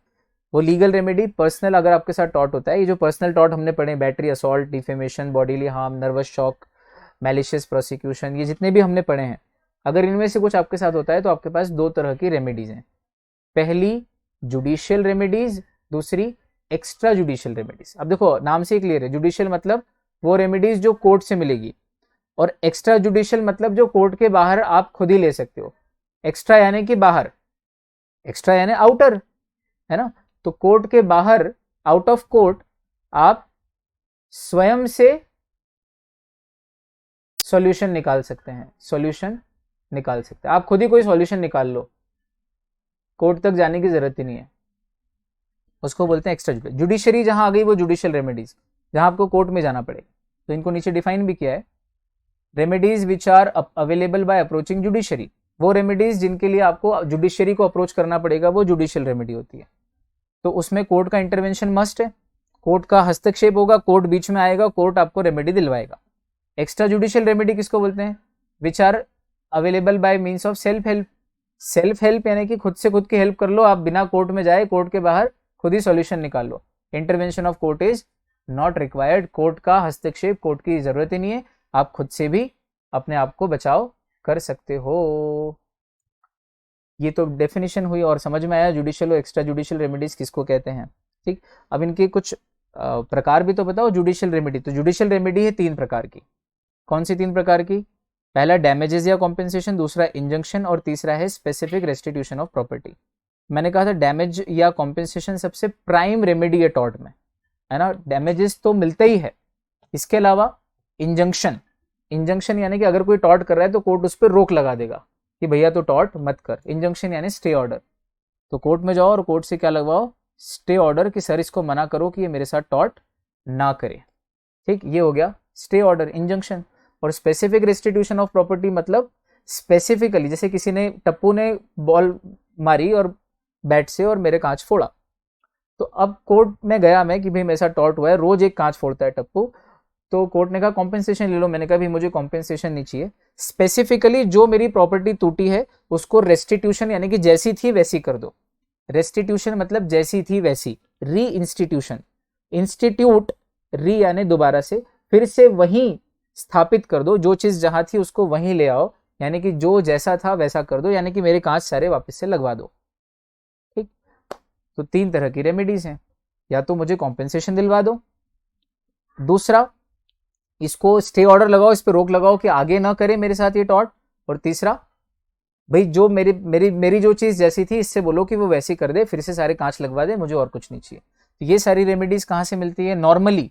वो लीगल रेमेडी पर्सनल, अगर आपके साथ टॉर्ट होता है, ये जो पर्सनल टॉर्ट हमने पढ़े, battery, assault, defamation, bodily harm, nervous shock, malicious prosecution, ये जितने भी हमने पढ़े हैं, अगर इनमें से कुछ आपके साथ होता है तो आपके पास दो तरह की रेमेडीज हैं। पहली जुडिशियल रेमेडीज, दूसरी एक्स्ट्रा जुडिशियल रेमेडीज। अब देखो नाम से ही क्लियर है, जुडिशियल मतलब वो रेमेडीज जो कोर्ट से मिलेगी, और एक्स्ट्रा जुडिशियल मतलब जो कोर्ट के बाहर आप खुद ही ले सकते हो। एक्स्ट्रा यानी कि बाहर, एक्स्ट्रा यानी आउटर, है ना। तो कोर्ट के बाहर, आउट ऑफ कोर्ट, आप स्वयं से सॉल्यूशन निकाल सकते हैं, सॉल्यूशन निकाल सकते हैं। आप खुद ही कोई सॉल्यूशन निकाल लो, कोर्ट तक जाने की जरूरत ही नहीं है। उसको बोलते हैं एक्स्ट्रा जुडिशियल। जुडिशरी जहां आ गई वो जुडिशियल रेमेडीज, जहां आपको कोर्ट में जाना पड़ेगा। तो इनको नीचे डिफाइन भी किया है, remedies which are available by approaching judiciary. वो रेमेडीज जिनके लिए आपको जुडिशरी को अप्रोच करना पड़ेगा, वो जुडिशियल रेमेडी होती है। तो उसमें कोर्ट का इंटरवेंशन मस्ट है, कोर्ट का हस्तक्षेप होगा, कोर्ट बीच में आएगा, कोर्ट आपको रेमेडी दिलवाएगा। एक्स्ट्रा जुडिशियल रेमेडी किसको बोलते हैं? Which are available by means of self help. Self help यानी कि खुद से खुद की हेल्प कर लो, आप बिना कोर्ट में जाए, कोर्ट के बाहर खुद ही सॉल्यूशन निकाल लो। Intervention of court is not required. Court का हस्तक्षेप, कोर्ट की जरूरत ही नहीं है, आप खुद से भी अपने आप को बचाव कर सकते हो। ये तो डेफिनेशन हुई और समझ में आया जुडिशियल और एक्स्ट्रा जुडिशियल रेमेडीज किसको कहते हैं, ठीक। अब इनके कुछ प्रकार भी तो बताओ जुडिशियल रेमेडी। तो जुडिशियल रेमेडी है 3 प्रकार की। कौन सी 3 प्रकार की? पहला डैमेजेस या कॉम्पेंसेशन, दूसरा इंजंक्शन, और तीसरा है स्पेसिफिक रेस्टिट्यूशन ऑफ प्रॉपर्टी। मैंने कहा था डैमेज या कॉम्पेंसेशन सबसे प्राइम रेमेडी है टॉर्ट में, है ना। डैमेजेस तो मिलते ही है, इसके अलावा इंजंक्शन, इंजंक्शन यानी कि अगर कोई टॉर्ट कर रहा है तो कोर्ट उस पर रोक लगा देगा कि भैया तो टॉर्ट मत कर। इंजंक्शन यानी स्टे ऑर्डर। तो कोर्ट में जाओ और कोर्ट से क्या लगवाओ? स्टे ऑर्डर, कि सर इसको मना करो कि ये मेरे साथ टॉर्ट ना करे, ठीक। ये हो गया स्टे ऑर्डर, इंजंक्शन। और स्पेसिफिक रेस्टिट्यूशन ऑफ प्रॉपर्टी मतलब स्पेसिफिकली, जैसे किसी ने, टप्पू ने बॉल मारी और बैट से और मेरे कांच फोड़ा, तो अब कोर्ट में गया मैं कि भाई मेरे साथ टॉर्ट हुआ है, रोज एक कांच फोड़ता है टप्पू, तो कोर्ट ने कहा कॉम्पेंसेशन ले लो। मैंने कहा भाई मुझे कॉम्पेंसेशन नहीं चाहिए, स्पेसिफिकली जो मेरी प्रॉपर्टी टूटी है उसको रेस्टिट्यूशन यानी कि जैसी थी वैसी कर दो। रेस्टिट्यूशन मतलब जैसी थी वैसी, री इंस्टीट्यूशन, इंस्टीट्यूट, री यानी दोबारा से, फिर से वहीं स्थापित कर दो, जो चीज जहां थी उसको वहीं ले आओ, यानी कि जो जैसा था वैसा कर दो, यानी कि मेरे कांच सारे वापस से लगवा दो, ठीक। तो 3 तरह की रेमेडीज हैं, या तो मुझे कॉम्पेंसेशन दिलवा दो, दूसरा इसको स्टे ऑर्डर लगाओ, इस पर रोक लगाओ कि आगे ना करे मेरे साथ ये टॉर्ट, और तीसरा भाई जो मेरी मेरी मेरी जो चीज जैसी थी इससे बोलो कि वो वैसी कर दे, फिर से सारे कांच लगवा दे, मुझे और कुछ नहीं चाहिए। तो ये सारी रेमेडीज कहाँ से मिलती है? नॉर्मली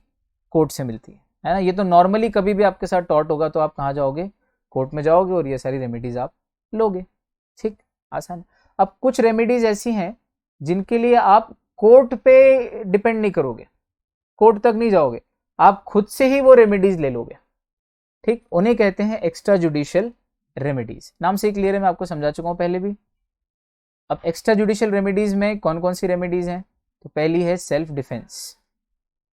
कोर्ट से मिलती है ना। ये तो नॉर्मली कभी भी आपके साथ टॉर्ट होगा तो आप कहाँ जाओगे? कोर्ट में जाओगे और ये सारी रेमेडीज आप लोगे, ठीक, आसान। अब कुछ रेमेडीज ऐसी हैं जिनके लिए आप कोर्ट पे डिपेंड नहीं करोगे, कोर्ट तक नहीं जाओगे, आप खुद से ही वो रेमेडीज ले लोगे। ठीक, उन्हें कहते हैं एक्स्ट्रा जुडिशियल रेमेडीज। नाम से ही क्लियर है, मैं आपको समझा चुका हूं पहले भी। अब एक्स्ट्रा जुडिशियल रेमेडीज में कौन कौन सी रेमेडीज हैं? तो पहली है सेल्फ डिफेंस।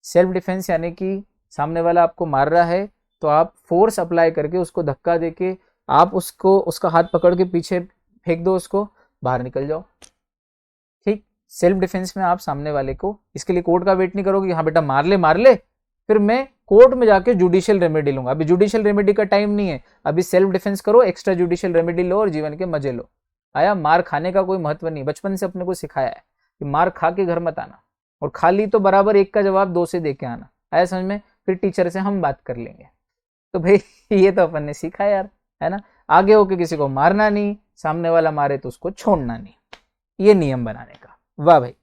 सेल्फ डिफेंस यानी कि सामने वाला आपको मार रहा है तो आप फोर्स अप्लाई करके उसको धक्का देके आप उसको उसका हाथ पकड़ के पीछे फेंक दो, उसको बाहर निकल जाओ। ठीक, सेल्फ डिफेंस में आप सामने वाले को, इसके लिए कोर्ट का वेट नहीं करोगे, हाँ बेटा मार ले फिर मैं कोर्ट में जाके जुडिशियल रेमेडी लूंगा। अभी जुडिशियल रेमेडी का टाइम नहीं है, अभी सेल्फ डिफेंस करो, एक्स्ट्रा जुडिशियल रेमेडी लो और जीवन के मजे लो। आया, मार खाने का कोई महत्व नहीं, बचपन से अपने को सिखाया है कि मार खा के घर मत आना, और खाली तो बराबर एक का जवाब दो से दे के आना। आया समझ में? फिर टीचर से हम बात कर लेंगे। तो भाई ये तो अपन ने सीखा यार, है ना। आगे होके किसी को मारना नहीं, सामने वाला मारे तो उसको छोड़ना नहीं, ये नियम बनाने का। वाह भाई।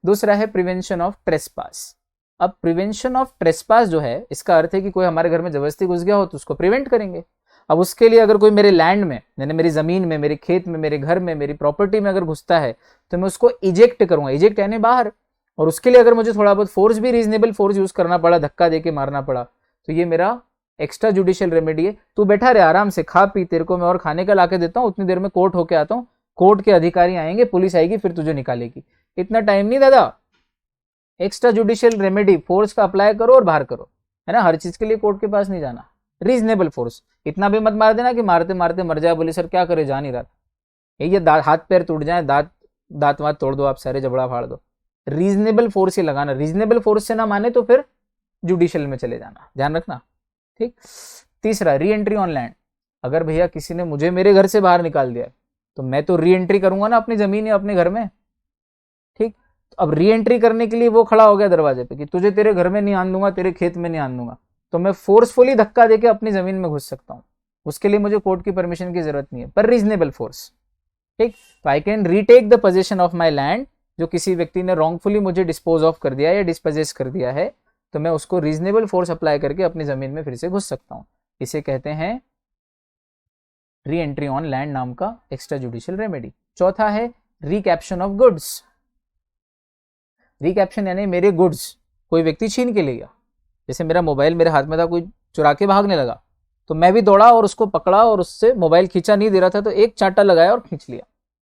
दूसरा है प्रिवेंशन ऑफ ट्रेसपास। अब प्रिवेंशन ऑफ ट्रेसपास जो है, इसका अर्थ है कि कोई हमारे घर में जबरदस्ती घुस गया हो तो उसको प्रिवेंट करेंगे। अब उसके लिए अगर कोई मेरे लैंड में, यानी मेरी जमीन में, मेरे खेत में, मेरे घर में, मेरी प्रॉपर्टी में अगर घुसता है तो मैं उसको इजेक्ट करूंगा, इजेक्ट यानी बाहर। और उसके लिए अगर मुझे थोड़ा बहुत फोर्स भी, रीजनेबल फोर्स यूज करना पड़ा, धक्का देके मारना पड़ा, तो ये मेरा एक्स्ट्रा जुडिशियल रेमेडी है। तू बैठा रहे आराम से, खा पी, तेरे को मैं और खाने का लाके देता हूँ, उतनी देर में कोर्ट होके आता हूँ, कोर्ट के अधिकारी आएंगे, पुलिस आएगी, फिर तुझे निकालेगी। इतना टाइम नहीं दादा। एक्स्ट्रा जुडिशियल रेमेडी, फोर्स का अप्लाई करो और बाहर करो, है ना। हर चीज के लिए कोर्ट के पास नहीं जाना, रीजनेबल फोर्स। इतना भी मत मार देना कि मारते मारते मर जाए, बोले सर क्या करे, जा नहीं रहा, ये हाथ पैर टूट जाए, दांत वात तोड़ दो आप सारे, जबड़ा फाड़ दो। रीजनेबल फोर्स ही लगाना, रीजनेबल फोर्स से ना माने तो फिर जुडिशियल में चले जाना, ध्यान रखना। ठीक। तीसरा, री एंट्री ऑन लैंड। अगर भैया किसी ने मुझे मेरे घर से बाहर निकाल दिया तो मैं तो री एंट्री करूंगा ना अपनी जमीन या अपने घर में। ठीक, तो अब री एंट्री करने के लिए वो खड़ा हो गया दरवाजे पे कि तुझे तेरे घर में नहीं आन दूंगा, तेरे खेत में नहीं आन दूंगा, तो मैं फोर्सफुली धक्का देके अपनी जमीन में घुस सकता हूं। उसके लिए मुझे कोर्ट की परमिशन की जरूरत नहीं है, पर रीजनेबल फोर्स। ठीक, तो I can retake the position of my land. जो किसी व्यक्ति ने रॉन्गफुली मुझे डिस्पोज ऑफ कर दिया या डिस्पोजेस कर दिया है, तो मैं उसको रीजनेबल फोर्स अप्लाई करके अपनी जमीन में फिर से घुस सकता हूं। इसे कहते हैं री एंट्री ऑन लैंड नाम का एक्स्ट्रा जुडिशियल रेमेडी। चौथा है रिकैप्शन ऑफ गुड्स। रिकैप्शन यानी मेरे गुड्स कोई व्यक्ति छीन के ले गया, जैसे मेरा मोबाइल मेरे हाथ में था, कोई चुरा के भागने लगा, तो मैं भी दौड़ा और उसको पकड़ा और उससे मोबाइल खींचा नहीं दे रहा था तो एक चांटा लगाया और खींच लिया।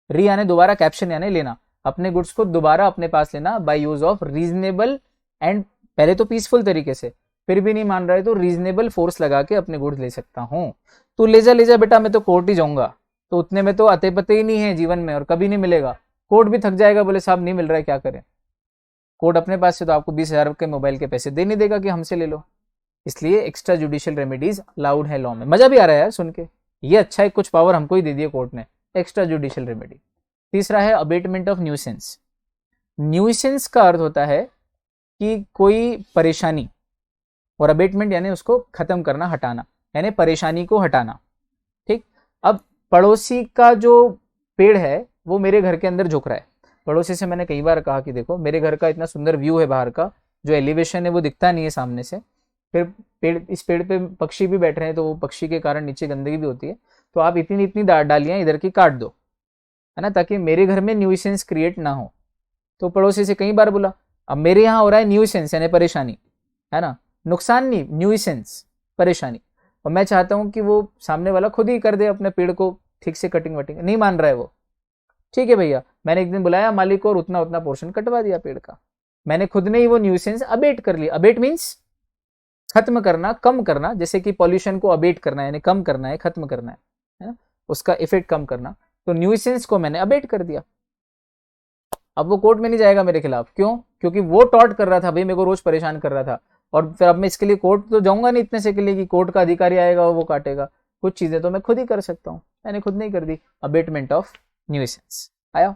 री यानी दोबारा, कैप्शन यानी लेना, अपने गुड्स को दोबारा अपने पास लेना by use of reasonable and, पहले तो पीसफुल तरीके से, फिर भी नहीं मान रहे तो रीजनेबल फोर्स लगा के अपने गुड्स ले सकता हूँ। तू ले जा बेटा, मैं तो कोर्ट ही जाऊंगा, तो उतने में तो अते पते ही नहीं है जीवन में और कभी नहीं मिलेगा। कोर्ट भी थक जाएगा, बोले साहब नहीं मिल रहा है, क्या करें। कोर्ट अपने पास से तो आपको 20,000 के मोबाइल के पैसे दे नहीं देगा कि हमसे ले लो। इसलिए एक्स्ट्रा जुडिशियल रेमेडीज अलाउड है लॉ में। मजा भी आ रहा है यार सुन के, ये अच्छा है, कुछ पावर हमको ही दे दिए कोर्ट ने, एक्स्ट्रा जुडिशियल रेमेडी। तीसरा है अबेटमेंट ऑफ न्यूसेंस। न्यूसेंस का अर्थ होता है कि कोई परेशानी, और अबेटमेंट यानी उसको खत्म करना, हटाना, यानी परेशानी को हटाना। ठीक, अब पड़ोसी का जो पेड़ है वो मेरे घर के अंदर झुक रहा है। पड़ोसी से मैंने कई बार कहा कि देखो मेरे घर का इतना सुंदर व्यू है, बाहर का जो एलिवेशन है वो दिखता नहीं है सामने से, फिर पेड़, इस पेड़ पे पक्षी भी बैठ रहे हैं तो वो पक्षी के कारण नीचे गंदगी भी होती है, तो आप इतनी इतनी डालियां इधर की काट दो, है ना, ताकि मेरे घर में न्यूसेंस क्रिएट ना हो। तो पड़ोसी से कई बार बोला, अब मेरे यहाँ हो रहा है न्यूसेंस यानी परेशानी, है ना, नुकसान नहीं, न्यूसेंस परेशानी, और मैं चाहता हूँ कि वो सामने वाला खुद ही कर दे अपने पेड़ को ठीक से कटिंग वटिंग, नहीं मान रहा है वो। ठीक है भैया, मैंने एक दिन बुलाया मालिक को और उतना उतना पोर्शन कटवा दिया पेड़ का, मैंने खुद ने ही वो न्यूसेंस अबेट कर लिया। अबेट मीन्स खत्म करना, कम करना, जैसे कि पॉल्यूशन को अबेट करना है यानी कम करना है, खत्म करना है ना, उसका इफेक्ट कम करना, तो न्यूसेंस को मैंने अबेट कर दिया। अब वो कोर्ट में नहीं जाएगा मेरे खिलाफ, क्यों? क्योंकि वो टॉर्ट कर रहा था भाई, मेरे को रोज परेशान कर रहा था, और फिर अब मैं इसके लिए कोर्ट तो जाऊंगा नहीं इतने से के लिए कि कोर्ट का अधिकारी आएगा और वो काटेगा। कुछ चीजें तो मैं खुद ही कर सकता हूँ, मैंने खुद नहीं कर दी, अबेटमेंट ऑफ न्यूसेंस आया।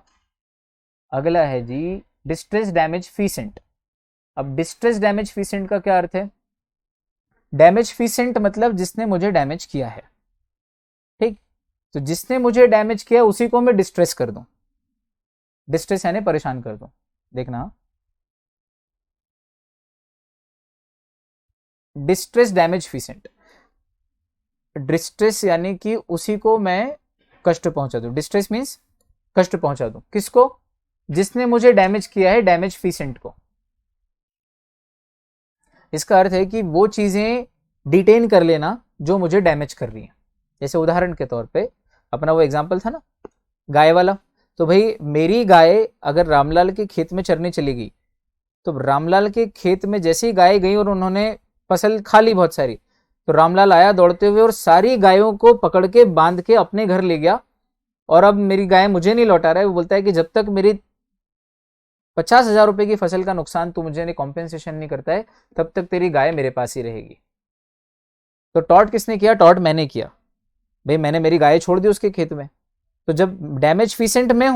अगला है जी डिस्ट्रेस डैमेज फीसेंट। अब डिस्ट्रेस डैमेज फीसेंट का क्या अर्थ है? डैमेज फीसेंट मतलब जिसने मुझे डैमेज किया है। ठीक, तो जिसने मुझे डैमेज किया उसी को मैं डिस्ट्रेस कर दूं, डिस्ट्रेस यानी परेशान कर दूं। देखना, डिस्ट्रेस डैमेज फीसेंट, डिस्ट्रेस यानी कि उसी को मैं कष्ट पहुंचा दूं, डिस्ट्रेस मीन्स कष्ट पहुंचा दूं, किसको? जिसने मुझे डैमेज किया है, डैमेज फीसेंट को। इसका अर्थ है कि वो चीजें डिटेन कर लेना जो मुझे डैमेज कर रही है। जैसे उदाहरण के तौर पे अपना वो एग्जाम्पल था ना गाय वाला, तो भाई मेरी गाय अगर रामलाल के खेत में चरने चली गई, तो रामलाल के खेत में जैसे ही गाय गई और उन्होंने फसल खा ली बहुत सारी, तो रामलाल आया दौड़ते हुए और सारी गायों को पकड़ के बांध के अपने घर ले गया, और अब मेरी गाय मुझे नहीं लौटा रहा है। वो बोलता है कि जब तक मेरी 50,000 रुपए की फसल का नुकसान तू मुझे कॉम्पेंसेशन नहीं करता है, तब तक तेरी गाय मेरे पास ही रहेगी। तो टॉर्ट किसने किया? टॉर्ट मैंने किया। भाई मैंने मेरी गाय छोड़ दी उसके खेत में, तो जब डैमेज फीसेंट मैं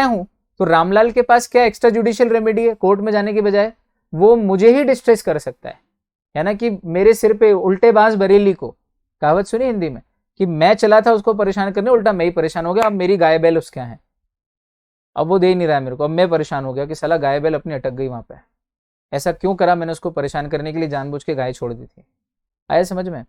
हूं, तो रामलाल के पास क्या एक्स्ट्रा जुडिशियल रेमेडी है? कोर्ट में जाने के बजाय वो मुझे ही डिस्ट्रेस कर सकता है ना, कि मेरे सिर पे उल्टे बांस बरेली को, कहावत सुनी हिंदी में, कि मैं चला था उसको परेशान करने, उल्टा मैं ही परेशान हो गया। अब मेरी गाय बैल उसके यहाँ है, अब वो दे ही नहीं रहा है मेरे को, अब मैं परेशान हो गया कि साला गाय बैल अपनी अटक गई वहां पे। ऐसा क्यों करा? मैंने उसको परेशान करने के लिए जानबूझ के गाय छोड़ दी थी। आया समझ में?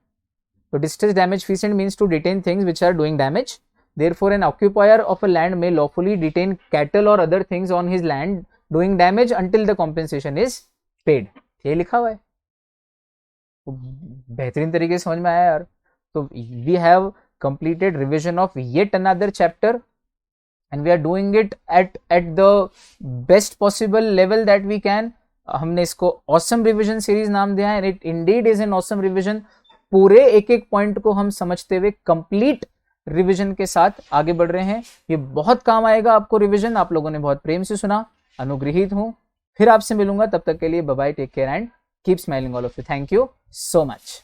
तो distress damage feasant means to detain things which are doing damage. Therefore, an occupier of a land may lawfully detain cattle or other things on his land doing damage until the compensation is paid. ये लिखा हुआ है, बेहतरीन तरीके से समझ में आया यार। तो we have completed revision of yet another chapter and we are doing it at the best possible level that we can. हमने इसको awesome revision series नाम दिया है, and it indeed is an awesome revision. पूरे एक एक point को हम समझते हुए कंप्लीट रिवीजन के साथ आगे बढ़ रहे हैं। ये बहुत काम आएगा आपको रिवीजन। आप लोगों ने बहुत प्रेम से सुना, अनुग्रहित हूं। फिर आपसे मिलूंगा, तब तक के लिए bye bye, take care and keep smiling all of you. Thank you so much.